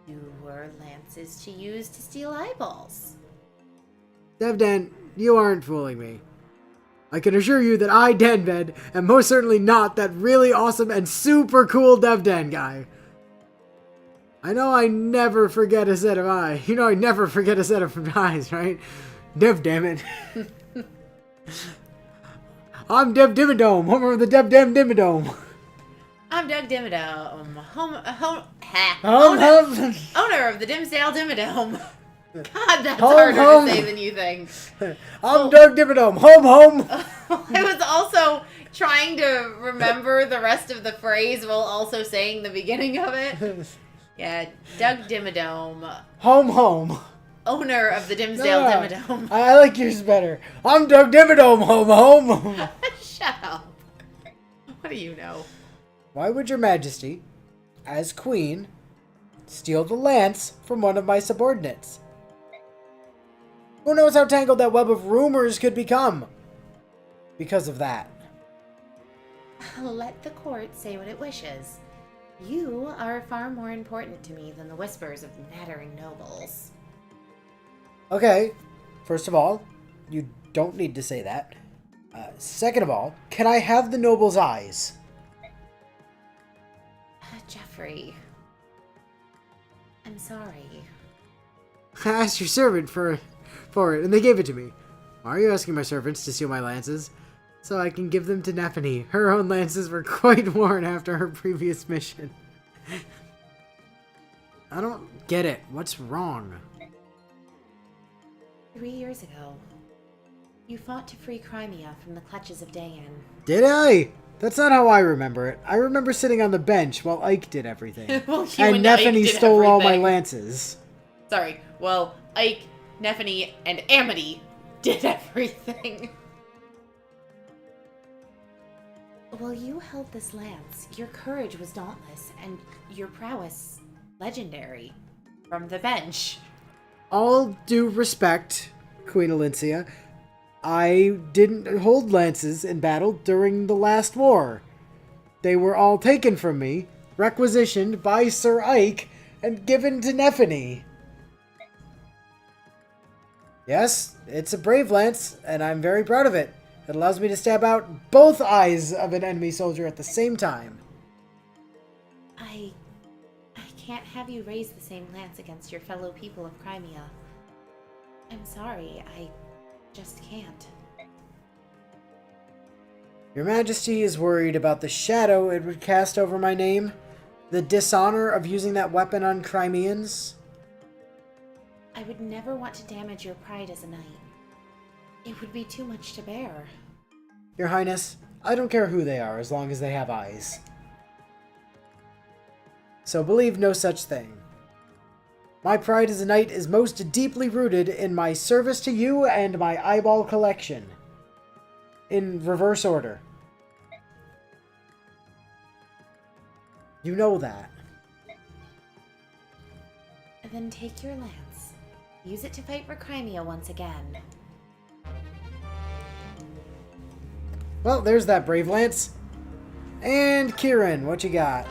fewer lances to use to steal eyeballs. Devdan, you aren't fooling me. I can assure you that I, Danved, am most certainly not that really awesome and super cool Devdan guy. I know I never forget a set of eyes. You know I never forget a set of eyes, right? Dev damn it. I'm Dev Dimmadome, Homer of the Dev Damn Dimmadome. I'm Doug Dimmadome, owner of the Dimsdale Dimmadome. God, that's harder to say than you think. I'm Doug Dimmadome, home. I was also trying to remember the rest of the phrase while also saying the beginning of it. Yeah, Doug Dimmadome. Home. Owner of the Dimsdale Dimmadome. I like yours better. I'm Doug Dimmadome, home. Shut up. What do you know? Why would your Majesty, as Queen, steal the lance from one of my subordinates? Who knows how tangled that web of rumors could become because of that? Let the court say what it wishes. You are far more important to me than the whispers of nattering nobles. Okay, first of all, you don't need to say that. Second of all, can I have the noble's eyes? Jeffrey. I'm sorry. I asked your servant for it, and they gave it to me. Why are you asking my servants to steal my lances? So I can give them to Nephany. Her own lances were quite worn after her previous mission. I don't get it. What's wrong? 3 years ago, you fought to free Crimea from the clutches of Dayan. Did I? That's not how I remember it. I remember sitting on the bench while Ike did everything. Well, you and Ike Nephany did stole all my everything. lances. Sorry. Well, Ike, Nephany, and Amity did everything. While you held this lance, your courage was dauntless, and your prowess legendary. From the bench. All due respect, Queen Alincia, I didn't hold lances in battle during the last war. They were all taken from me, requisitioned by Sir Ike, and given to Nephany. Yes, it's a brave lance, and I'm very proud of it. It allows me to stab out both eyes of an enemy soldier at the same time. I can't have you raise the same lance against your fellow people of Crimea. I'm sorry, I just can't. Your Majesty is worried about the shadow it would cast over my name? The dishonor of using that weapon on Crimeans? I would never want to damage your pride as a knight. It would be too much to bear. Your Highness, I don't care who they are as long as they have eyes. So believe no such thing. My pride as a knight is most deeply rooted in my service to you and my eyeball collection. In reverse order. You know that. Then take your lance. Use it to fight for Crimea once again. Well, there's that brave lance. And Kieran, what you got?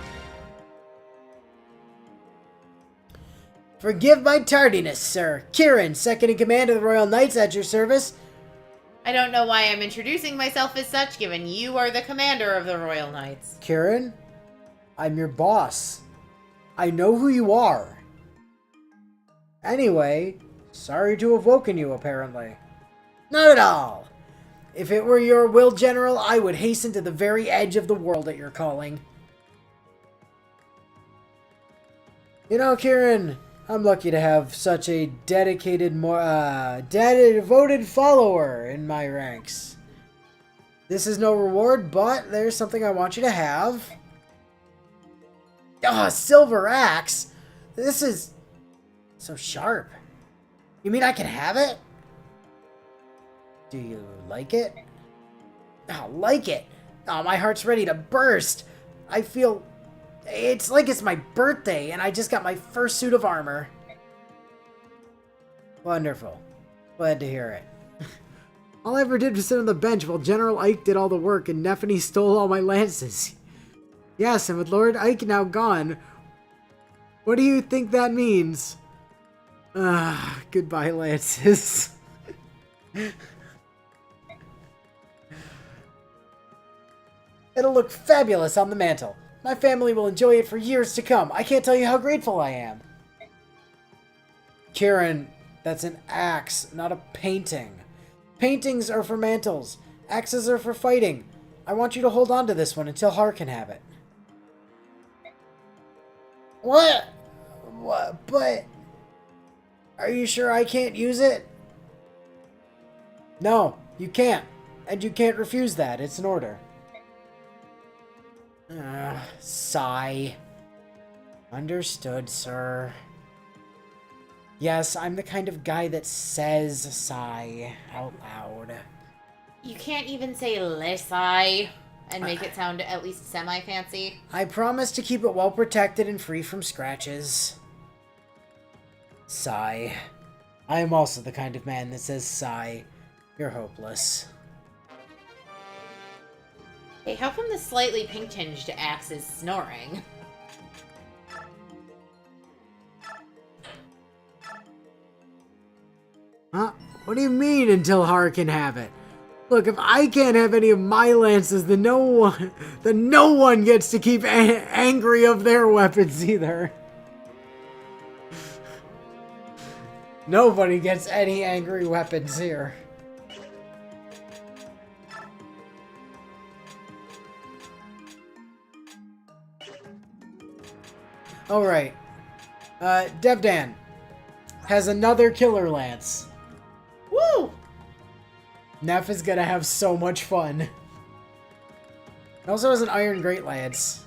Forgive my tardiness, sir. Kieran, second in command of the Royal Knights, at your service. I don't know why I'm introducing myself as such, given you are the commander of the Royal Knights. Kieran, I'm your boss. I know who you are. Anyway, sorry to have woken you, apparently. Not at all. If it were your will, General, I would hasten to the very edge of the world at your calling. You know, Kieran, I'm lucky to have such a dedicated, devoted follower in my ranks. This is no reward, but there's something I want you to have. Ah, silver axe. This is so sharp. You mean I can have it? Do you like it? Oh, like it. Oh, my heart's ready to burst. I feel... It's like it's my birthday and I just got my first suit of armor. Wonderful. Glad to hear it. All I ever did was sit on the bench while General Ike did all the work and Nephany stole all my lances. Yes, and with Lord Ike now gone, what do you think that means? Goodbye, lances. It'll look fabulous on the mantle. My family will enjoy it for years to come. I can't tell you how grateful I am. Kieran, that's an axe, not a painting. Paintings are for mantles. Axes are for fighting. I want you to hold on to this one until Har can have it. What? What? But... Are you sure I can't use it? No, you can't. And you can't refuse that. It's an order. Sigh. Understood, sir. Yes, I'm the kind of guy that says sigh out loud. You can't even say Lesai and make it sound at least semi-fancy. I promise to keep it well protected and free from scratches. Sigh. I am also the kind of man that says sigh. You're hopeless. Hey, how come the slightly pink-tinged axe is snoring? Huh? What do you mean until Har can have it? Look, if I can't have any of my lances, then no one gets to keep angry of their weapons either. Nobody gets any angry weapons here. Alright. Devdan has another killer lance. Woo! Neff is gonna have so much fun. He also has an iron great lance.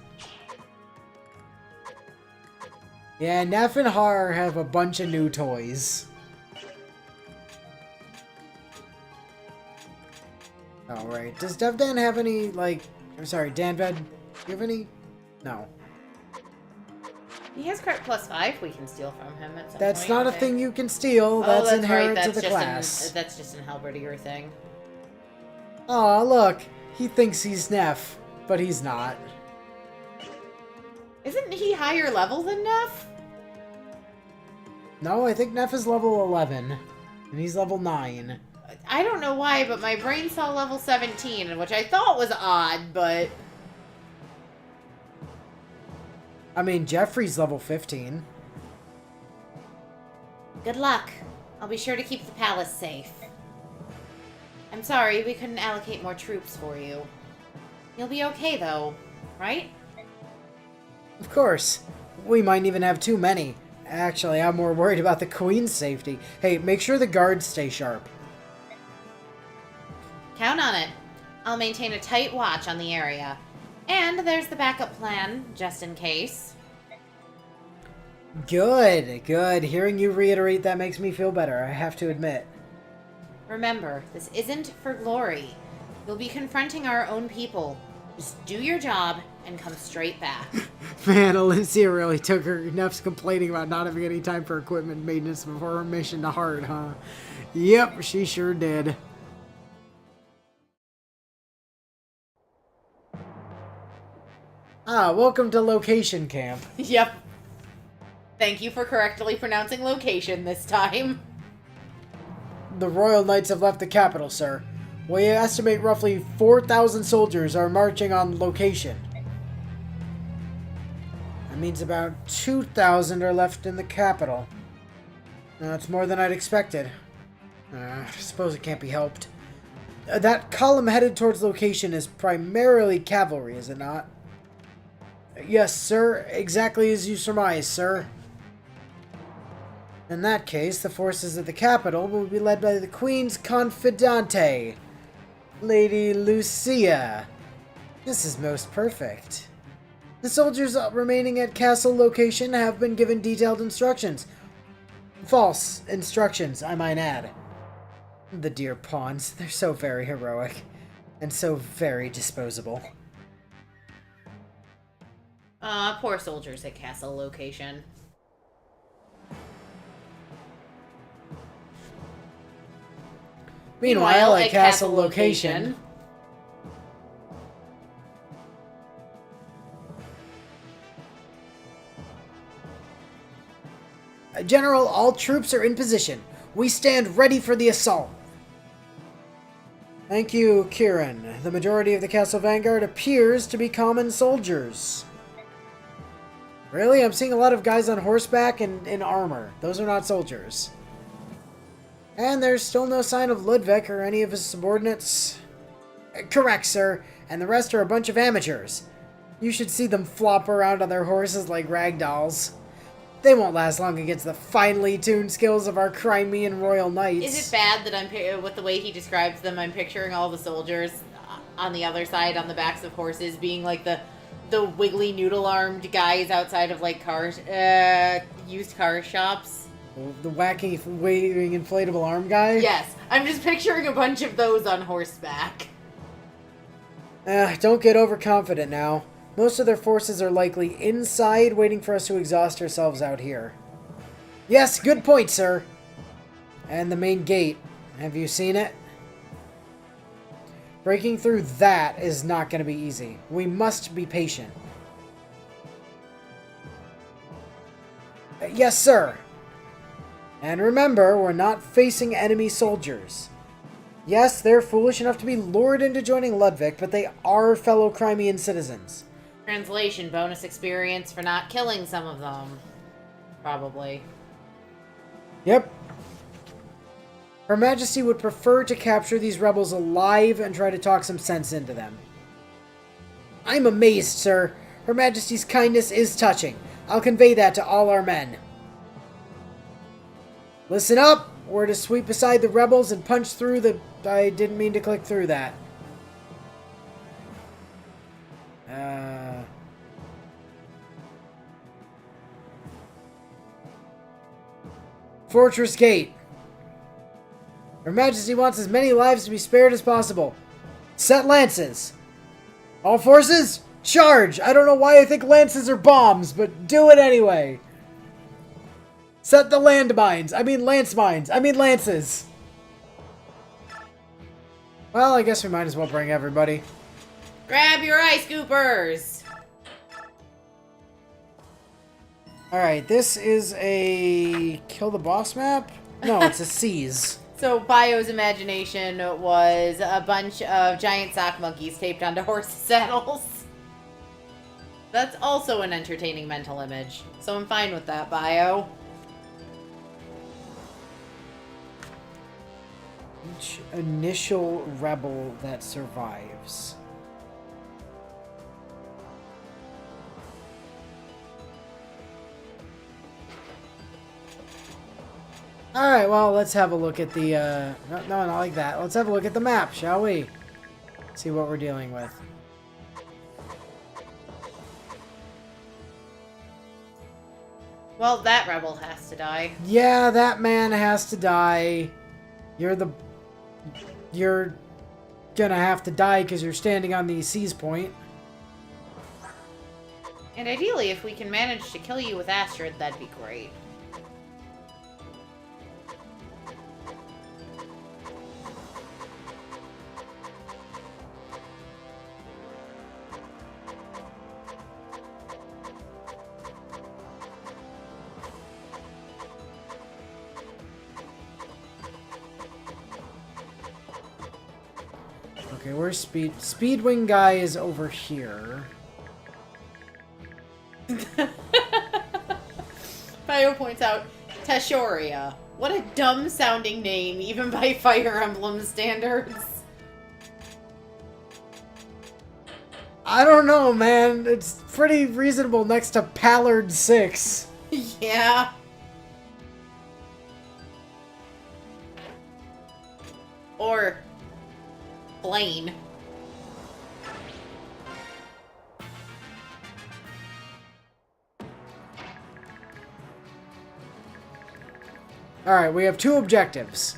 Yeah, Neff and Har have a bunch of new toys. Alright, does Devdan have any, like... I'm sorry, Danved, do you have any? No. He has crit +5 we can steal from him at some That's point, not I a think. thing you can steal. Oh, That's right. inherent That's to the just class. That's just an halberdier thing. Aw, look. He thinks he's Neff, but he's not. Isn't he higher level than Neff? No, I think Neff is level 11. And he's level 9. I don't know why, but my brain saw level 17, which I thought was odd, but... I mean, Jeffrey's level 15. Good luck. I'll be sure to keep the palace safe. I'm sorry, we couldn't allocate more troops for you. You'll be okay, though, right? Of course. We might even have too many. Actually, I'm more worried about the Queen's safety. Hey, make sure the guards stay sharp. Count on it. I'll maintain a tight watch on the area. And there's the backup plan, just in case. Good, good. Hearing you reiterate that makes me feel better, I have to admit. Remember, this isn't for glory. You'll be confronting our own people. Just do your job and come straight back. Man, Alicia really took her Neff's complaining about not having any time for equipment maintenance before her mission to heart, huh? Yep, she sure did. Ah, welcome to location camp. Yep. Thank you for correctly pronouncing location this time. The Royal Knights have left the capital, sir. We estimate roughly 4,000 soldiers are marching on location. That means about 2,000 are left in the capital. That's more than I'd expected. I suppose it can't be helped. That column headed towards location is primarily cavalry, is it not? Yes, sir. Exactly as you surmise, sir. In that case, the forces at the capital will be led by the Queen's confidante, Lady Lucia. This is most perfect. The soldiers remaining at castle location have been given detailed instructions. False instructions, I might add. The dear pawns, they're so very heroic, and so very disposable. Poor soldiers at castle location. Meanwhile, at castle location... General, all troops are in position. We stand ready for the assault. Thank you, Kieran. The majority of the castle vanguard appears to be common soldiers. Really? I'm seeing a lot of guys on horseback and in armor. Those are not soldiers. And there's still no sign of Ludwig or any of his subordinates. Correct, sir. And the rest are a bunch of amateurs. You should see them flop around on their horses like rag dolls. They won't last long against the finely tuned skills of our Crimean Royal Knights. Is it bad that with the way he describes them, I'm picturing all the soldiers on the other side on the backs of horses being like the wiggly noodle-armed guys outside of like used car shops? The wacky waving inflatable arm guy? Yes, I'm just picturing a bunch of those on horseback. Don't get overconfident now. Most of their forces are likely inside, waiting for us to exhaust ourselves out here. Yes, good point, sir. And the main gate. Have you seen it? Breaking through that is not going to be easy. We must be patient. Yes, sir. And remember, we're not facing enemy soldiers. Yes, they're foolish enough to be lured into joining Ludwig, but they are fellow Crimean citizens. Translation, bonus experience for not killing some of them. Probably. Yep. Her Majesty would prefer to capture these rebels alive and try to talk some sense into them. I'm amazed, sir. Her Majesty's kindness is touching. I'll convey that to all our men. Listen up! We're to sweep aside the rebels and punch through the... I didn't mean to click through that. Fortress Gate. Her Majesty wants as many lives to be spared as possible. Set lances. All forces, charge! I don't know why I think lances are bombs, but do it anyway. Set the landmines. I mean lance mines. I mean lances. Well, I guess we might as well bring everybody. Grab your ice scoopers! Alright, this is a kill the boss map? No, it's a seize. So, Bio's imagination was a bunch of giant sock monkeys taped onto horse saddles. That's also an entertaining mental image. So I'm fine with that, Bio. Each initial rebel that survives. Alright, well, let's have a look at the, no, not like that. Let's have a look at the map, shall we? See what we're dealing with. Well, that rebel has to die. Yeah, that man has to die. You're gonna have to die because you're standing on the seize point. And ideally, if we can manage to kill you with Astrid, that'd be great. Okay, where's Speedwing guy is over here. Bio points out, Tashoria. What a dumb-sounding name, even by Fire Emblem standards. I don't know, man. It's pretty reasonable next to Pallard 6. Yeah. Or Blaine. Alright, we have two objectives.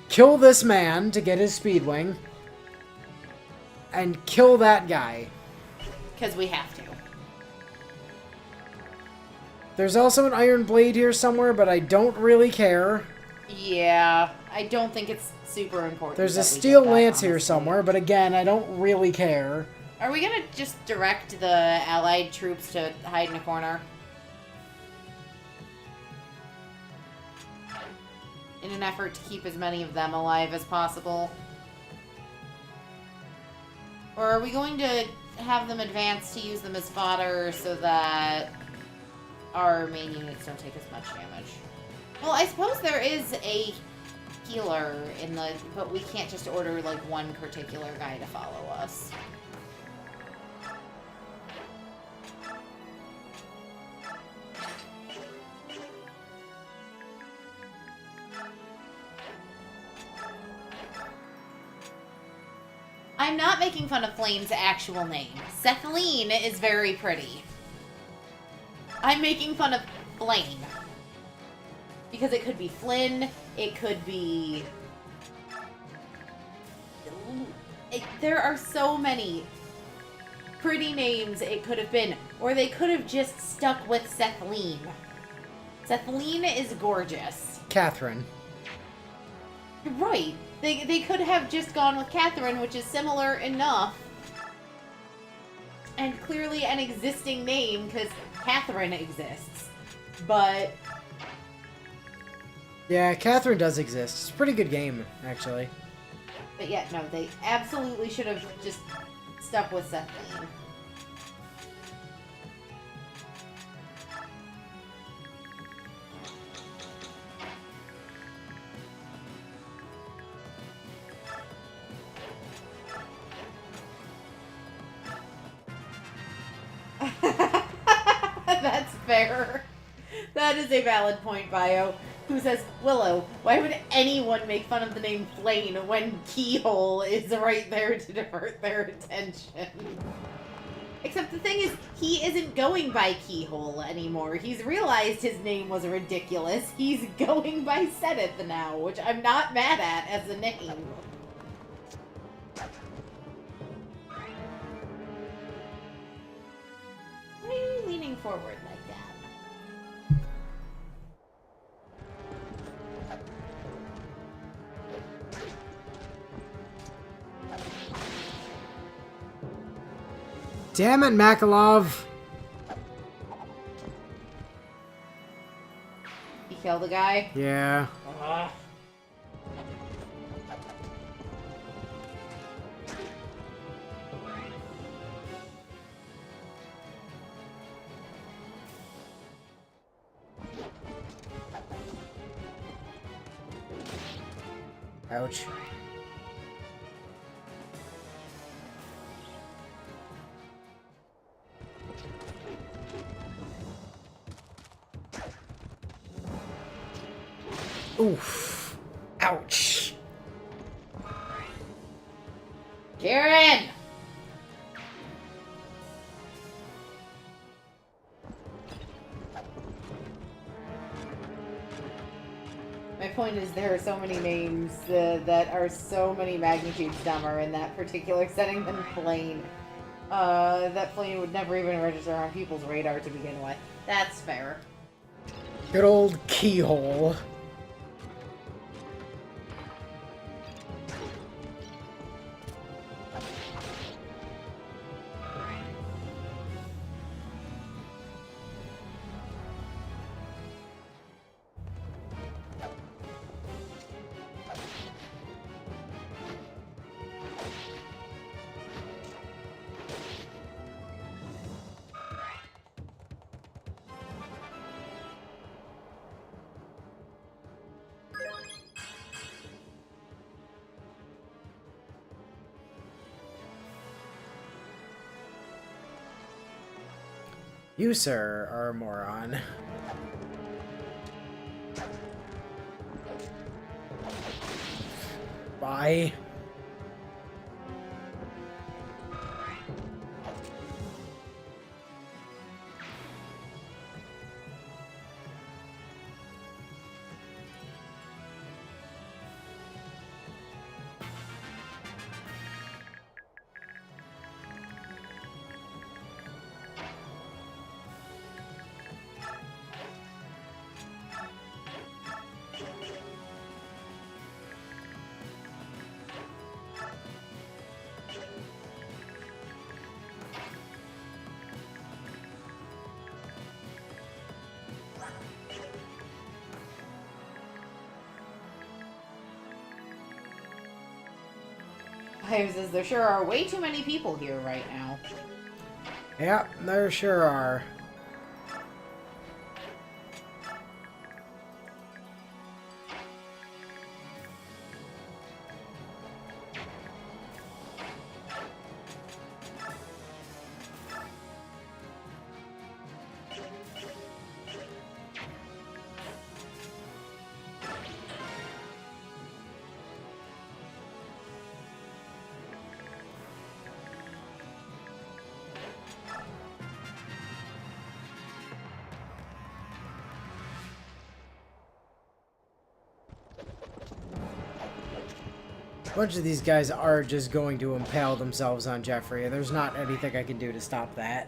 Kill this man to get his Speedwing. And kill that guy. Because we have to. There's also an Iron Blade here somewhere, but I don't really care. Yeah, I don't think it's super important. There's a that we Steel get that, Lance here honestly. somewhere, but again, I don't really care. Are we gonna just direct the allied troops to hide in a corner? In an effort to keep as many of them alive as possible? Or are we going to have them advance to use them as fodder so that our main units don't take as much damage? Well, I suppose there is a healer in the... but we can't just order, like, one particular guy to follow us. I'm not making fun of Flame's actual name. Sethaline is very pretty. I'm making fun of Flame. Because it could be Flynn, it could be... there are so many pretty names it could have been. Or they could have just stuck with Sethaline. Sethaline is gorgeous. Catherine. Right. They could have just gone with Catherine, which is similar enough. And clearly an existing name, because Catherine exists. But Yeah, Catherine does exist. It's a pretty good game, actually. But yeah, no, they absolutely should have just stuck with Seth Lane. That's fair. That is a valid point, Bio. Who says, Willow, why would anyone make fun of the name Flane when Keyhole is right there to divert their attention? Except the thing is, he isn't going by Keyhole anymore. He's realized his name was ridiculous. He's going by Sedith now, which I'm not mad at as a name. Why are you leaning forward like that? Damn it, Makalov! He killed a guy? Yeah. Ugh. Ouch. Oof. Ouch. Karen! My point is there are so many names that are so many magnitudes dumber in that particular setting than Flane. That Flane would never even register on people's radar to begin with. That's fair. Good old Keyhole. You, sir, are a moron. Bye. Hive says there sure are way too many people here right now. Yeah, there sure are. A bunch of these guys are just going to impale themselves on Jeffrey. There's not anything I can do to stop that.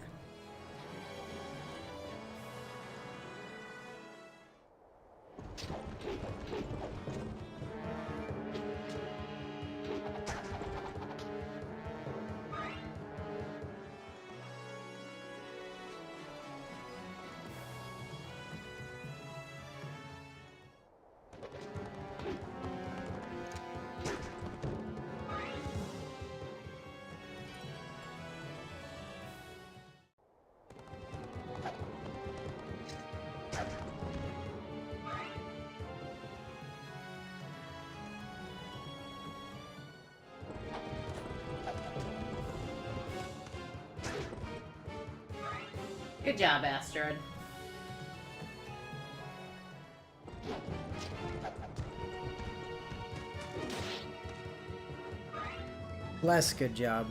Good job, Astrid. Less good job.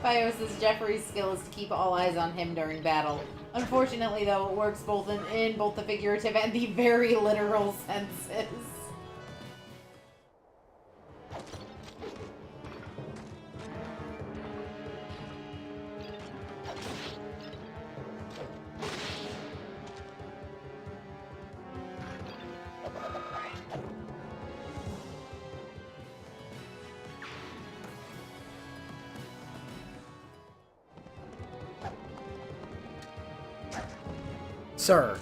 Bio says Jeffrey's skill is to keep all eyes on him during battle. Unfortunately, though, it works both in both the figurative and the very literal senses. Sir,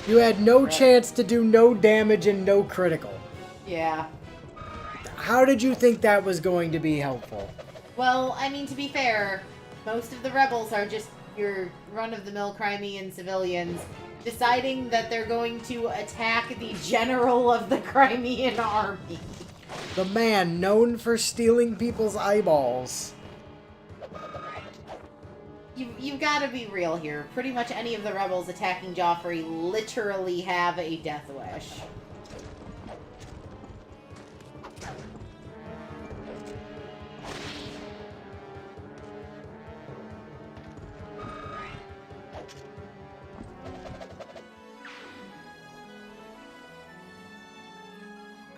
you had no chance to do no damage and no critical. Yeah. How did you think that was going to be helpful? Well, I mean, to be fair, most of the rebels are just your run-of-the-mill Crimean civilians deciding that they're going to attack the general of the Crimean army. The man known for stealing people's eyeballs. You've got to be real here. Pretty much any of the rebels attacking Joffrey literally have a death wish.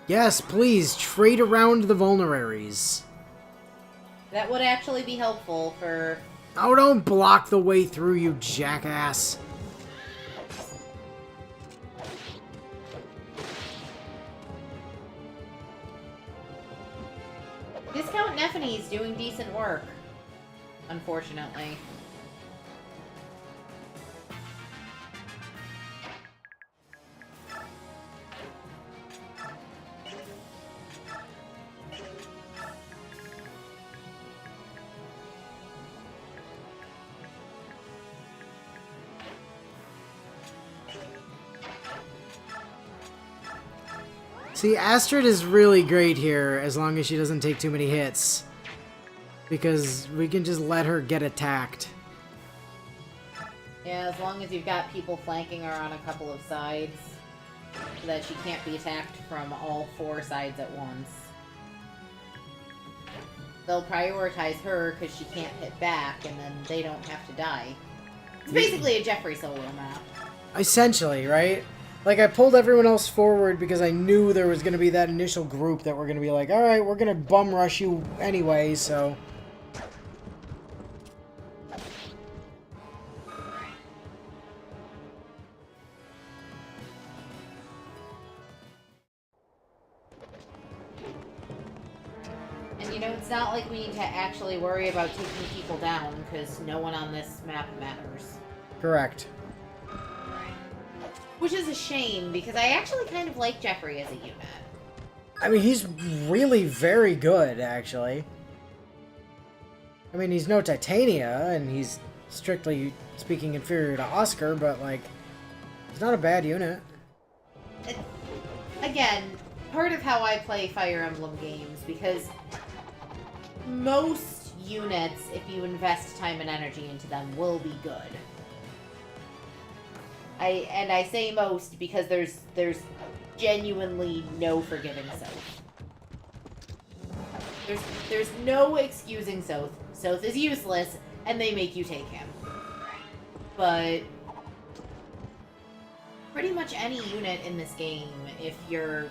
Yes, please, trade around the vulneraries. That would actually be helpful for... Oh, don't block the way through, you jackass. Viscount Neffany's doing decent work, unfortunately. See, Astrid is really great here, as long as she doesn't take too many hits. Because we can just let her get attacked. Yeah, as long as you've got people flanking her on a couple of sides, so that she can't be attacked from all four sides at once. They'll prioritize her because she can't hit back, and then they don't have to die. It's basically a Jeffrey solo map. Essentially, right? Like, I pulled everyone else forward because I knew there was going to be that initial group that were going to be like, alright, we're going to bum rush you anyway, so... And you know, it's not like we need to actually worry about taking people down, because no one on this map matters. Correct. Which is a shame, because I actually kind of like Jeffrey as a unit. I mean, he's really very good, actually. I mean, he's no Titania, and he's, strictly speaking, inferior to Oscar, but, like, he's not a bad unit. Again, part of how I play Fire Emblem games, because most units, if you invest time and energy into them, will be good. I say most because there's genuinely no forgiving Soth. There's no excusing Soth. Soth is useless, and they make you take him. But pretty much any unit in this game, if you're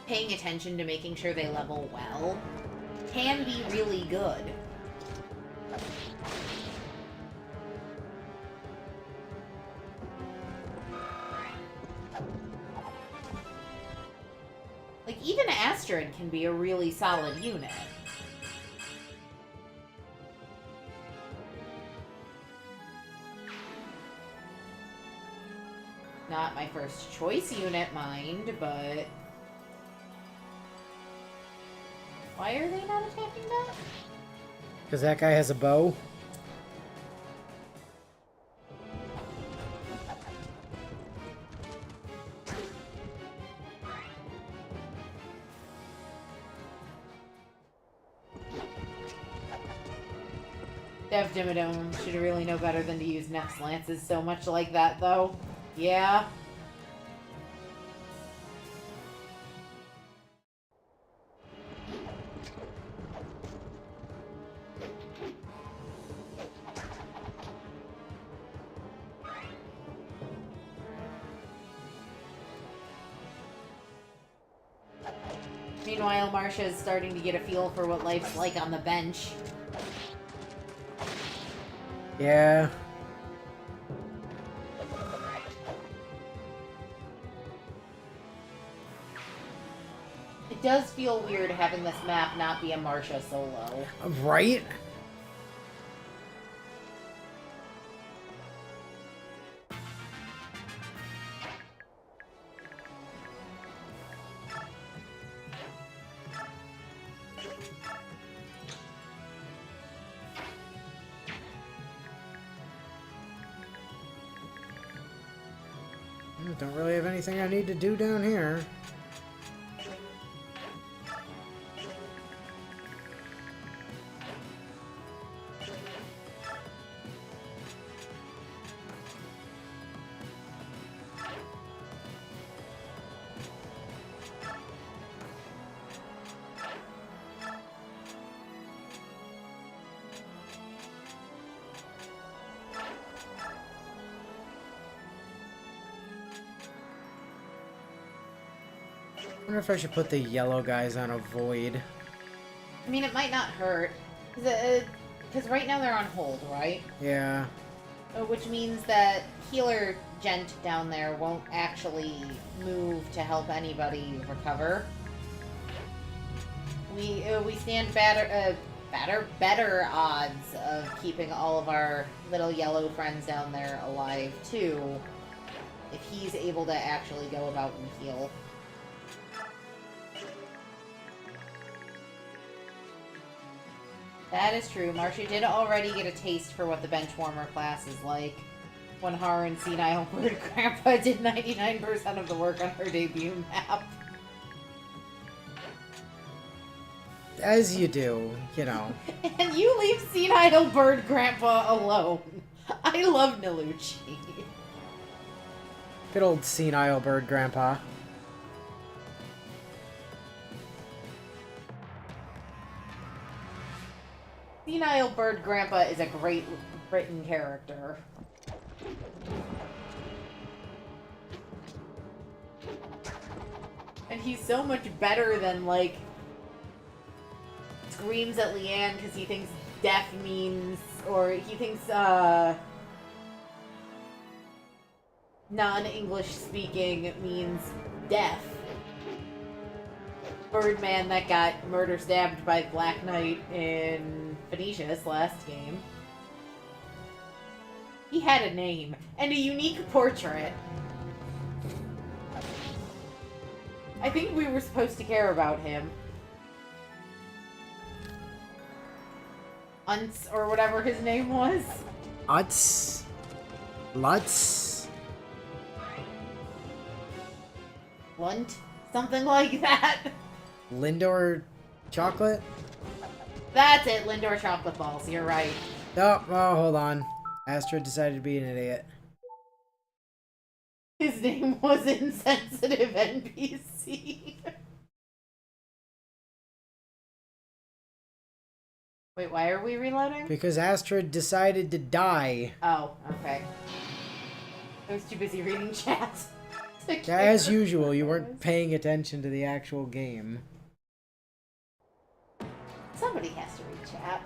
paying attention to making sure they level well, can be really good. Like, even Astrid can be a really solid unit. Not my first choice unit, mind, but... Why are they not attacking that? Because that guy has a bow. Dev Dimmadome should really know better than to use Neff's lances so much like that, though. Yeah. Meanwhile, Marcia is starting to get a feel for what life's like on the bench. Yeah. It does feel weird having this map not be a Marcia solo. Right? Don't really have anything I need to do down here. I wonder if I should put the yellow guys on a void. I mean, it might not hurt. Because right now they're on hold, right? Yeah. Which means that healer gent down there won't actually move to help anybody recover. We stand better odds of keeping all of our little yellow friends down there alive too, if he's able to actually go about and heal. That is true. Marcia did already get a taste for what the Benchwarmer class is like when her and Senile Bird Grandpa did 99% of the work on her debut map. As you do, you know. And you leave Senile Bird Grandpa alone. I love Nalucci. Good old senile bird grandpa. Senile Bird Grandpa is a great written character. And he's so much better than, like, screams at Leanne because he thinks deaf means, or he thinks, non-English speaking means deaf. Birdman that got murder-stabbed by Black Knight in Phoenicia's last game. He had a name, and a unique portrait. I think we were supposed to care about him. Unts, or whatever his name was. Utz. Lutz. Lunt? Something like that. Lindor chocolate? That's it, Lindor chocolate balls, you're right. Oh, hold on. Astrid decided to be an idiot. His name was Insensitive NPC. Wait, why are we reloading? Because Astrid decided to die. Oh, okay. I was too busy reading chat. As usual, you weren't paying attention to the actual game. Somebody has to read chat.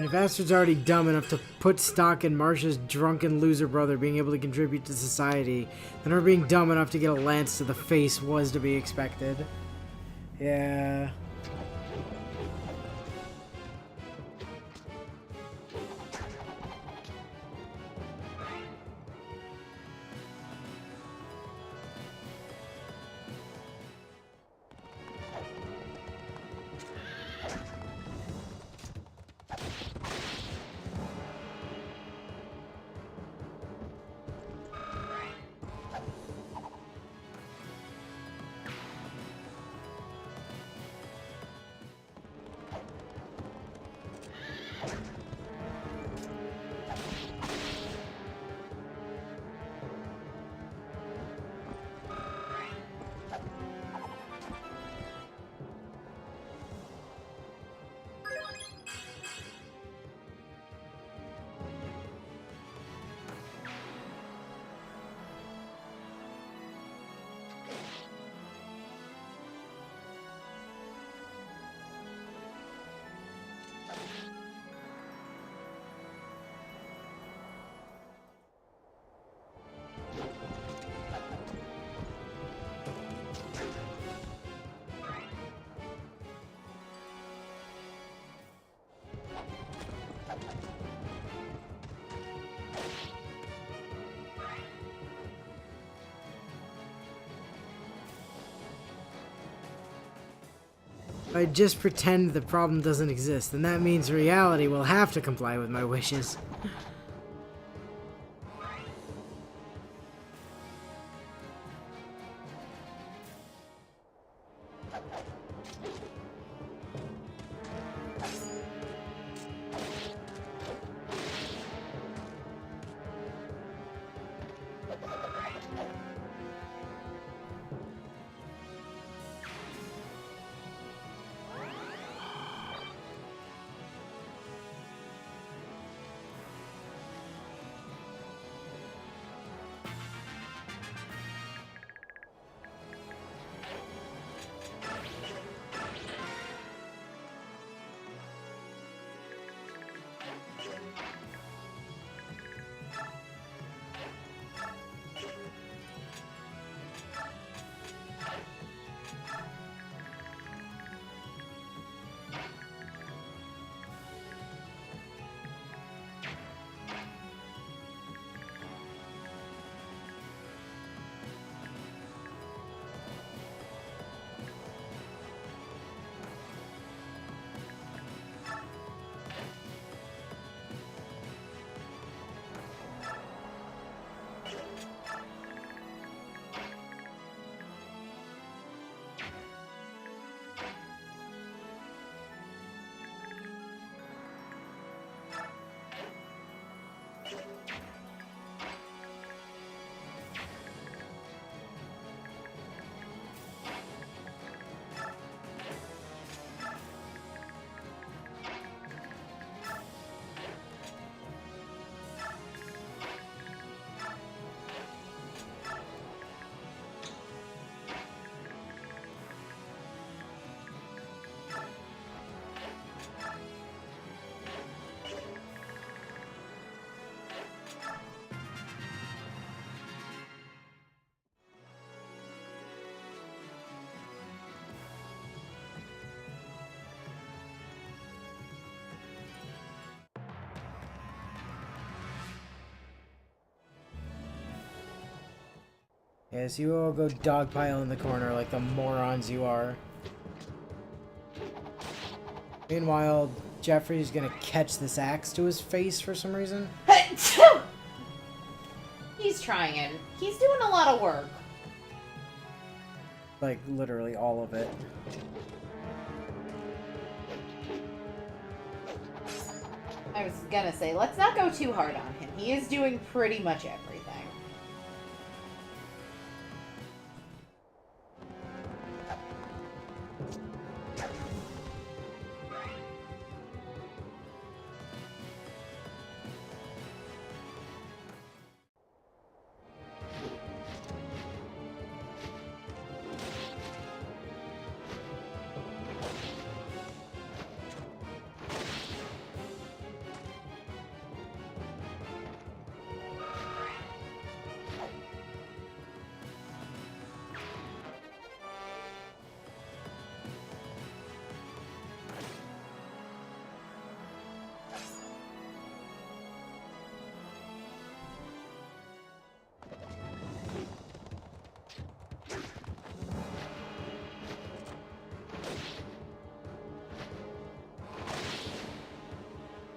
And if Astrid's already dumb enough to put stock in Marcia's drunken loser brother being able to contribute to society, then her being dumb enough to get a lance to the face was to be expected. Yeah. If I just pretend the problem doesn't exist, then that means reality will have to comply with my wishes. Yes, you all go dogpile in the corner like the morons you are. Meanwhile, Jeffrey's gonna catch this axe to his face for some reason. He's trying. He's doing a lot of work. Like, literally all of it. I was gonna say, let's not go too hard on him. He is doing pretty much everything.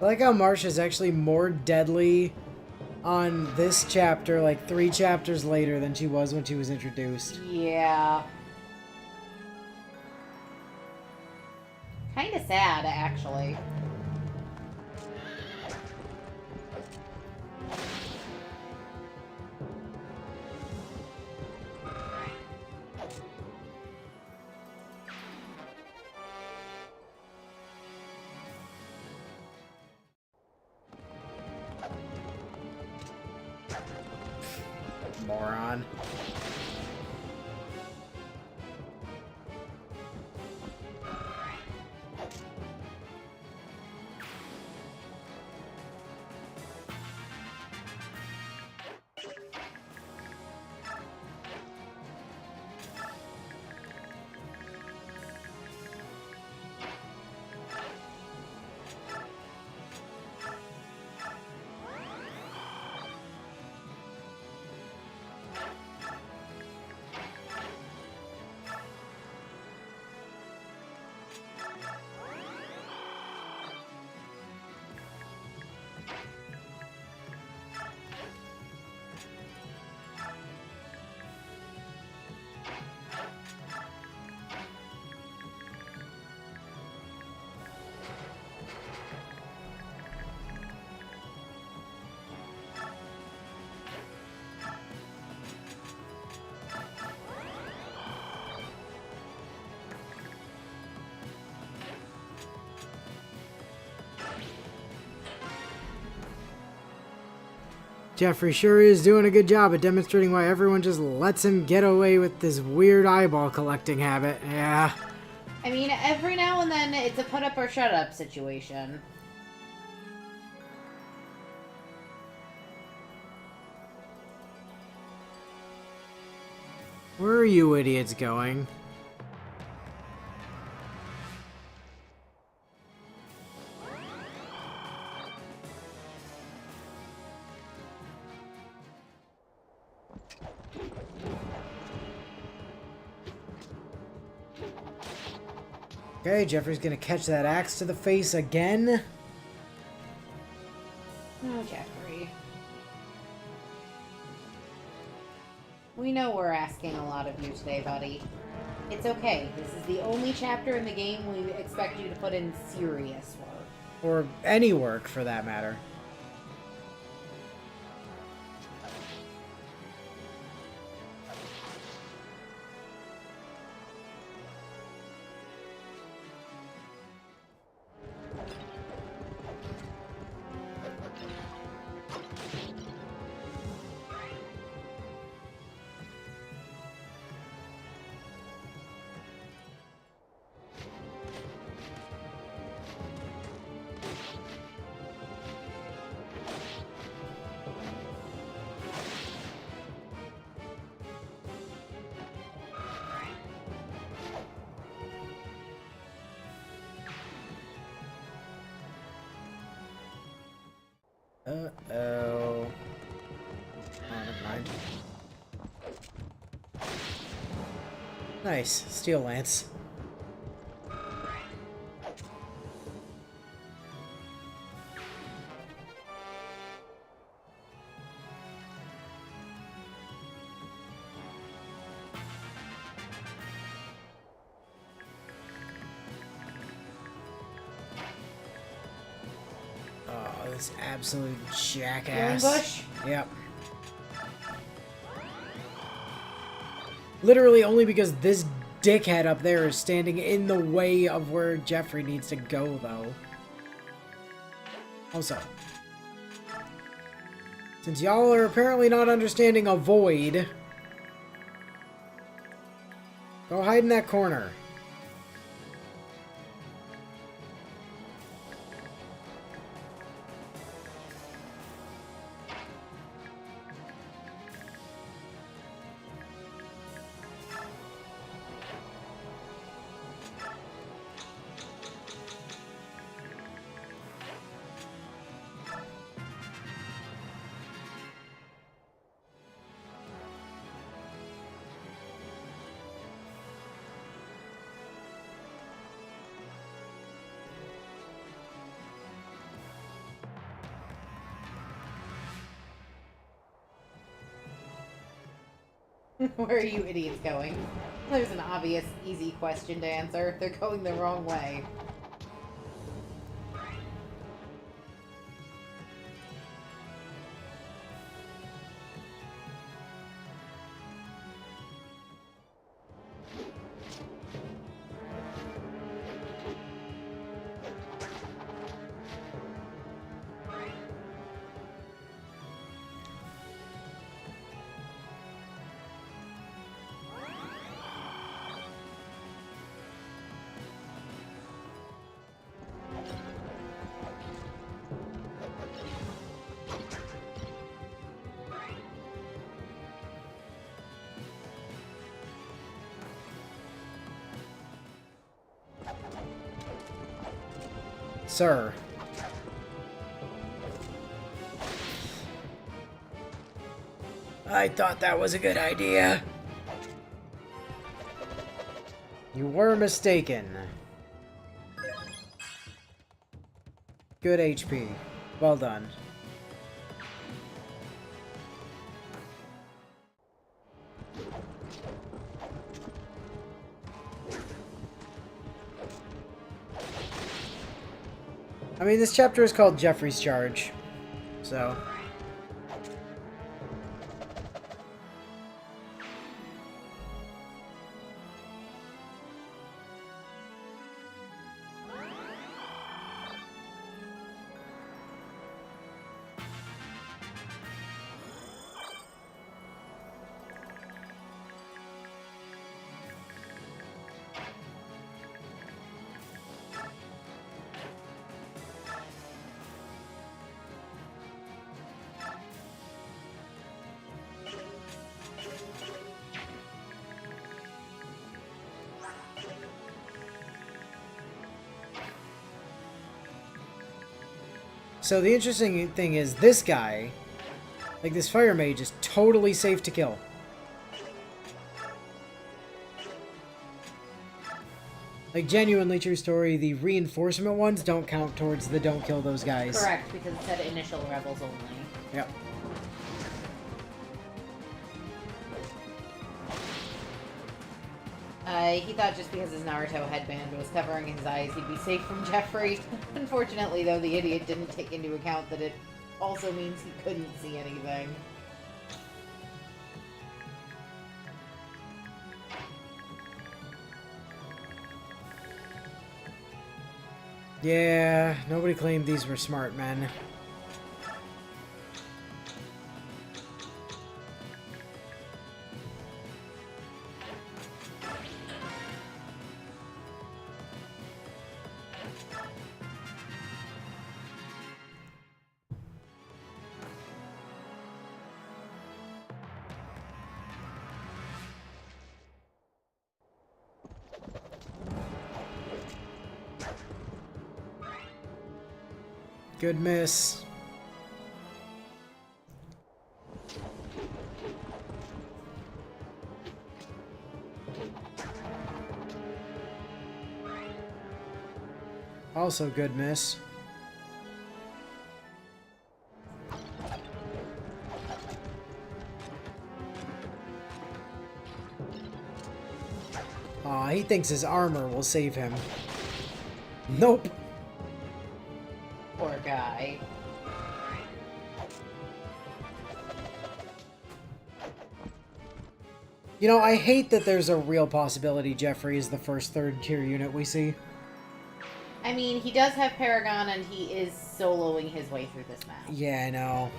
I like how Marsha's actually more deadly on this chapter, like 3 chapters later, than she was when she was introduced. Yeah. Kind of sad, actually. Moron. Jeffrey sure is doing a good job at demonstrating why everyone just lets him get away with this weird eyeball collecting habit. Yeah. I mean, every now and then it's a put up or shut up situation. Where are you idiots going? Okay, Jeffrey's gonna catch that axe to the face again. Oh, Jeffrey. We know we're asking a lot of you today, buddy. It's okay. This is the only chapter in the game we expect you to put in serious work. Or any work, for that matter. Uh-oh. Oh, never mind. Nice. Steel lance. Oh, this absolute jackass. Ambush? Yep. Literally only because this dickhead up there is standing in the way of where Jeffrey needs to go, though. Also, since y'all are apparently not understanding avoid, go hide in that corner. Where are you idiots going? There's an obvious, easy question to answer. They're going the wrong way. Sir. I thought that was a good idea. You were mistaken. Good HP. Well done. I mean, this chapter is called Jeffrey's Charge, so... So the interesting thing is this guy, like this fire mage, is totally safe to kill. Like, genuinely true story, the reinforcement ones don't count towards the don't kill those guys. Correct, because it said initial rebels only. Yep. He thought just because his Naruto headband was covering his eyes, he'd be safe from Jeffrey. Unfortunately, though, the idiot didn't take into account that it also means he couldn't see anything. Yeah, nobody claimed these were smart men. Good miss. Also good miss. Aw, he thinks his armor will save him. Nope. Poor guy. You know, I hate that there's a real possibility Jeffrey is the first third-tier unit we see. I mean, he does have Paragon, and he is soloing his way through this map. Yeah, I know.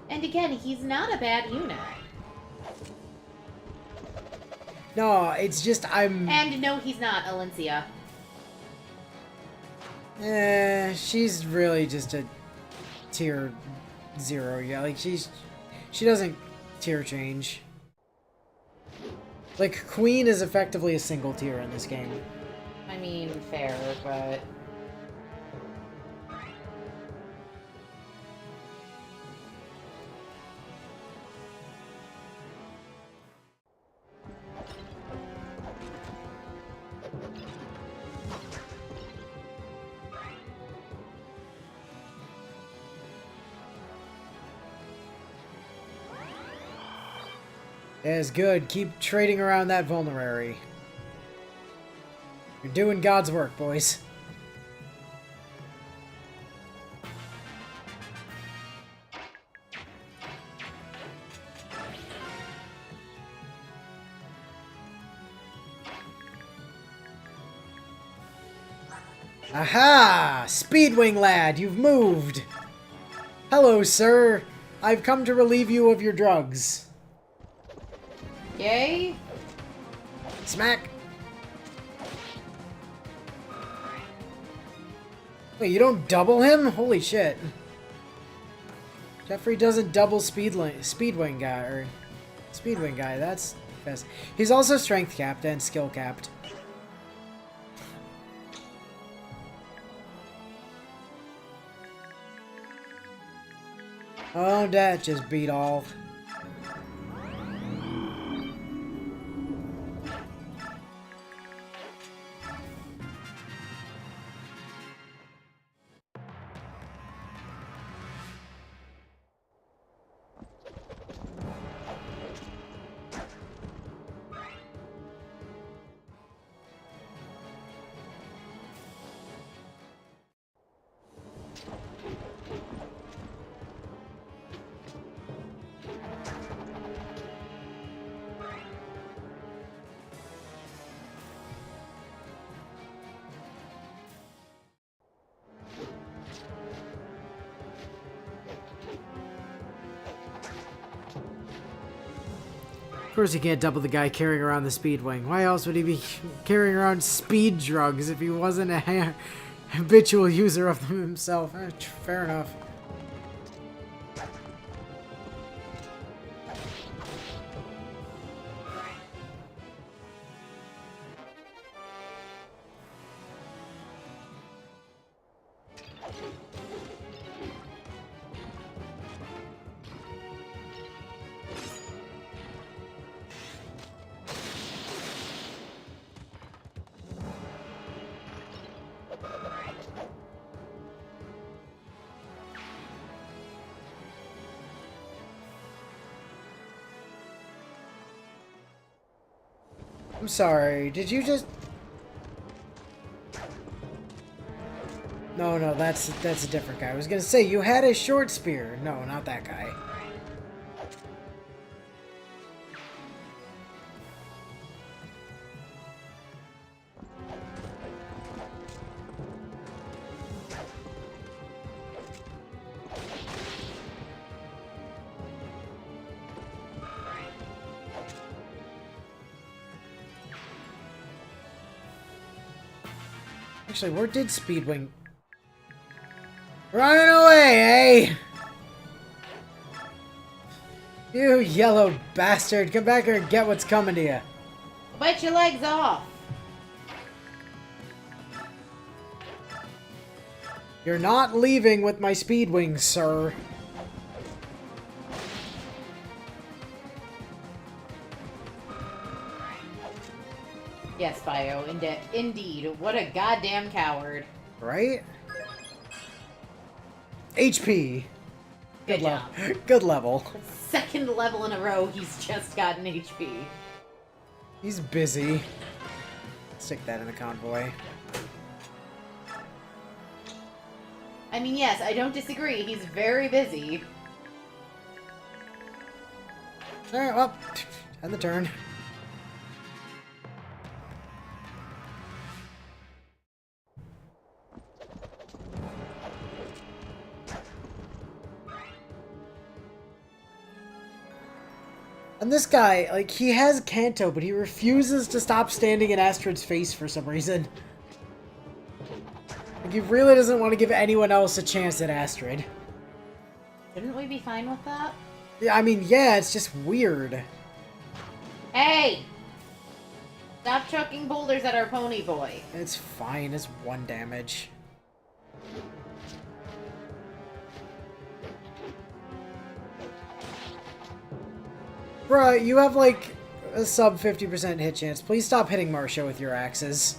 And again, he's not a bad unit. No, it's just I'm... And no, he's not, Alencia. She's really just a tier 0, yeah, like she doesn't tier change. Like, Queen is effectively a single tier in this game. I mean, fair, but... That's good. Keep trading around that vulnerary. You're doing God's work, boys. Aha! Speedwing lad, you've moved! Hello, sir. I've come to relieve you of your drugs. Yay? Smack! Wait, you don't double him? Holy shit. Jeffrey doesn't double Speedwing guy, that's fast. He's also strength capped and skill capped. Oh, that just beat all. Of course he can't double the guy carrying around the Speedwing. Why else would he be carrying around speed drugs if he wasn't a habitual user of them himself? Fair enough. I'm sorry, did you just... No, that's a different guy. I was gonna say, you had a short spear. No, not that guy. Actually, where did Speedwing... Running away, eh? You yellow bastard. Come back here and get what's coming to you. Bite your legs off. You're not leaving with my Speedwing, sir. Yes, Bio, indeed. What a goddamn coward. Right? HP. Good job. Good level. Second level in a row, he's just gotten HP. He's busy. Stick that in the convoy. I mean, yes, I don't disagree. He's very busy. Alright, well, end the turn. And this guy, like, he has Kanto, but he refuses to stop standing in Astrid's face for some reason. Like, he really doesn't want to give anyone else a chance at Astrid. Shouldn't we be fine with that? Yeah, I mean, yeah, it's just weird. Hey! Stop chucking boulders at our pony boy. It's fine, it's 1 damage. Bruh, you have like a sub 50% hit chance. Please stop hitting Marcia with your axes.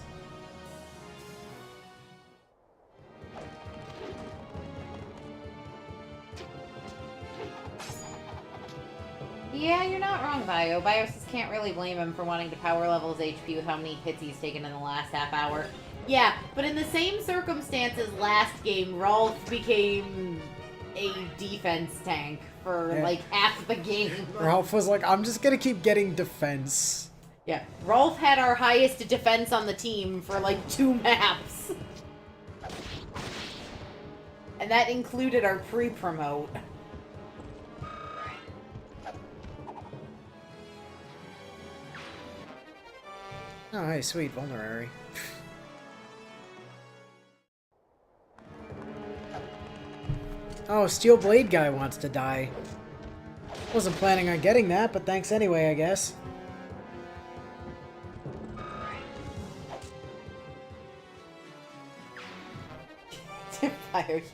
Yeah, Yeah, you're not wrong, Bio. Bio says can't really blame him for wanting to power level his HP with how many hits he's taken in the last half hour. Yeah, but in the same circumstances last game, Rolf became a defense tank for like half the game. Ralph was like, I'm just gonna keep getting defense. Yeah, Rolf had our highest defense on the team for like 2 maps. And that included our pre-promote. Oh, hey, sweet, vulnerary. Oh, Steel Blade guy wants to die. Wasn't planning on getting that, but thanks anyway, I guess.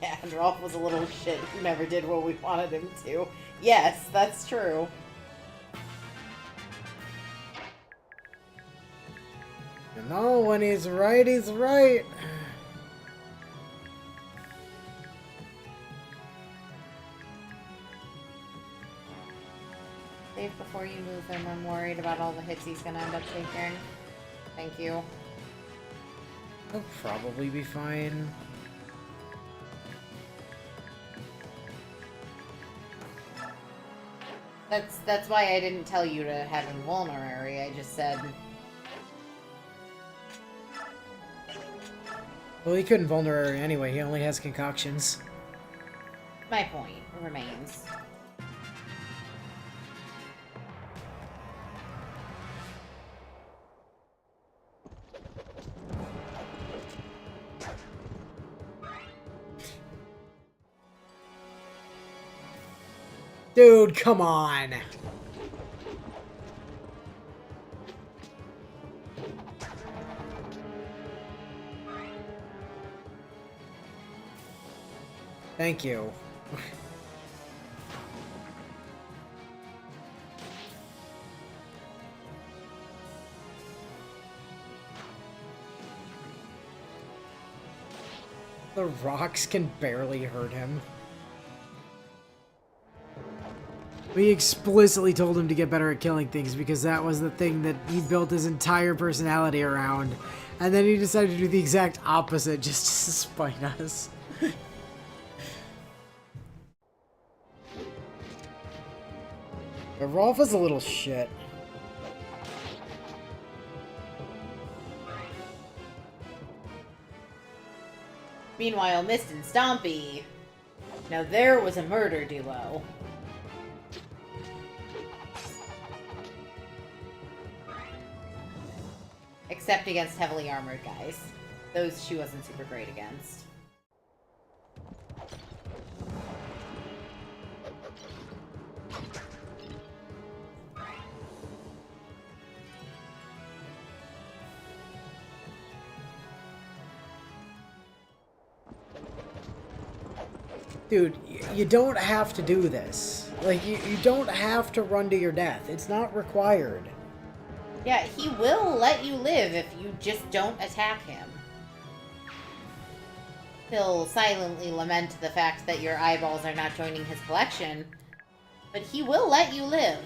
Yeah, and Rolf was a little shit who never did what we wanted him to. Yes, that's true. You know, when he's right, he's right. Save before you move him. I'm worried about all the hits he's gonna end up taking. Thank you. He'll probably be fine. That's why I didn't tell you to have him vulnerary. I just said... Well, he couldn't vulnerary anyway. He only has concoctions. My point remains. Dude, come on. Thank you. The rocks can barely hurt him. We explicitly told him to get better at killing things because that was the thing that he built his entire personality around. And then he decided to do the exact opposite just to spite us. But Rolf is a little shit. Meanwhile, Mist and Stompy. Now there was a murder duo. Except against heavily armored guys. Those she wasn't super great against. Dude, you don't have to do this. Like, you don't have to run to your death. It's not required. Yeah, he will let you live if you just don't attack him. He'll silently lament the fact that your eyeballs are not joining his collection, but he will let you live.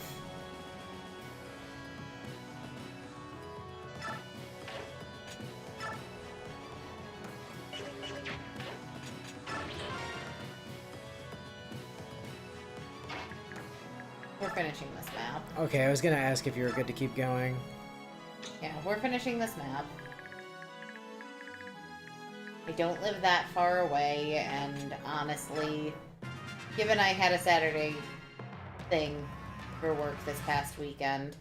We're finishing this map. Okay, I was gonna ask if you were good to keep going. Yeah, we're finishing this map. I don't live that far away, and honestly, given I had a Saturday thing for work this past weekend.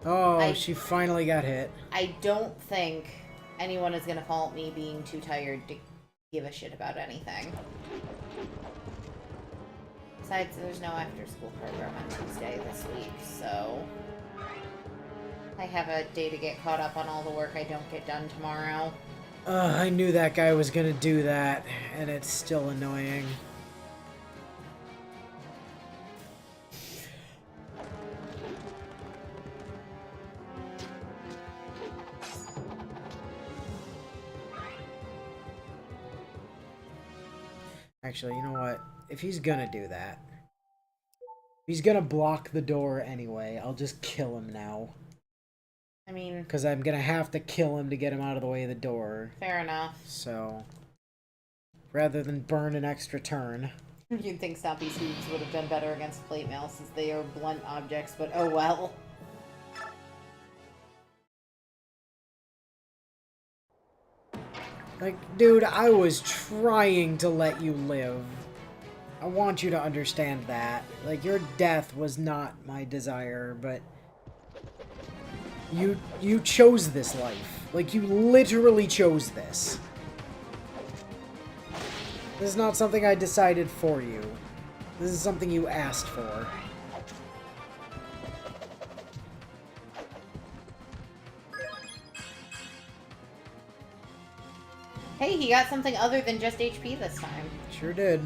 Oh, she finally got hit. I don't think anyone is gonna fault me being too tired to give a shit about anything. Besides, there's no after-school program on Tuesday this week, so I have a day to get caught up on all the work I don't get done tomorrow. I knew that guy was gonna do that, and it's still annoying. Actually, you know what? if he's gonna do that, if he's gonna block the door anyway, I'll just kill him now. I mean... Because I'm gonna have to kill him to get him out of the way of the door. Fair enough. So... rather than burn an extra turn. You'd think Stompy's hooves would have done better against plate mail since they are blunt objects, but oh well. Like, dude, I was trying to let you live. I want you to understand that. Like, your death was not my desire, but... You chose this life. Like, you literally chose this. This is not something I decided for you. This is something you asked for. Hey, he got something other than just HP this time. Sure did.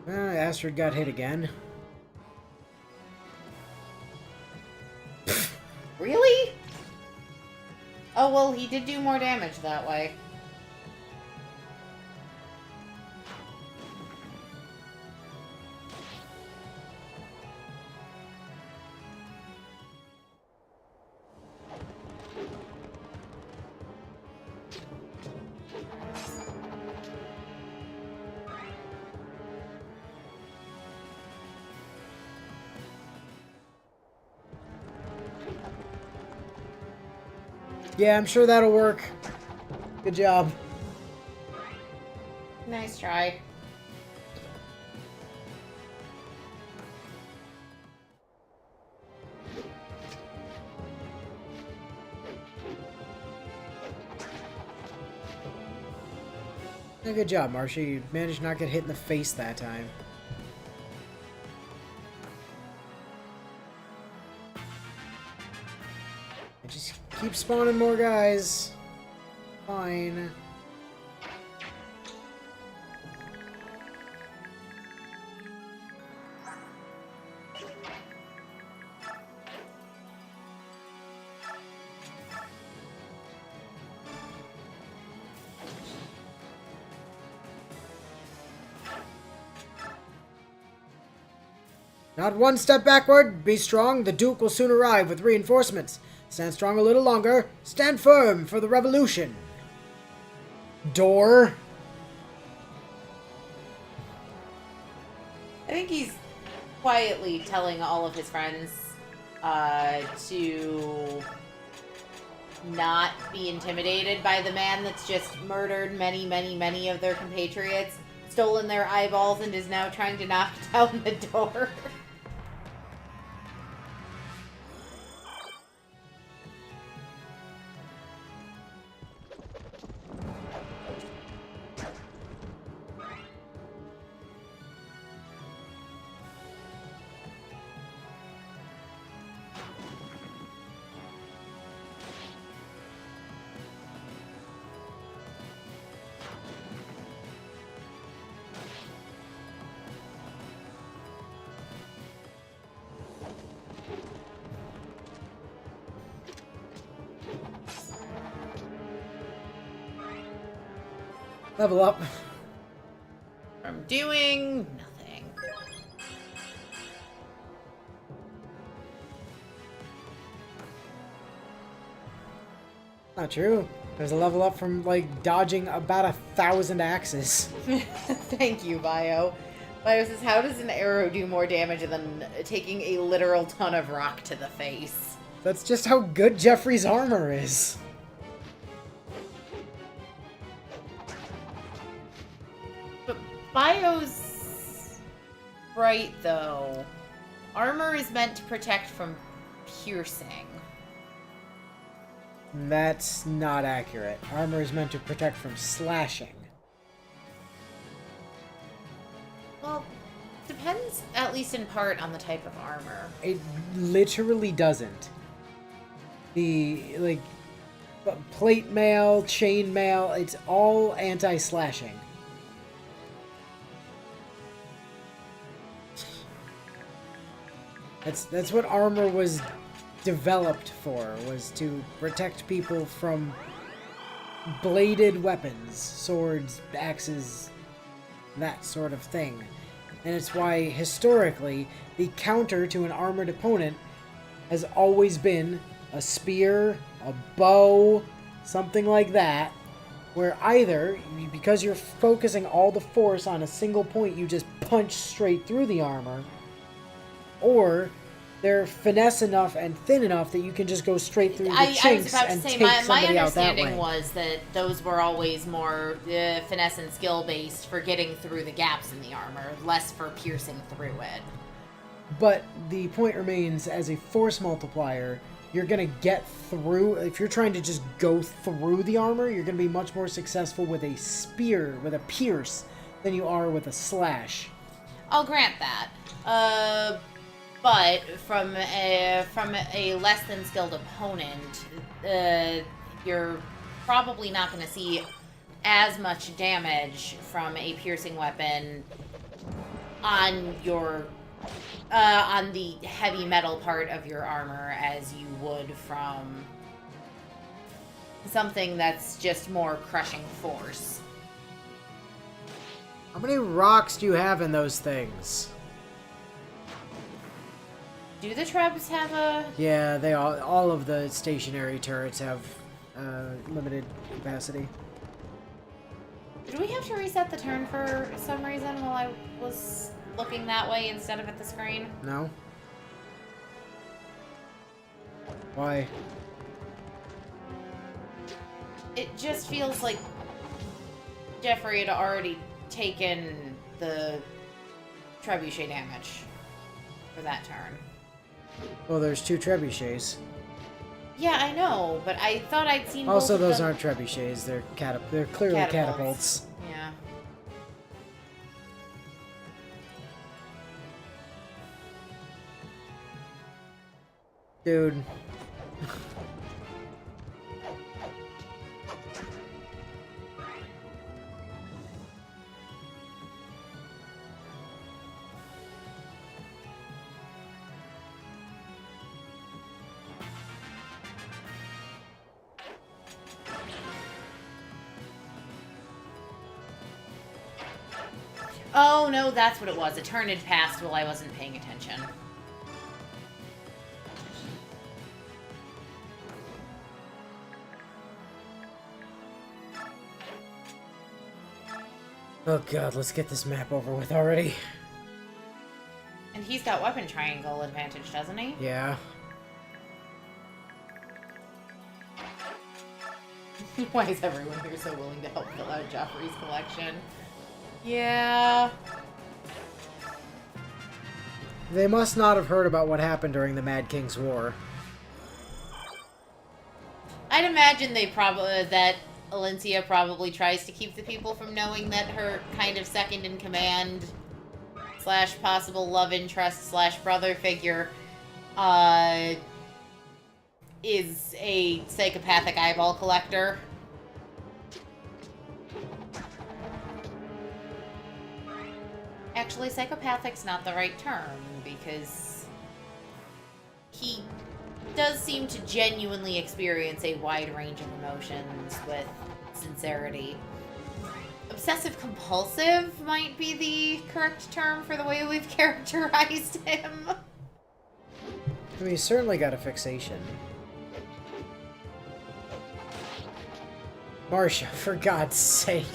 Astrid got hit again. Really? Oh, well, he did do more damage that way. Yeah, I'm sure that'll work. Good job. Nice try. Yeah, good job, Marcia. You managed not to get hit in the face that time. Just keep spawning more guys. Fine. Not one step backward. Be strong. The Duke will soon arrive with reinforcements. Stand strong a little longer. Stand firm for the revolution. Door. I think he's quietly telling all of his friends to not be intimidated by the man that's just murdered many, many, many of their compatriots, stolen their eyeballs, and is now trying to knock down the door. Level up. From doing nothing. Not true. There's a level up from, like, dodging about 1,000 axes. Thank you, Bio. Bio says, how does an arrow do more damage than taking a literal ton of rock to the face? That's just how good Jeffrey's armor is. But Bio's right, though. Armor is meant to protect from piercing. That's not accurate. Armor is meant to protect from slashing. Well, depends, at least in part, on the type of armor. It literally doesn't. plate mail, chain mail, it's all anti-slashing. That's what armor was developed for, was to protect people from bladed weapons, swords, axes, that sort of thing. And it's why, historically, the counter to an armored opponent has always been a spear, a bow, something like that, where either, because you're focusing all the force on a single point, you just punch straight through the armor, or they're finesse enough and thin enough that you can just go straight through the chinks and take somebody out that way. My understanding was that those were always more finesse and skill based for getting through the gaps in the armor, less for piercing through it. But the point remains, as a force multiplier, you're going to get through. If you're trying to just go through the armor, you're going to be much more successful with a spear, with a pierce, than you are with a slash. I'll grant that. But from a less than skilled opponent, you're probably not going to see as much damage from a piercing weapon on your on the heavy metal part of your armor as you would from something that's just more crushing force. How many rocks do you have in those things? Do the Trebs have a... Yeah, they all of the stationary turrets have limited capacity. Did we have to reset the turn for some reason while I was looking that way instead of at the screen? No. Why? It just feels like Jeffrey had already taken the trebuchet damage for that turn. Well, there's 2 trebuchets. Yeah, I know, but I thought I'd seen Also, both of those them. aren't trebuchets. They're clearly catapults. Yeah. Dude. Oh, no, that's what it was. A turn had passed while I wasn't paying attention. Oh god, let's get this map over with already. And he's got weapon triangle advantage, doesn't he? Yeah. Why is everyone here so willing to help fill out Joffrey's collection? Yeah. They must not have heard about what happened during the Mad King's War. I'd imagine that Alencia probably tries to keep the people from knowing that her kind of second in command / possible love interest / brother figure is a psychopathic eyeball collector. Actually, psychopathic's not the right term, because he does seem to genuinely experience a wide range of emotions with sincerity. Obsessive-compulsive might be the correct term for the way we've characterized him. I mean, he's certainly got a fixation. Marcia, for God's sake.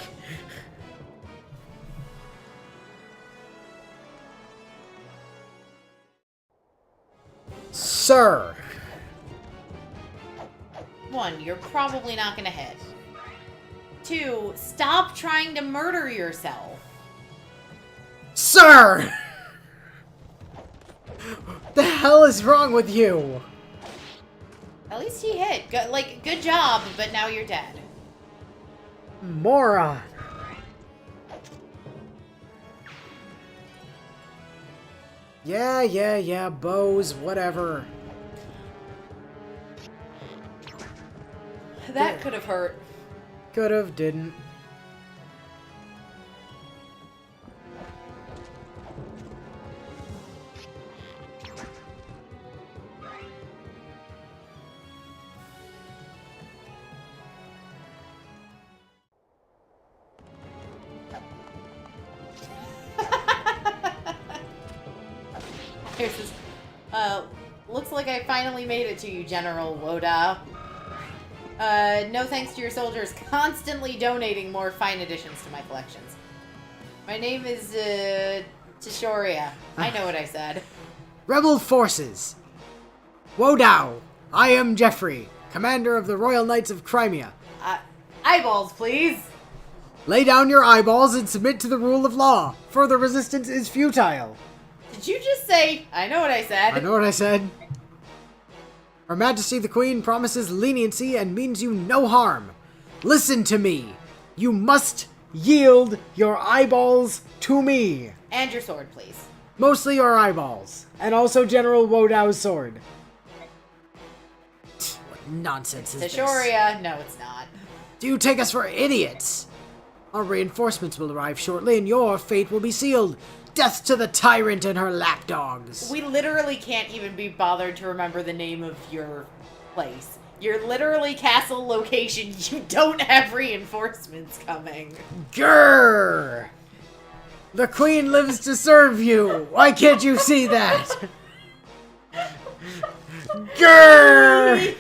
Sir! 1, you're probably not gonna hit. 2, stop trying to murder yourself. Sir! The hell is wrong with you? At least he hit. Good job, but now you're dead. Moron. Yeah, bows, whatever. That could have hurt. Could've, didn't. Here's this. Looks like I finally made it to you, General Woda. No thanks to your soldiers constantly donating more fine additions to my collections. My name is, Tishoria. I know what I said. Rebel forces! Wodao! I am Jeffrey, commander of the Royal Knights of Crimea. Eyeballs, please! Lay down your eyeballs and submit to the rule of law. Further resistance is futile. Did you just say, I know what I said? I know what I said. Her Majesty the Queen promises leniency and means you no harm. Listen to me. You must yield your eyeballs to me. And your sword, please. Mostly your eyeballs. And also General Wodao's sword. What nonsense is this? Tishoria, no it's not. Do you take us for idiots? Our reinforcements will arrive shortly and your fate will be sealed. Death to the tyrant and her lapdogs. We literally can't even be bothered to remember the name of your place. You're literally castle location. You don't have reinforcements coming. Grrr! The queen lives to serve you. Why can't you see that? Grrr!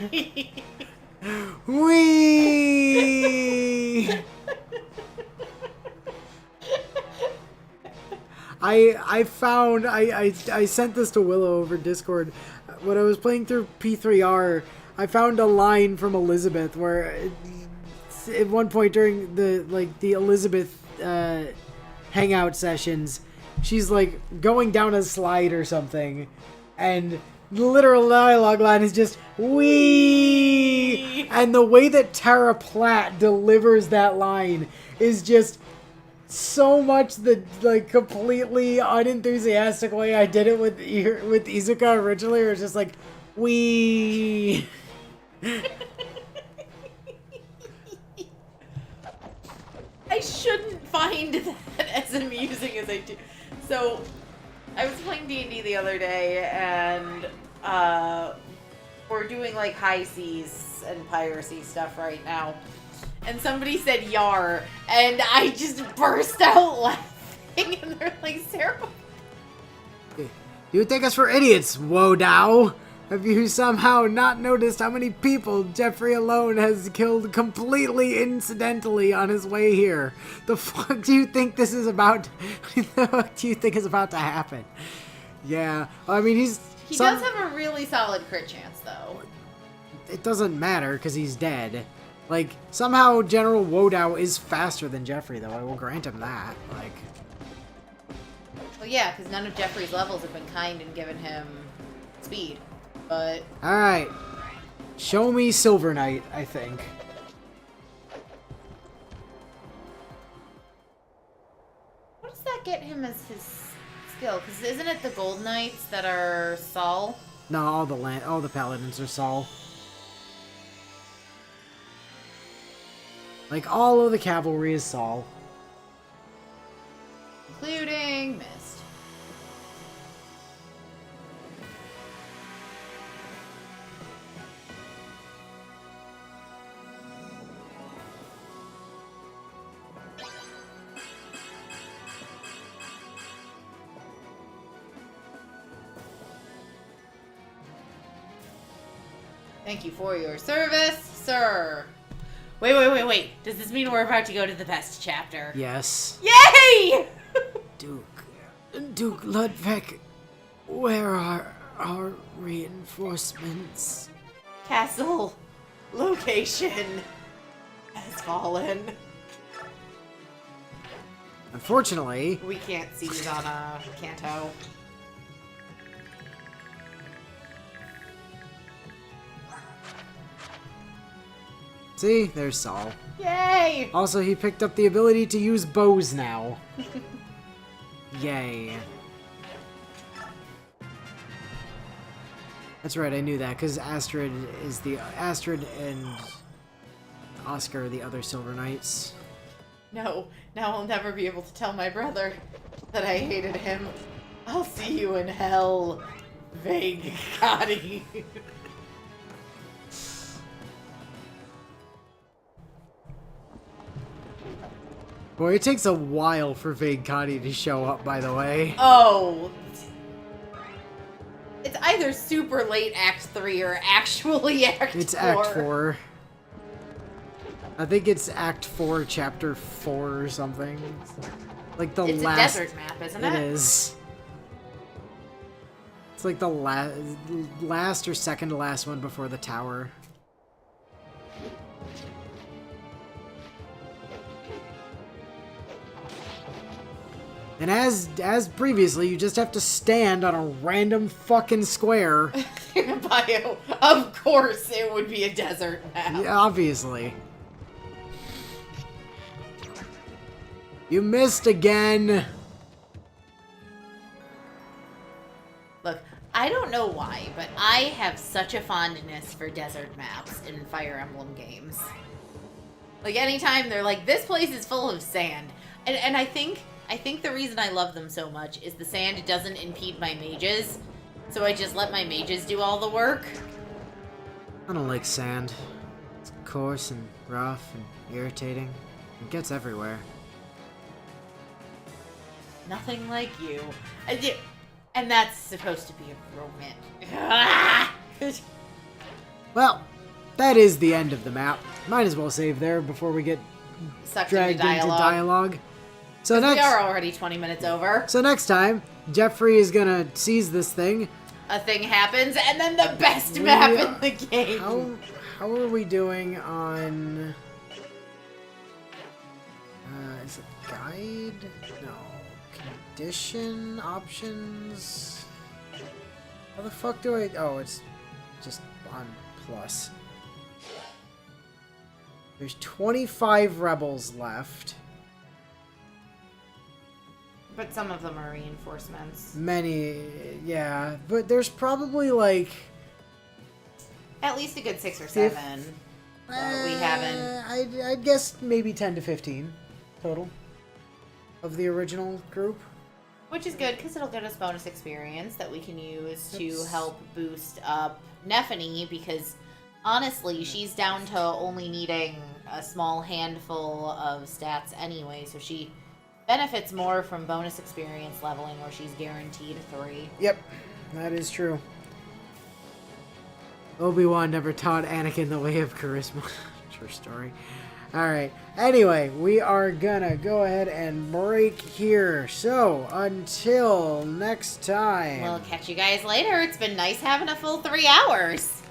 Wee! I sent this to Willow over Discord. When I was playing through P3R, I found a line from Elizabeth where at one point during the Elizabeth hangout sessions, she's like going down a slide or something, and the literal dialogue line is just "wee," and the way that Tara Platt delivers that line is just so much the completely unenthusiastic way I did it with Izuka originally. It was just like "wee." I shouldn't find that as amusing as I do. So, I was playing D&D the other day, and we're doing like high seas and piracy stuff right now. And somebody said "yar," and I just burst out laughing, and they're like, "Sarah, You take us for idiots, Wodao. Have you somehow not noticed how many people Jeffrey alone has killed completely incidentally on his way here? The fuck do you think this is about? The fuck do you think is about to happen? Yeah, I mean he does have a really solid crit chance, though." It doesn't matter because he's dead. Like, somehow General Wodao is faster than Jeffrey, though. I will grant him that. Like, well, yeah, because none of Jeffrey's levels have been kind and given him speed. But alright. Show me Silver Knight, I think. what does that get him as his skill? Because isn't it the Gold Knights that are Sol? No, all the paladins are Sol. Like, all of the cavalry is Sol. Including Mist. Thank you for your service, sir. Wait. Does this mean we're about to go to the best chapter? Yes. Yay! Duke Ludwig, where are our reinforcements? Castle location has fallen. Unfortunately, We can't seize on a Kanto. see, there's Sol. Yay! Also, he picked up the ability to use bows now. Yay. That's right, I knew that, because Astrid and Oscar or the other Silver Knights. No, now I'll never be able to tell my brother that I hated him. I'll see you in hell, vague Gotti. Boy, it takes a while for Vague Cotty to show up, by the way. Oh. It's either super late Act 3 or actually Act 4. It's Act 4. I think it's Act 4, Chapter 4 or something. Like the it's last... a desert map, isn't it? It is. It's like the last or second to last one before the tower. And as previously, you just have to stand on a random fucking square. Bio, of course it would be a desert map. Yeah, obviously. You missed again. Look, I don't know why, but I have such a fondness for desert maps in Fire Emblem games. Like, anytime they're like, this place is full of sand. And I think the reason I love them so much is the sand doesn't impede my mages, so I just let my mages do all the work. I don't like sand. It's coarse and rough and irritating. It gets everywhere. Nothing like you. And that's supposed to be a romantic. Well, that is the end of the map. Might as well save there before we get Sucked dragged into into dialogue. dialogue. So We next, are already 20 minutes over. so next time, Jeffrey is gonna seize this thing. A thing happens, and then the best We map are- in the game. How are we doing on? Is it guide? No. Condition options. How the fuck do I? Oh, it's just on plus. There's 25 rebels left. But some of them are reinforcements. Many, yeah, but there's probably like At least a good 6 or 7. That we haven't. I'd guess maybe 10 to 15 total of the original group. Which is good, because it'll get us bonus experience that we can use to That's- help boost up Nephany, because honestly, she's down to only needing a small handful of stats anyway, so she benefits more from bonus experience leveling, where she's guaranteed 3. Yep, that is true. Obi-Wan never taught Anakin the way of charisma. True story. Alright, anyway, we are gonna go ahead and break here. So, until next time. We'll catch you guys later. It's been nice having a full 3 hours.